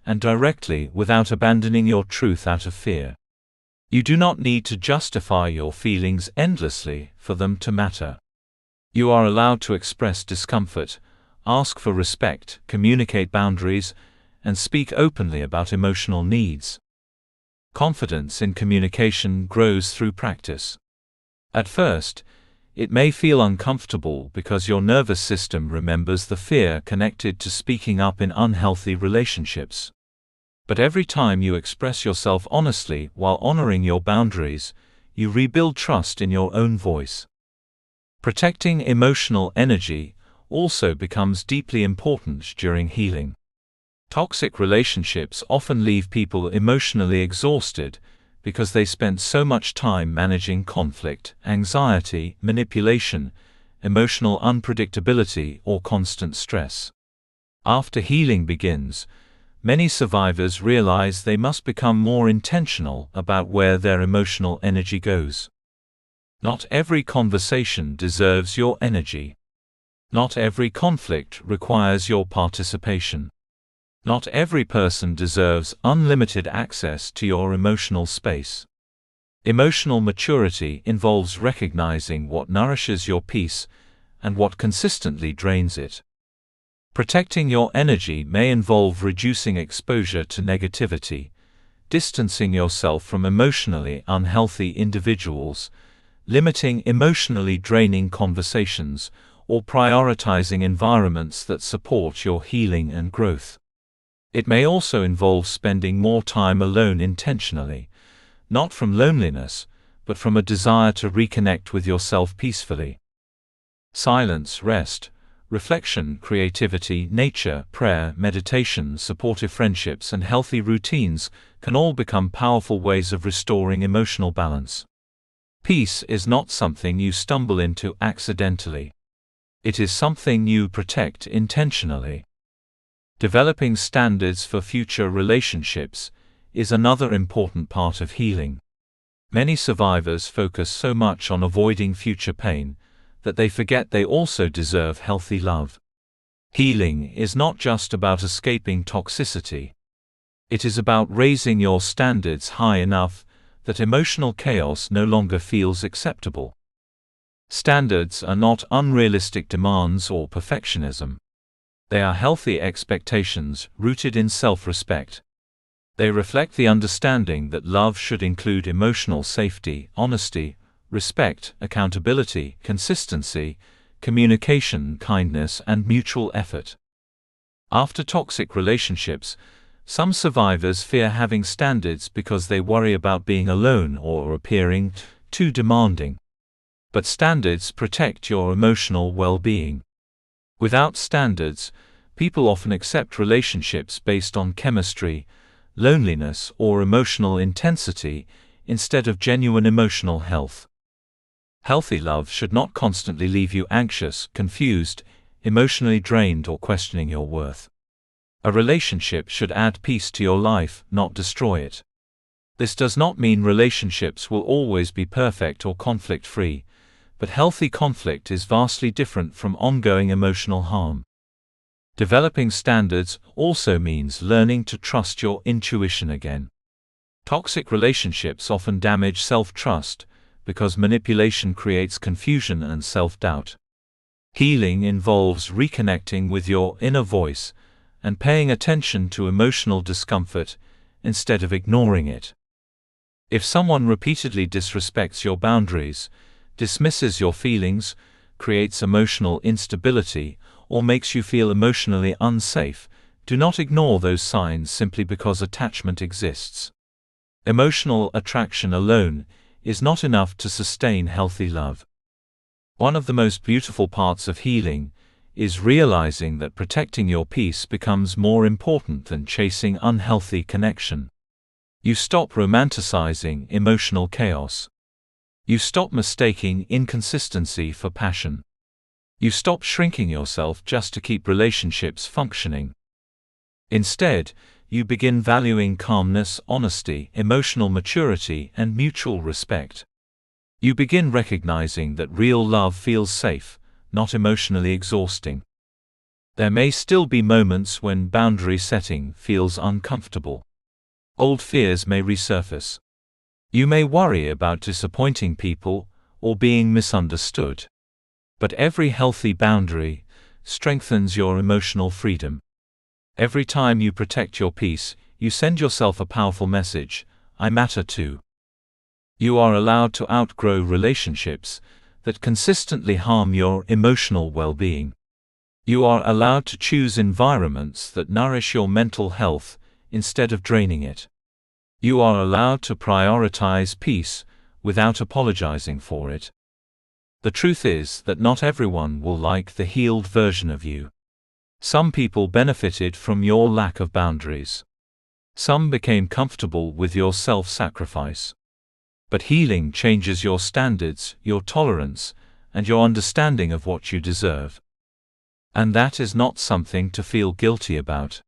Speaker 1: and directly without abandoning your truth out of fear. You do not need to justify your feelings endlessly for them to matter. You are allowed to express discomfort, ask for respect, communicate boundaries, and speak openly about emotional needs. Confidence in communication grows through practice. At first, it may feel uncomfortable because your nervous system remembers the fear connected to speaking up in unhealthy relationships. But every time you express yourself honestly while honoring your boundaries, you rebuild trust in your own voice. Protecting emotional energy also becomes deeply important during healing. Toxic relationships often leave people emotionally exhausted because they spent so much time managing conflict, anxiety, manipulation, emotional unpredictability, or constant stress. After healing begins, many survivors realize they must become more intentional about where their emotional energy goes. Not every conversation deserves your energy. Not every conflict requires your participation. Not every person deserves unlimited access to your emotional space. Emotional maturity involves recognizing what nourishes your peace and what consistently drains it. Protecting your energy may involve reducing exposure to negativity, distancing yourself from emotionally unhealthy individuals, limiting emotionally draining conversations, or prioritizing environments that support your healing and growth. It may also involve spending more time alone intentionally, not from loneliness, but from a desire to reconnect with yourself peacefully. Silence, rest, reflection, creativity, nature, prayer, meditation, supportive friendships, and healthy routines can all become powerful ways of restoring emotional balance. Peace is not something you stumble into accidentally. It is something you protect intentionally. Developing standards for future relationships is another important part of healing. Many survivors focus so much on avoiding future pain that they forget they also deserve healthy love. Healing is not just about escaping toxicity. It is about raising your standards high enough that emotional chaos no longer feels acceptable. Standards are not unrealistic demands or perfectionism. They are healthy expectations rooted in self-respect. They reflect the understanding that love should include emotional safety, honesty, respect, accountability, consistency, communication, kindness, and mutual effort. After toxic relationships, some survivors fear having standards because they worry about being alone or appearing too demanding. But standards protect your emotional well-being. Without standards, people often accept relationships based on chemistry, loneliness, or emotional intensity instead of genuine emotional health. Healthy love should not constantly leave you anxious, confused, emotionally drained, or questioning your worth. A relationship should add peace to your life, not destroy it. This does not mean relationships will always be perfect or conflict-free, but healthy conflict is vastly different from ongoing emotional harm. Developing standards also means learning to trust your intuition again. Toxic relationships often damage self-trust because manipulation creates confusion and self-doubt. Healing involves reconnecting with your inner voice and paying attention to emotional discomfort instead of ignoring it. If someone repeatedly disrespects your boundaries, dismisses your feelings, creates emotional instability, or makes you feel emotionally unsafe, do not ignore those signs simply because attachment exists. Emotional attraction alone is not enough to sustain healthy love. One of the most beautiful parts of healing is realizing that protecting your peace becomes more important than chasing unhealthy connection. You stop romanticizing emotional chaos. You stop mistaking inconsistency for passion. You stop shrinking yourself just to keep relationships functioning. Instead, you begin valuing calmness, honesty, emotional maturity, and mutual respect. You begin recognizing that real love feels safe, not emotionally exhausting. There may still be moments when boundary setting feels uncomfortable. Old fears may resurface. You may worry about disappointing people or being misunderstood. But every healthy boundary strengthens your emotional freedom. Every time you protect your peace, you send yourself a powerful message: I matter too. You are allowed to outgrow relationships that consistently harm your emotional well-being. You are allowed to choose environments that nourish your mental health instead of draining it. You are allowed to prioritize peace without apologizing for it. The truth is that not everyone will like the healed version of you. Some people benefited from your lack of boundaries. Some became comfortable with your self-sacrifice. But healing changes your standards, your tolerance, and your understanding of what you deserve. And that is not something to feel guilty about.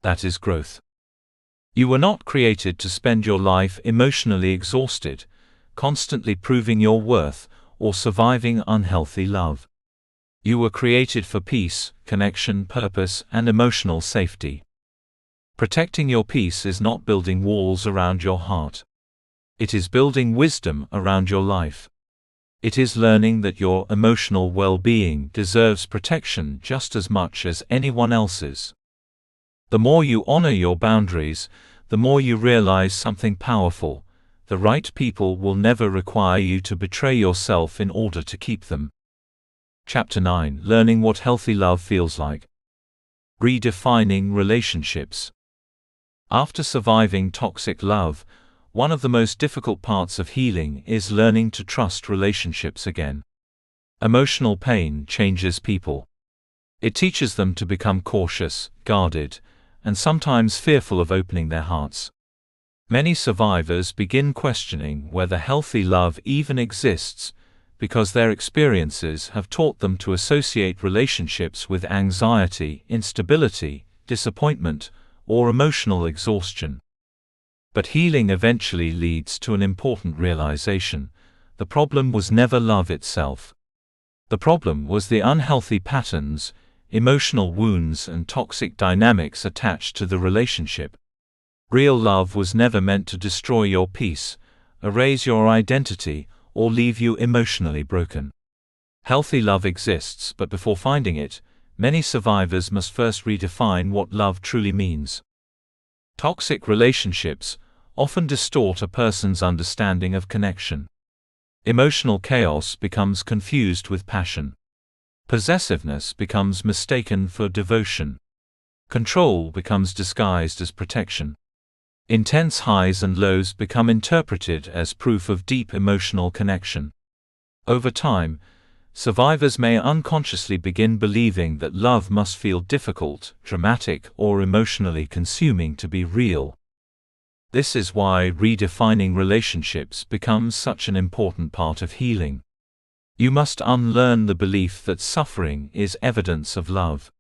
Speaker 1: That is growth. You were not created to spend your life emotionally exhausted, constantly proving your worth, or surviving unhealthy love. You were created for peace, connection, purpose, and emotional safety. Protecting your peace is not building walls around your heart. It is building wisdom around your life. It is learning that your emotional well-being deserves protection just as much as anyone else's. The more you honor your boundaries, the more you realize something powerful: the right people will never require you to betray yourself in order to keep them. Chapter 9: Learning what healthy love feels like. Redefining relationships. After surviving toxic love, one of the most difficult parts of healing is learning to trust relationships again. Emotional pain changes people. It teaches them to become cautious, guarded, and sometimes fearful of opening their hearts. Many survivors begin questioning whether healthy love even exists, because their experiences have taught them to associate relationships with anxiety, instability, disappointment, or emotional exhaustion. But healing eventually leads to an important realization: the problem was never love itself. The problem was the unhealthy patterns, emotional wounds, and toxic dynamics attached to the relationship. Real love was never meant to destroy your peace, erase your identity, or leave you emotionally broken. Healthy love exists, but before finding it, many survivors must first redefine what love truly means. Toxic relationships often distort a person's understanding of connection. Emotional chaos becomes confused with passion. Possessiveness becomes mistaken for devotion. Control becomes disguised as protection. Intense highs and lows become interpreted as proof of deep emotional connection. Over time, survivors may unconsciously begin believing that love must feel difficult, dramatic, or emotionally consuming to be real. This is why redefining relationships becomes such an important part of healing. You must unlearn the belief that suffering is evidence of love.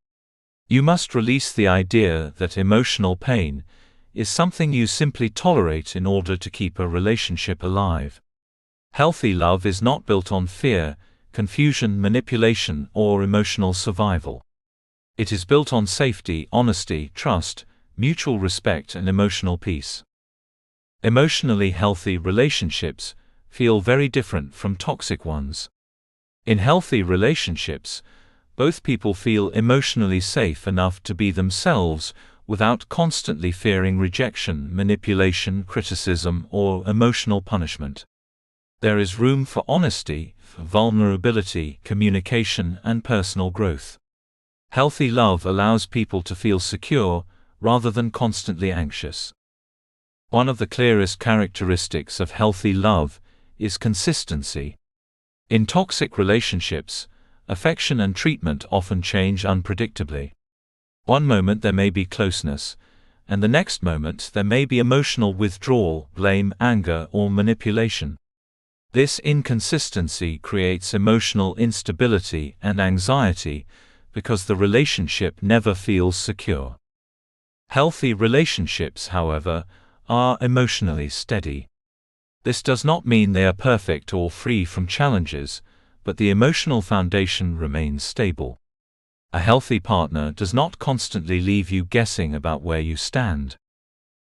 Speaker 1: You must release the idea that emotional pain is something you simply tolerate in order to keep a relationship alive. Healthy love is not built on fear, confusion, manipulation, or emotional survival. It is built on safety, honesty, trust, mutual respect, and emotional peace. Emotionally healthy relationships feel very different from toxic ones. In healthy relationships, both people feel emotionally safe enough to be themselves without constantly fearing rejection, manipulation, criticism, or emotional punishment. There is room for honesty, vulnerability, communication, and personal growth. Healthy love allows people to feel secure rather than constantly anxious. One of the clearest characteristics of healthy love is consistency. In toxic relationships, affection and treatment often change unpredictably. One moment there may be closeness, and the next moment there may be emotional withdrawal, blame, anger, or manipulation. This inconsistency creates emotional instability and anxiety because the relationship never feels secure. Healthy relationships, however, are emotionally steady. This does not mean they are perfect or free from challenges, but the emotional foundation remains stable. A healthy partner does not constantly leave you guessing about where you stand.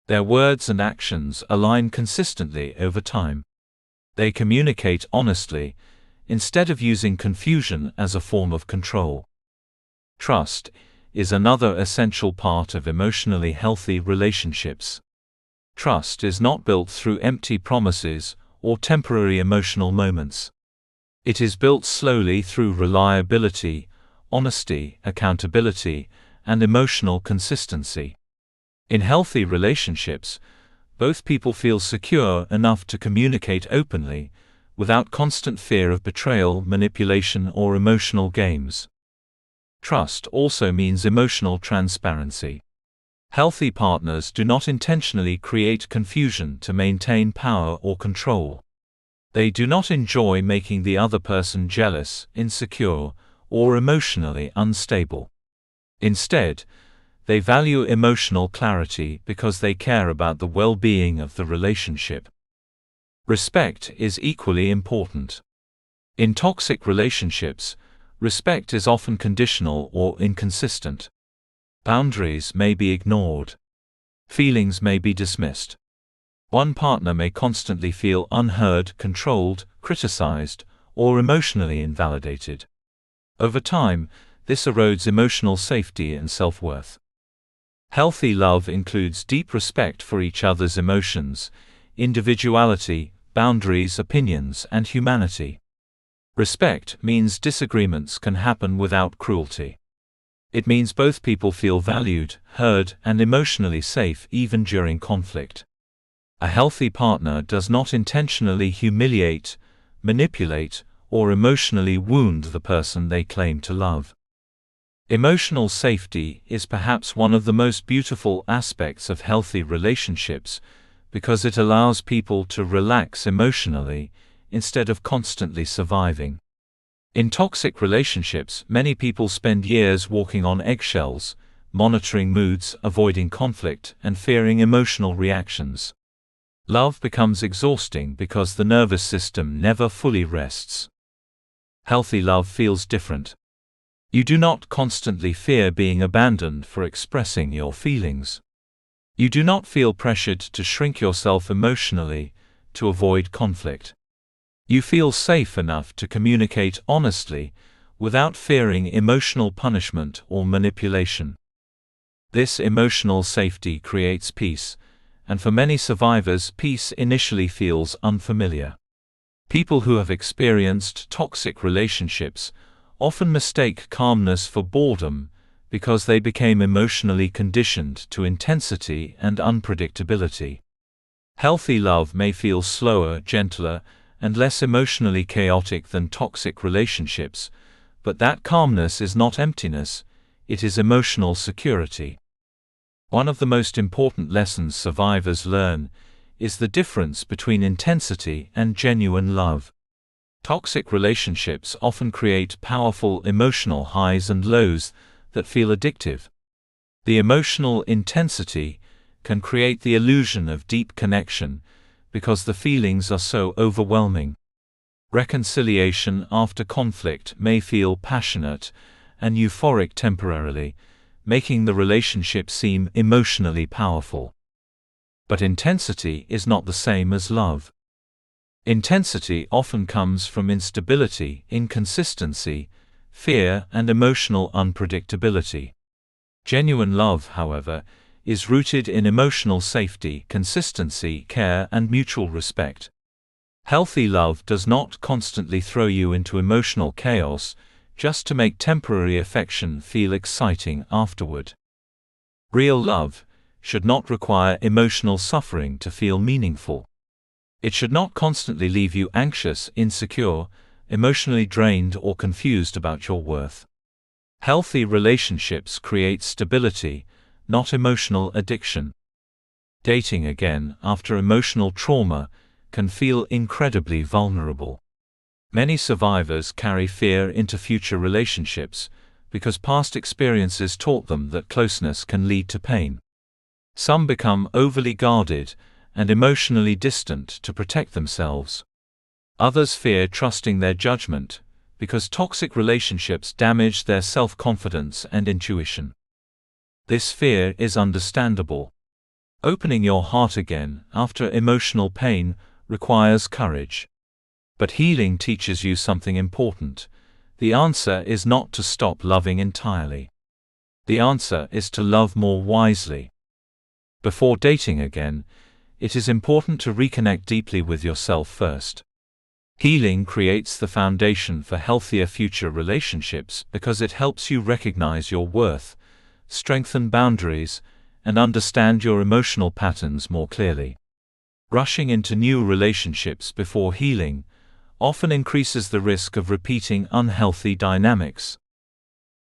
Speaker 1: Their words and actions align consistently over time. They communicate honestly, instead of using confusion as a form of control. Trust is another essential part of emotionally healthy relationships. Trust is not built through empty promises or temporary emotional moments. It is built slowly through reliability, honesty, accountability, and emotional consistency. In healthy relationships, both people feel secure enough to communicate openly, without constant fear of betrayal, manipulation, or emotional games. Trust also means emotional transparency. Healthy partners do not intentionally create confusion to maintain power or control. They do not enjoy making the other person jealous, insecure, or emotionally unstable. Instead, they value emotional clarity because they care about the well-being of the relationship. Respect is equally important. In toxic relationships, respect is often conditional or inconsistent. Boundaries may be ignored. Feelings may be dismissed. One partner may constantly feel unheard, controlled, criticized, or emotionally invalidated. Over time, this erodes emotional safety and self-worth. Healthy love includes deep respect for each other's emotions, individuality, boundaries, opinions, and humanity. Respect means disagreements can happen without cruelty. It means both people feel valued, heard, and emotionally safe even during conflict. A healthy partner does not intentionally humiliate, manipulate, or emotionally wound the person they claim to love. Emotional safety is perhaps one of the most beautiful aspects of healthy relationships because it allows people to relax emotionally instead of constantly surviving. In toxic relationships, many people spend years walking on eggshells, monitoring moods, avoiding conflict, and fearing emotional reactions. Love becomes exhausting because the nervous system never fully rests. Healthy love feels different. You do not constantly fear being abandoned for expressing your feelings. You do not feel pressured to shrink yourself emotionally to avoid conflict. You feel safe enough to communicate honestly without fearing emotional punishment or manipulation. This emotional safety creates peace, and for many survivors, peace initially feels unfamiliar. People who have experienced toxic relationships often mistake calmness for boredom because they became emotionally conditioned to intensity and unpredictability. Healthy love may feel slower, gentler, and less emotionally chaotic than toxic relationships, but that calmness is not emptiness, it is emotional security. One of the most important lessons survivors learn is the difference between intensity and genuine love. Toxic relationships often create powerful emotional highs and lows that feel addictive. The emotional intensity can create the illusion of deep connection because the feelings are so overwhelming. Reconciliation after conflict may feel passionate and euphoric temporarily, making the relationship seem emotionally powerful. But intensity is not the same as love. Intensity often comes from instability, inconsistency, fear, and emotional unpredictability. Genuine love, however, is rooted in emotional safety, consistency, care, and mutual respect. Healthy love does not constantly throw you into emotional chaos just to make temporary affection feel exciting afterward. Real love should not require emotional suffering to feel meaningful. It should not constantly leave you anxious, insecure, emotionally drained, or confused about your worth. Healthy relationships create stability, not emotional addiction. Dating again after emotional trauma can feel incredibly vulnerable. Many survivors carry fear into future relationships because past experiences taught them that closeness can lead to pain. Some become overly guarded and emotionally distant to protect themselves. Others fear trusting their judgment because toxic relationships damage their self-confidence and intuition. This fear is understandable. Opening your heart again after emotional pain requires courage. But healing teaches you something important. The answer is not to stop loving entirely. The answer is to love more wisely. Before dating again, it is important to reconnect deeply with yourself first. Healing creates the foundation for healthier future relationships because it helps you recognize your worth, strengthen boundaries, and understand your emotional patterns more clearly. Rushing into new relationships before healing often increases the risk of repeating unhealthy dynamics.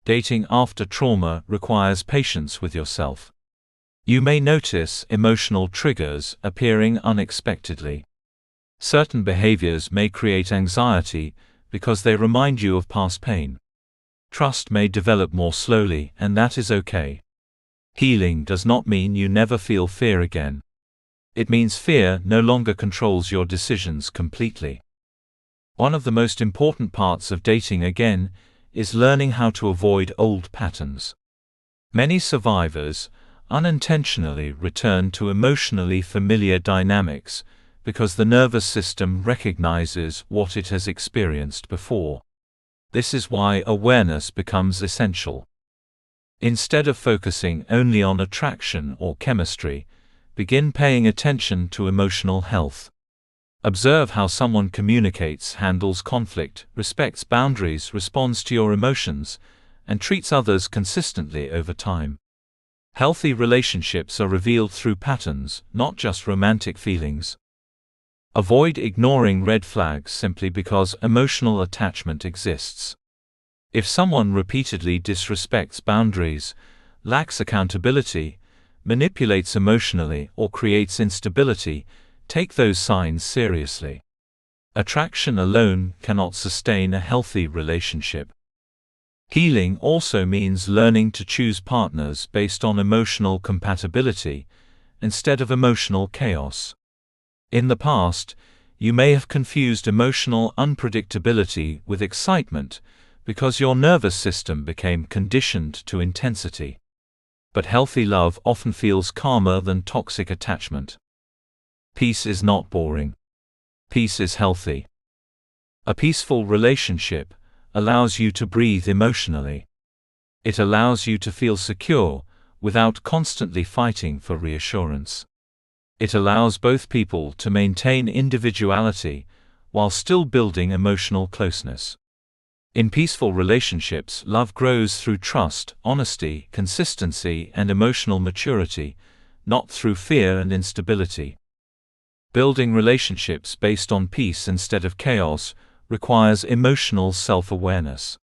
Speaker 1: Dating after trauma requires patience with yourself. You may notice emotional triggers appearing unexpectedly. Certain behaviors may create anxiety because they remind you of past pain. Trust may develop more slowly, and that is okay. Healing does not mean you never feel fear again. It means fear no longer controls your decisions completely. One of the most important parts of dating again is learning how to avoid old patterns. Many survivors unintentionally return to emotionally familiar dynamics because the nervous system recognizes what it has experienced before. This is why awareness becomes essential. Instead of focusing only on attraction or chemistry, begin paying attention to emotional health. Observe how someone communicates, handles conflict, respects boundaries, responds to your emotions, and treats others consistently over time. Healthy relationships are revealed through patterns, not just romantic feelings. Avoid ignoring red flags simply because emotional attachment exists. If someone repeatedly disrespects boundaries, lacks accountability, manipulates emotionally, or creates instability, take those signs seriously. Attraction alone cannot sustain a healthy relationship. Healing also means learning to choose partners based on emotional compatibility instead of emotional chaos. In the past, you may have confused emotional unpredictability with excitement because your nervous system became conditioned to intensity. But healthy love often feels calmer than toxic attachment. Peace is not boring. Peace is healthy. A peaceful relationship allows you to breathe emotionally. It allows you to feel secure without constantly fighting for reassurance. It allows both people to maintain individuality while still building emotional closeness. In peaceful relationships, love grows through trust, honesty, consistency, and emotional maturity, not through fear and instability. Building relationships based on peace instead of chaos requires emotional self-awareness.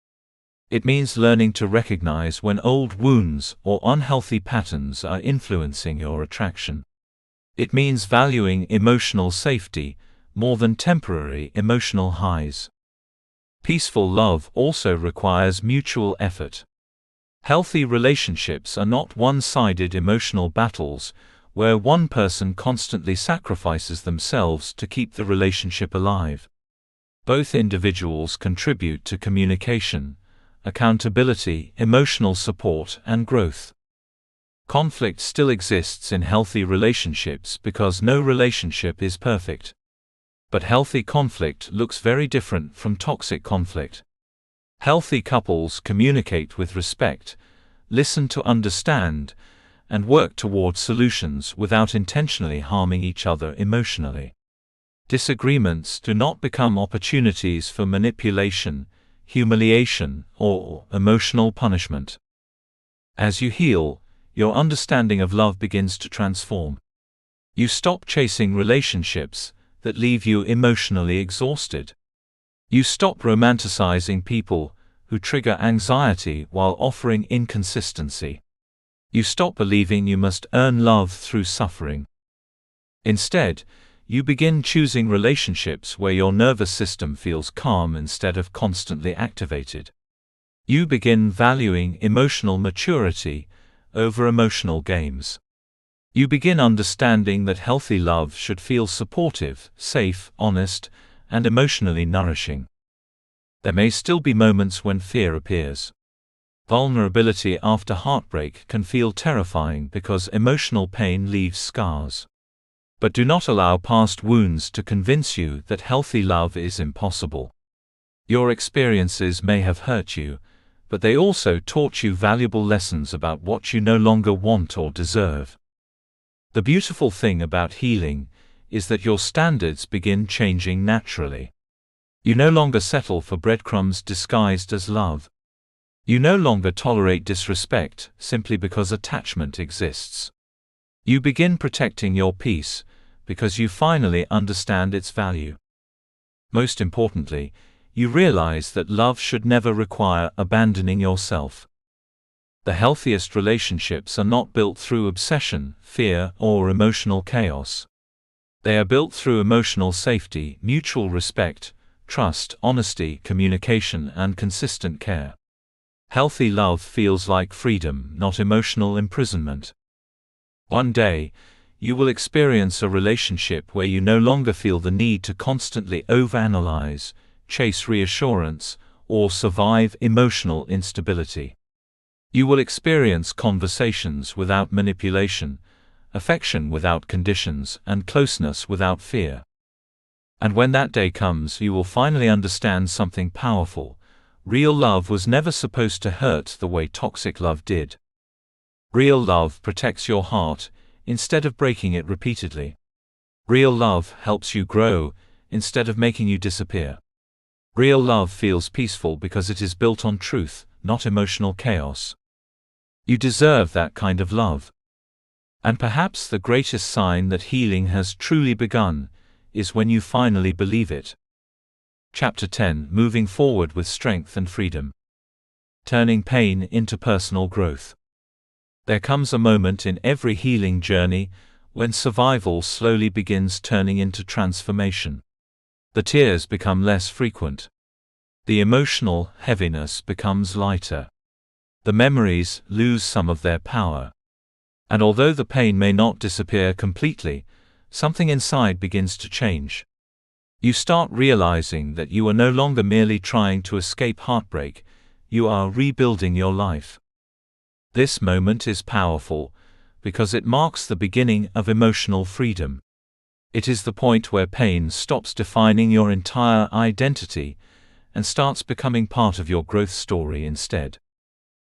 Speaker 1: It means learning to recognize when old wounds or unhealthy patterns are influencing your attraction. It means valuing emotional safety more than temporary emotional highs. Peaceful love also requires mutual effort. Healthy relationships are not one-sided emotional battles where one person constantly sacrifices themselves to keep the relationship alive. Both individuals contribute to communication, accountability, emotional support, and growth. Conflict still exists in healthy relationships because no relationship is perfect. But healthy conflict looks very different from toxic conflict. Healthy couples communicate with respect, listen to understand, and work toward solutions without intentionally harming each other emotionally. Disagreements do not become opportunities for manipulation, humiliation, or emotional punishment. As you heal, your understanding of love begins to transform. You stop chasing relationships that leave you emotionally exhausted. You stop romanticizing people who trigger anxiety while offering inconsistency. You stop believing you must earn love through suffering. Instead, you begin choosing relationships where your nervous system feels calm instead of constantly activated. You begin valuing emotional maturity over emotional games. You begin understanding that healthy love should feel supportive, safe, honest, and emotionally nourishing. There may still be moments when fear appears. Vulnerability after heartbreak can feel terrifying because emotional pain leaves scars. But do not allow past wounds to convince you that healthy love is impossible. Your experiences may have hurt you, but they also taught you valuable lessons about what you no longer want or deserve. The beautiful thing about healing is that your standards begin changing naturally. You no longer settle for breadcrumbs disguised as love. You no longer tolerate disrespect simply because attachment exists. You begin protecting your peace because you finally understand its value. Most importantly, you realize that love should never require abandoning yourself. The healthiest relationships are not built through obsession, fear, or emotional chaos. They are built through emotional safety, mutual respect, trust, honesty, communication, and consistent care. Healthy love feels like freedom, not emotional imprisonment. One day, you will experience a relationship where you no longer feel the need to constantly overanalyze, chase reassurance, or survive emotional instability. You will experience conversations without manipulation, affection without conditions, and closeness without fear. And when that day comes, you will finally understand something powerful. Real love was never supposed to hurt the way toxic love did. Real love protects your heart instead of breaking it repeatedly. Real love helps you grow instead of making you disappear. Real love feels peaceful because it is built on truth, not emotional chaos. You deserve that kind of love. And perhaps the greatest sign that healing has truly begun is when you finally believe it. Chapter 10: Moving Forward with Strength and Freedom. Turning Pain into Personal Growth. There comes a moment in every healing journey when survival slowly begins turning into transformation. The tears become less frequent. The emotional heaviness becomes lighter. The memories lose some of their power. And although the pain may not disappear completely, something inside begins to change. You start realizing that you are no longer merely trying to escape heartbreak, you are rebuilding your life. This moment is powerful because it marks the beginning of emotional freedom. It is the point where pain stops defining your entire identity and starts becoming part of your growth story instead.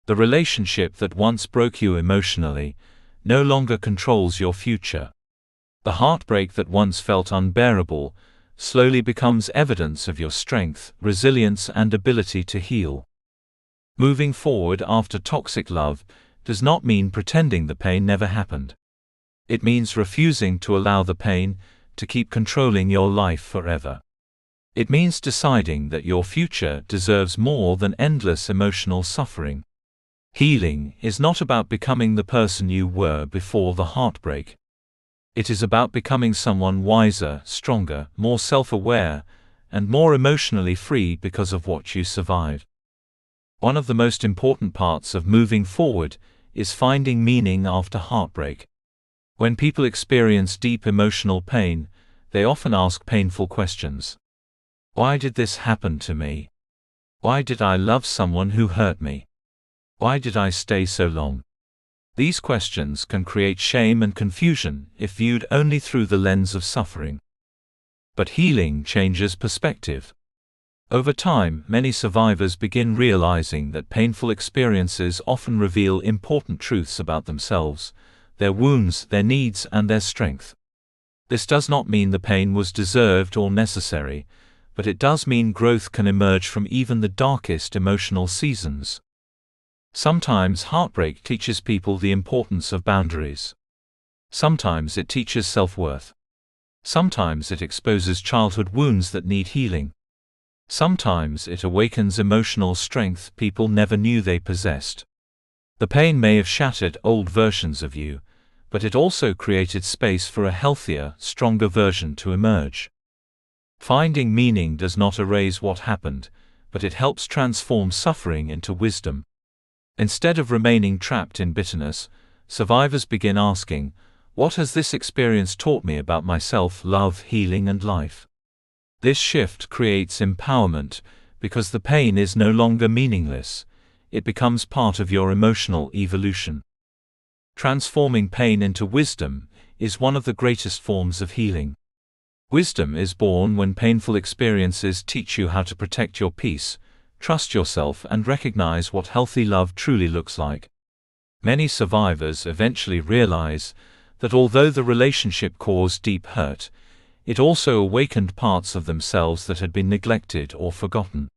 Speaker 1: The relationship that once broke you emotionally no longer controls your future. The heartbreak that once felt unbearable slowly becomes evidence of your strength, resilience, and ability to heal. Moving forward after toxic love does not mean pretending the pain never happened. It means refusing to allow the pain to keep controlling your life forever. It means deciding that your future deserves more than endless emotional suffering. Healing is not about becoming the person you were before the heartbreak. It is about becoming someone wiser, stronger, more self-aware, and more emotionally free because of what you survived. One of the most important parts of moving forward is finding meaning after heartbreak. When people experience deep emotional pain, they often ask painful questions. Why did this happen to me? Why did I love someone who hurt me? Why did I stay so long? These questions can create shame and confusion if viewed only through the lens of suffering. But healing changes perspective. Over time, many survivors begin realizing that painful experiences often reveal important truths about themselves, their wounds, their needs, and their strength. This does not mean the pain was deserved or necessary, but it does mean growth can emerge from even the darkest emotional seasons. Sometimes heartbreak teaches people the importance of boundaries. Sometimes it teaches self-worth. Sometimes it exposes childhood wounds that need healing. Sometimes it awakens emotional strength people never knew they possessed. The pain may have shattered old versions of you, but it also created space for a healthier, stronger version to emerge. Finding meaning does not erase what happened, but it helps transform suffering into wisdom. Instead of remaining trapped in bitterness, survivors begin asking, "What has this experience taught me about myself, love, healing, and life?" This shift creates empowerment Because the pain is no longer meaningless, it becomes part of your emotional evolution. Transforming pain into wisdom is one of the greatest forms of healing. Wisdom is born when painful experiences teach you how to protect your peace, trust yourself, and recognize what healthy love truly looks like. Many survivors eventually realize that although the relationship caused deep hurt, it also awakened parts of themselves that had been neglected or forgotten.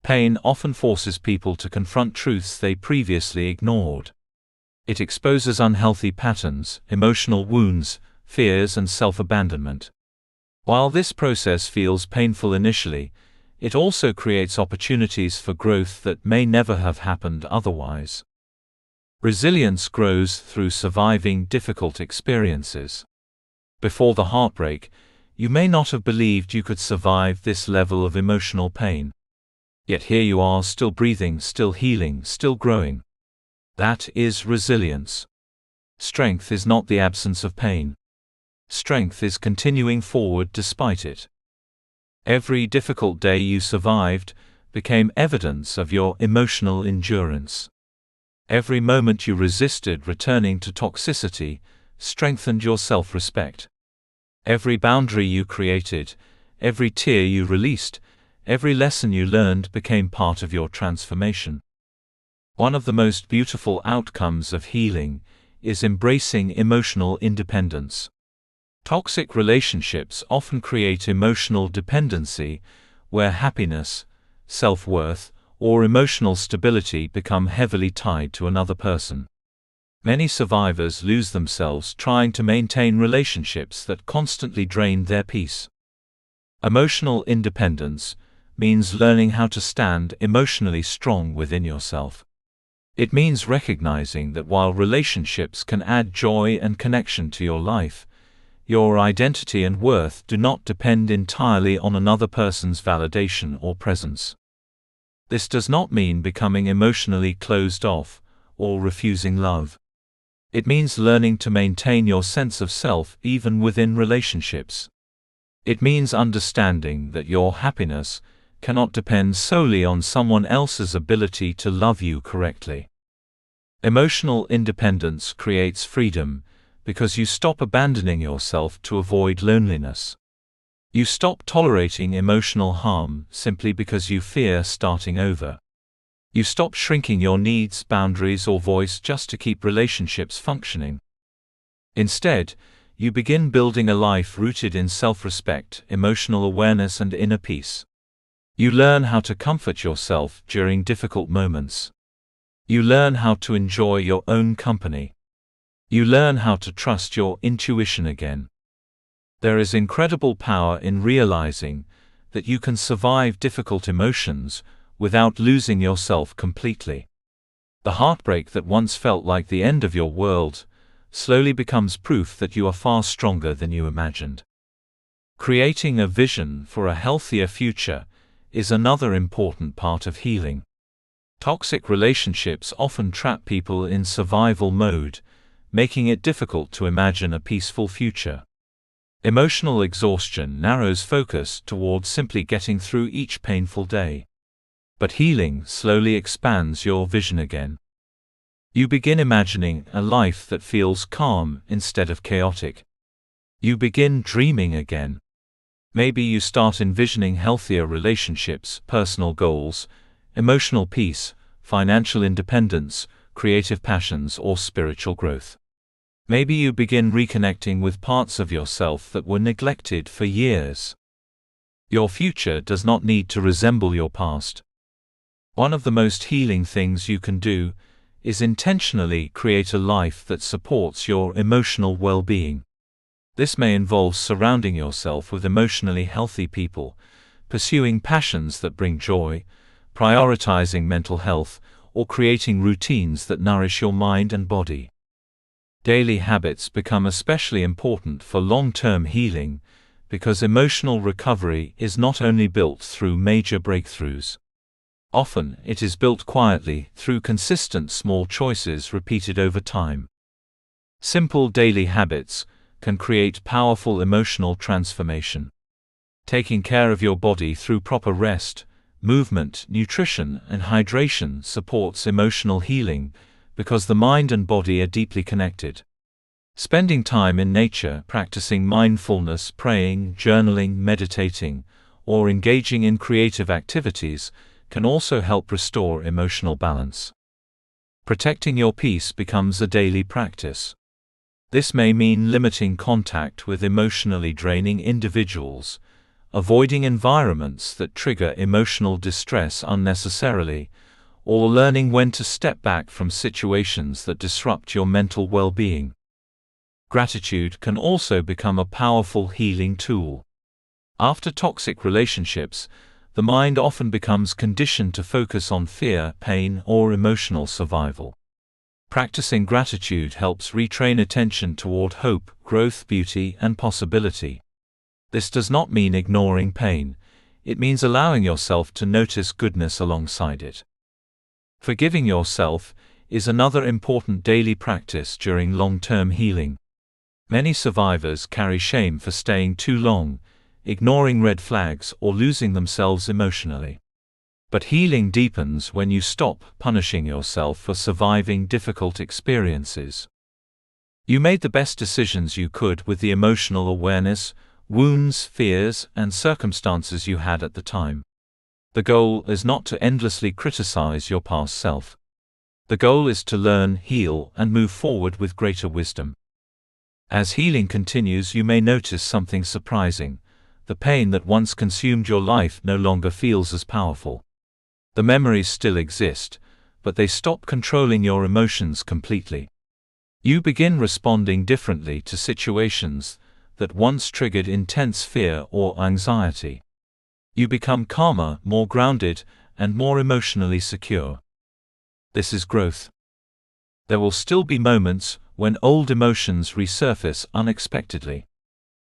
Speaker 1: Pain often forces people to confront truths they previously ignored. It exposes unhealthy patterns, emotional wounds, fears, and self-abandonment. While this process feels painful initially, it also creates opportunities for growth that may never have happened otherwise. Resilience grows through surviving difficult experiences. Before the heartbreak, you may not have believed you could survive this level of emotional pain. Yet here you are, still breathing, still healing, still growing. That is resilience. Strength is not the absence of pain. Strength is continuing forward despite it. Every difficult day you survived became evidence of your emotional endurance. Every moment you resisted returning to toxicity strengthened your self-respect. Every boundary you created, every tear you released, every lesson you learned became part of your transformation. One of the most beautiful outcomes of healing is embracing emotional independence. Toxic relationships often create emotional dependency, where happiness, self-worth, or emotional stability become heavily tied to another person. Many survivors lose themselves trying to maintain relationships that constantly drain their peace. Emotional independence means learning how to stand emotionally strong within yourself. It means recognizing that while relationships can add joy and connection to your life, your identity and worth do not depend entirely on another person's validation or presence. This does not mean becoming emotionally closed off or refusing love. It means learning to maintain your sense of self even within relationships. It means understanding that your happiness cannot depend solely on someone else's ability to love you correctly. Emotional independence creates freedom because you stop abandoning yourself to avoid loneliness. You stop tolerating emotional harm simply because you fear starting over. You stop shrinking your needs, boundaries, or voice just to keep relationships functioning. Instead, you begin building a life rooted in self-respect, emotional awareness, and inner peace. You learn how to comfort yourself during difficult moments. You learn how to enjoy your own company. You learn how to trust your intuition again. There is incredible power in realizing that you can survive difficult emotions without losing yourself completely. The heartbreak that once felt like the end of your world slowly becomes proof that you are far stronger than you imagined. Creating a vision for a healthier future is another important part of healing. Toxic relationships often trap people in survival mode, making it difficult to imagine a peaceful future. Emotional exhaustion narrows focus towards simply getting through each painful day. But healing slowly expands your vision again. You begin imagining a life that feels calm instead of chaotic. You begin dreaming again. Maybe you start envisioning healthier relationships, personal goals, emotional peace, financial independence, creative passions, or spiritual growth. Maybe you begin reconnecting with parts of yourself that were neglected for years. Your future does not need to resemble your past. One of the most healing things you can do is intentionally create a life that supports your emotional well-being. This may involve surrounding yourself with emotionally healthy people, pursuing passions that bring joy, prioritizing mental health, or creating routines that nourish your mind and body. Daily habits become especially important for long-term healing because emotional recovery is not only built through major breakthroughs. Often, it is built quietly through consistent small choices repeated over time. Simple daily habits can create powerful emotional transformation. Taking care of your body through proper rest, movement, nutrition, and hydration supports emotional healing because the mind and body are deeply connected. Spending time in nature, practicing mindfulness, praying, journaling, meditating, or engaging in creative activities can also help restore emotional balance. Protecting your peace becomes a daily practice. This may mean limiting contact with emotionally draining individuals, avoiding environments that trigger emotional distress unnecessarily, or learning when to step back from situations that disrupt your mental well-being. Gratitude can also become a powerful healing tool. After toxic relationships, the mind often becomes conditioned to focus on fear, pain, or emotional survival. Practicing gratitude helps retrain attention toward hope, growth, beauty, and possibility. This does not mean ignoring pain. It means allowing yourself to notice goodness alongside it. Forgiving yourself is another important daily practice during long-term healing. Many survivors carry shame for staying too long, ignoring red flags, or losing themselves emotionally. But healing deepens when you stop punishing yourself for surviving difficult experiences. You made the best decisions you could with the emotional awareness, wounds, fears, and circumstances you had at the time. The goal is not to endlessly criticize your past self. The goal is to learn, heal, and move forward with greater wisdom. As healing continues, you may notice something surprising. The pain that once consumed your life no longer feels as powerful. The memories still exist, but they stop controlling your emotions completely. You begin responding differently to situations that once triggered intense fear or anxiety. You become calmer, more grounded, and more emotionally secure. This is growth. There will still be moments when old emotions resurface unexpectedly.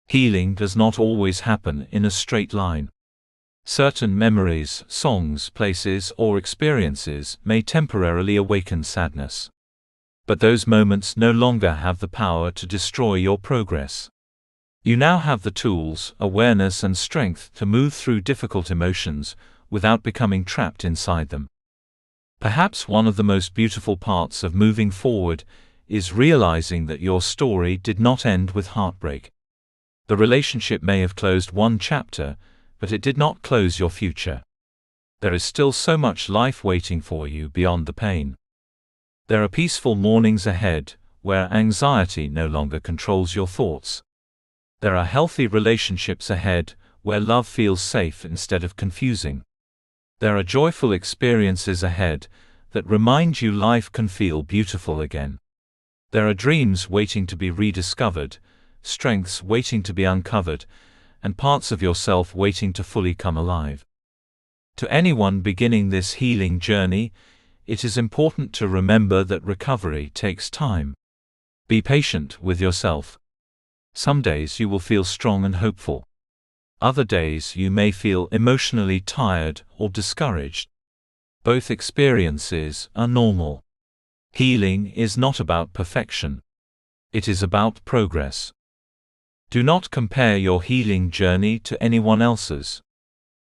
Speaker 1: Healing does not always happen in a straight line. Certain memories, songs, places, or experiences may temporarily awaken sadness. But those moments no longer have the power to destroy your progress. You now have the tools, awareness, and strength to move through difficult emotions without becoming trapped inside them. Perhaps one of the most beautiful parts of moving forward is realizing that your story did not end with heartbreak. The relationship may have closed one chapter, but it did not close your future. There is still so much life waiting for you beyond the pain. There are peaceful mornings ahead, where anxiety no longer controls your thoughts. There are healthy relationships ahead, where love feels safe instead of confusing. There are joyful experiences ahead that remind you life can feel beautiful again. There are dreams waiting to be rediscovered, strengths waiting to be uncovered, and parts of yourself waiting to fully come alive. To anyone beginning this healing journey, it is important to remember that recovery takes time. Be patient with yourself. Some days you will feel strong and hopeful. Other days you may feel emotionally tired or discouraged. Both experiences are normal. Healing is not about perfection. It is about progress. Do not compare your healing journey to anyone else's.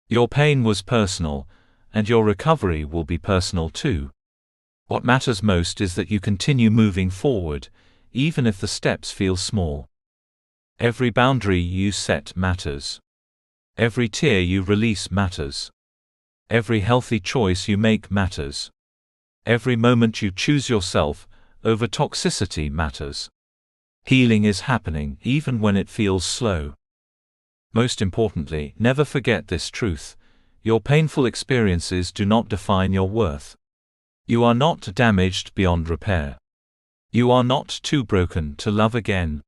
Speaker 1: Your pain was personal, and your recovery will be personal too. What matters most is that you continue moving forward, even if the steps feel small. Every boundary you set matters. Every tear you release matters. Every healthy choice you make matters. Every moment you choose yourself over toxicity matters. Healing is happening even when it feels slow. Most importantly, never forget this truth: your painful experiences do not define your worth. You are not damaged beyond repair. You are not too broken to love again.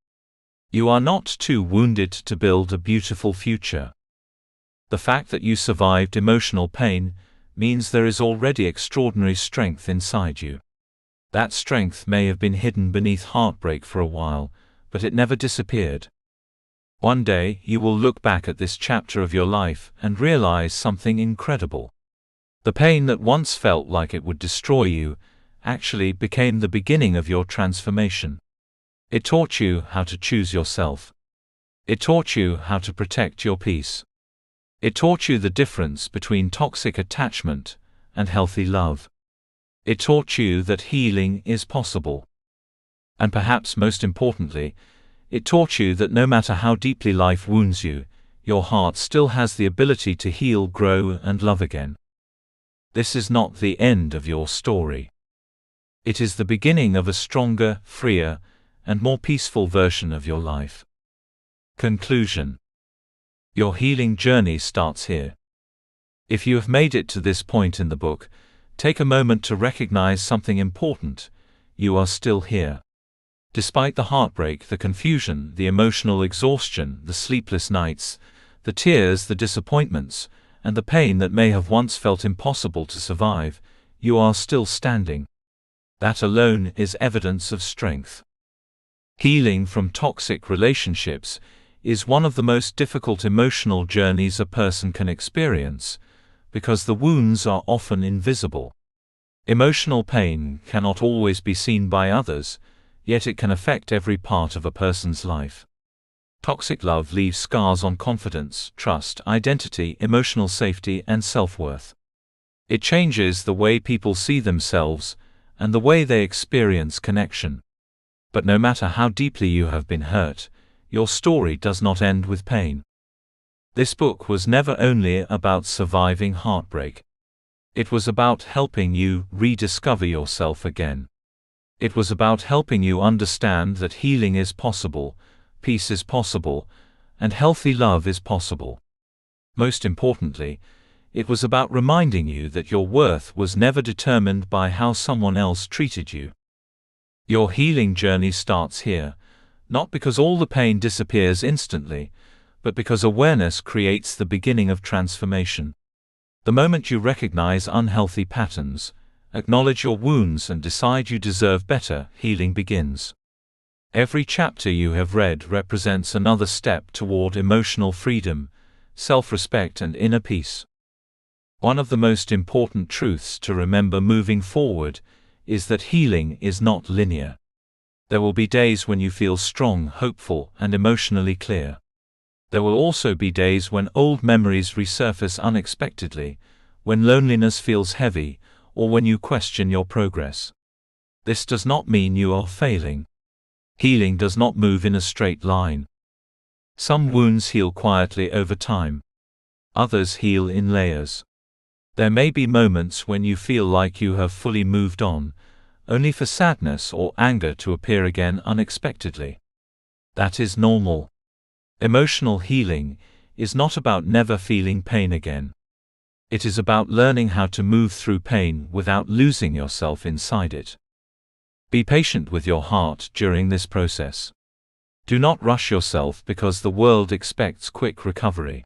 Speaker 1: You are not too wounded to build a beautiful future. The fact that you survived emotional pain means there is already extraordinary strength inside you. That strength may have been hidden beneath heartbreak for a while, but it never disappeared. One day, you will look back at this chapter of your life and realize something incredible. The pain that once felt like it would destroy you actually became the beginning of your transformation. It taught you how to choose yourself. It taught you how to protect your peace. It taught you the difference between toxic attachment and healthy love. It taught you that healing is possible. And perhaps most importantly, it taught you that no matter how deeply life wounds you, your heart still has the ability to heal, grow, and love again. This is not the end of your story. It is the beginning of a stronger, freer, and more peaceful version of your life. Conclusion. Your healing journey starts here. If you have made it to this point in the book, take a moment to recognize something important. You are still here. Despite the heartbreak, the confusion, the emotional exhaustion, the sleepless nights, the tears, the disappointments, and the pain that may have once felt impossible to survive, you are still standing. That alone is evidence of strength. Healing from toxic relationships is one of the most difficult emotional journeys a person can experience, because the wounds are often invisible. Emotional pain cannot always be seen by others, yet it can affect every part of a person's life. Toxic love leaves scars on confidence, trust, identity, emotional safety, and self-worth. It changes the way people see themselves and the way they experience connection. But no matter how deeply you have been hurt, your story does not end with pain. This book was never only about surviving heartbreak. It was about helping you rediscover yourself again. It was about helping you understand that healing is possible, peace is possible, and healthy love is possible. Most importantly, it was about reminding you that your worth was never determined by how someone else treated you. Your healing journey starts here, not because all the pain disappears instantly, but because awareness creates the beginning of transformation. The moment you recognize unhealthy patterns, acknowledge your wounds, and decide you deserve better, healing begins. Every chapter you have read represents another step toward emotional freedom, self-respect, and inner peace. One of the most important truths to remember moving forward is that healing is not linear. There will be days when you feel strong, hopeful, and emotionally clear. There will also be days when old memories resurface unexpectedly, when loneliness feels heavy, or when you question your progress. This does not mean you are failing. Healing does not move in a straight line. Some wounds heal quietly over time. Others heal in layers. There may be moments when you feel like you have fully moved on, only for sadness or anger to appear again unexpectedly. That is normal. Emotional healing is not about never feeling pain again. It is about learning how to move through pain without losing yourself inside it. Be patient with your heart during this process. Do not rush yourself because the world expects quick recovery.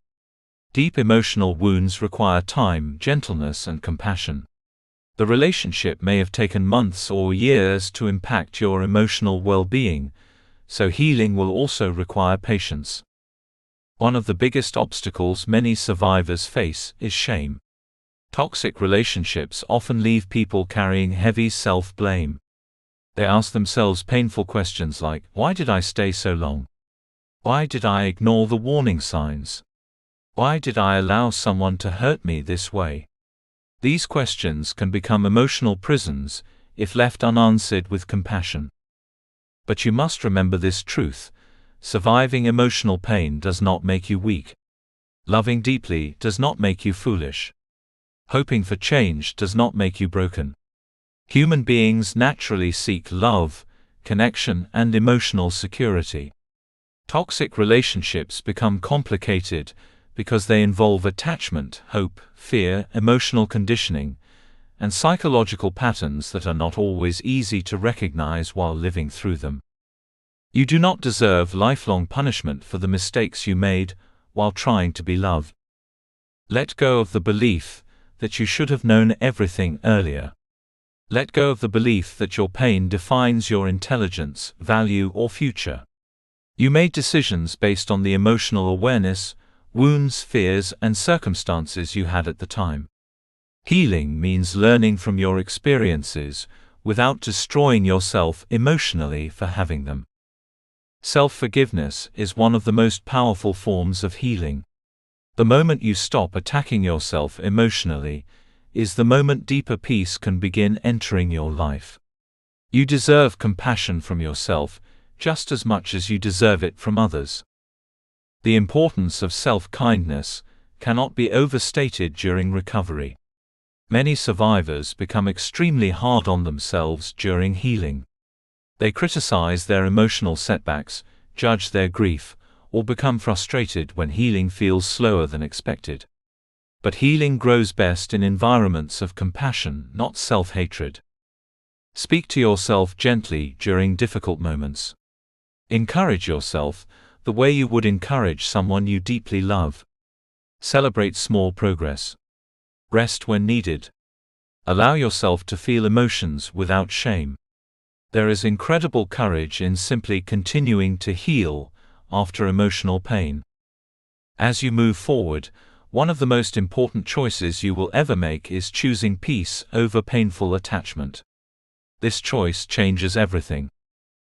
Speaker 1: Deep emotional wounds require time, gentleness, and compassion. The relationship may have taken months or years to impact your emotional well-being, so healing will also require patience. One of the biggest obstacles many survivors face is shame. Toxic relationships often leave people carrying heavy self-blame. They ask themselves painful questions like, why did I stay so long? Why did I ignore the warning signs? Why did I allow someone to hurt me this way? These questions can become emotional prisons if left unanswered with compassion. But you must remember this truth: surviving emotional pain does not make you weak. Loving deeply does not make you foolish. Hoping for change does not make you broken. Human beings naturally seek love, connection, and emotional security. Toxic relationships become complicated because they involve attachment, hope, fear, emotional conditioning, and psychological patterns that are not always easy to recognize while living through them. You do not deserve lifelong punishment for the mistakes you made while trying to be loved. Let go of the belief that you should have known everything earlier. Let go of the belief that your pain defines your intelligence, value, or future. You made decisions based on the emotional awareness, wounds, fears, and circumstances you had at the time. Healing means learning from your experiences without destroying yourself emotionally for having them. Self-forgiveness is one of the most powerful forms of healing. The moment you stop attacking yourself emotionally is the moment deeper peace can begin entering your life. You deserve compassion from yourself just as much as you deserve it from others. The importance of self-kindness cannot be overstated during recovery. Many survivors become extremely hard on themselves during healing. They criticize their emotional setbacks, judge their grief, or become frustrated when healing feels slower than expected. But healing grows best in environments of compassion, not self-hatred. Speak to yourself gently during difficult moments. Encourage yourself the way you would encourage someone you deeply love. Celebrate small progress. Rest when needed. Allow yourself to feel emotions without shame. There is incredible courage in simply continuing to heal after emotional pain. As you move forward, one of the most important choices you will ever make is choosing peace over painful attachment. This choice changes everything.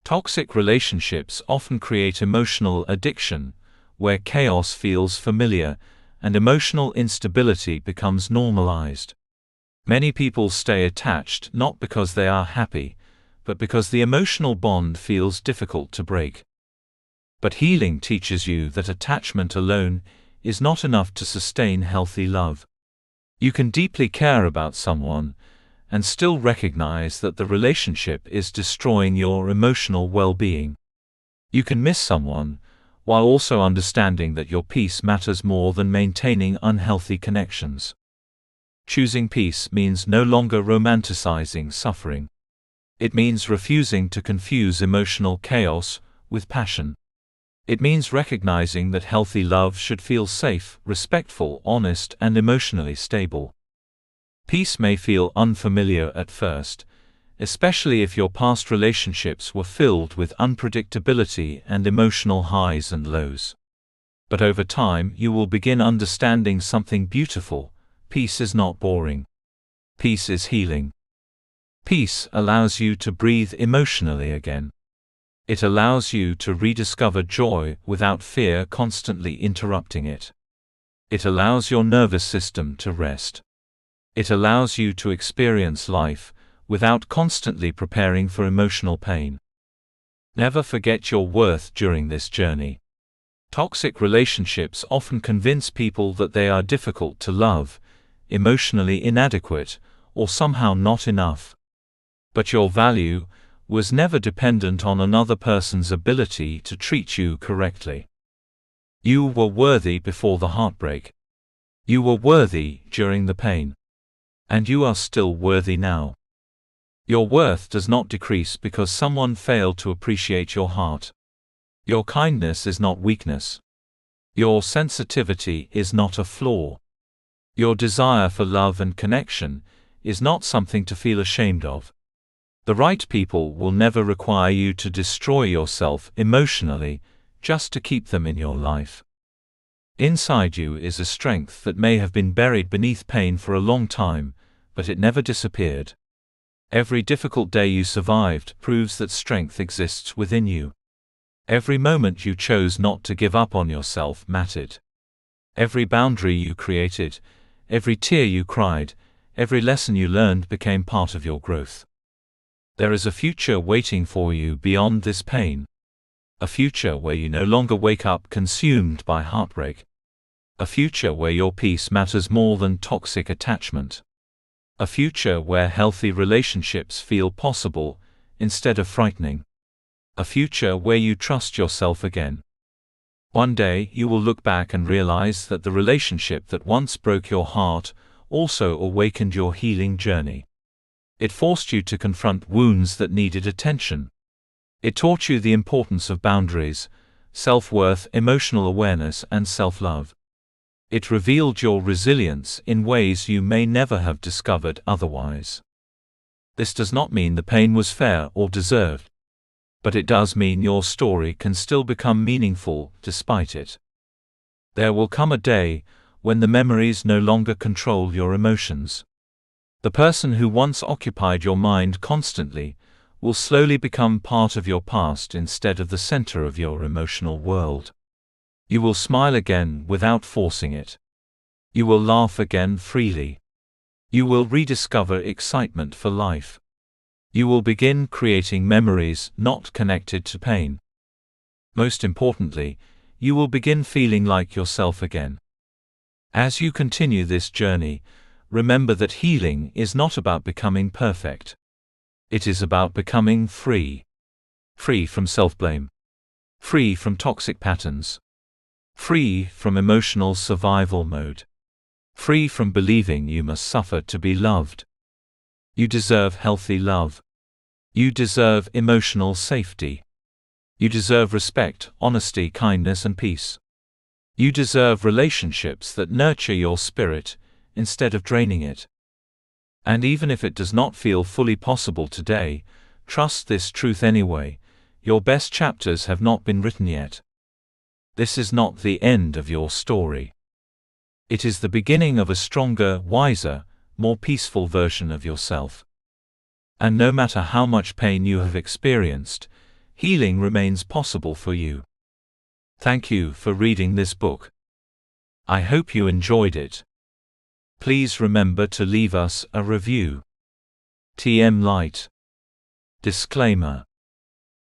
Speaker 1: Toxic relationships often create emotional addiction, where chaos feels familiar and emotional instability becomes normalized. Many people stay attached not because they are happy, but because the emotional bond feels difficult to break. But healing teaches you that attachment alone is not enough to sustain healthy love. You can deeply care about someone and still recognize that the relationship is destroying your emotional well-being. You can miss someone while also understanding that your peace matters more than maintaining unhealthy connections. Choosing peace means no longer romanticizing suffering. It means refusing to confuse emotional chaos with passion. It means recognizing that healthy love should feel safe, respectful, honest, and emotionally stable. Peace may feel unfamiliar at first, especially if your past relationships were filled with unpredictability and emotional highs and lows. But over time you will begin understanding something beautiful. Peace is not boring. Peace is healing. Peace allows you to breathe emotionally again. It allows you to rediscover joy without fear constantly interrupting it. It allows your nervous system to rest. It allows you to experience life without constantly preparing for emotional pain. Never forget your worth during this journey. Toxic relationships often convince people that they are difficult to love, emotionally inadequate, or somehow not enough. But your value was never dependent on another person's ability to treat you correctly. You were worthy before the heartbreak. You were worthy during the pain. And you are still worthy now. Your worth does not decrease because someone failed to appreciate your heart. Your kindness is not weakness. Your sensitivity is not a flaw. Your desire for love and connection is not something to feel ashamed of. The right people will never require you to destroy yourself emotionally just to keep them in your life. Inside you is a strength that may have been buried beneath pain for a long time, but it never disappeared. Every difficult day you survived proves that strength exists within you. Every moment you chose not to give up on yourself mattered. Every boundary you created, every tear you cried, every lesson you learned became part of your growth. There is a future waiting for you beyond this pain. A future where you no longer wake up consumed by heartbreak. A future where your peace matters more than toxic attachment. A future where healthy relationships feel possible instead of frightening. A future where you trust yourself again. One day you will look back and realize that the relationship that once broke your heart also awakened your healing journey. It forced you to confront wounds that needed attention. It taught you the importance of boundaries, self-worth, emotional awareness, and self-love. It revealed your resilience in ways you may never have discovered otherwise. This does not mean the pain was fair or deserved, but it does mean your story can still become meaningful despite it. There will come a day when the memories no longer control your emotions. The person who once occupied your mind constantly will slowly become part of your past instead of the center of your emotional world. You will smile again without forcing it. You will laugh again freely. You will rediscover excitement for life. You will begin creating memories not connected to pain. Most importantly, you will begin feeling like yourself again. As you continue this journey, remember that healing is not about becoming perfect. It is about becoming free. Free from self-blame. Free from toxic patterns. Free from emotional survival mode. Free from believing you must suffer to be loved. You deserve healthy love. You deserve emotional safety. You deserve respect, honesty, kindness, and peace. You deserve relationships that nurture your spirit, instead of draining it. And even if it does not feel fully possible today, trust this truth anyway: your best chapters have not been written yet. This is not the end of your story. It is the beginning of a stronger, wiser, more peaceful version of yourself. And no matter how much pain you have experienced, healing remains possible for you. Thank you for reading this book. I hope you enjoyed it. Please remember to leave us a review. TM Light. Disclaimer.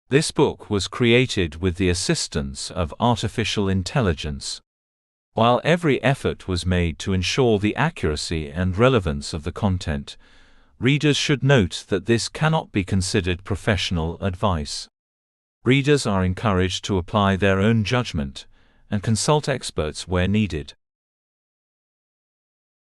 Speaker 1: This book was created with the assistance of artificial intelligence. While every effort was made to ensure the accuracy and relevance of the content, readers should note that this cannot be considered professional advice. Readers are encouraged to apply their own judgment and consult experts where needed.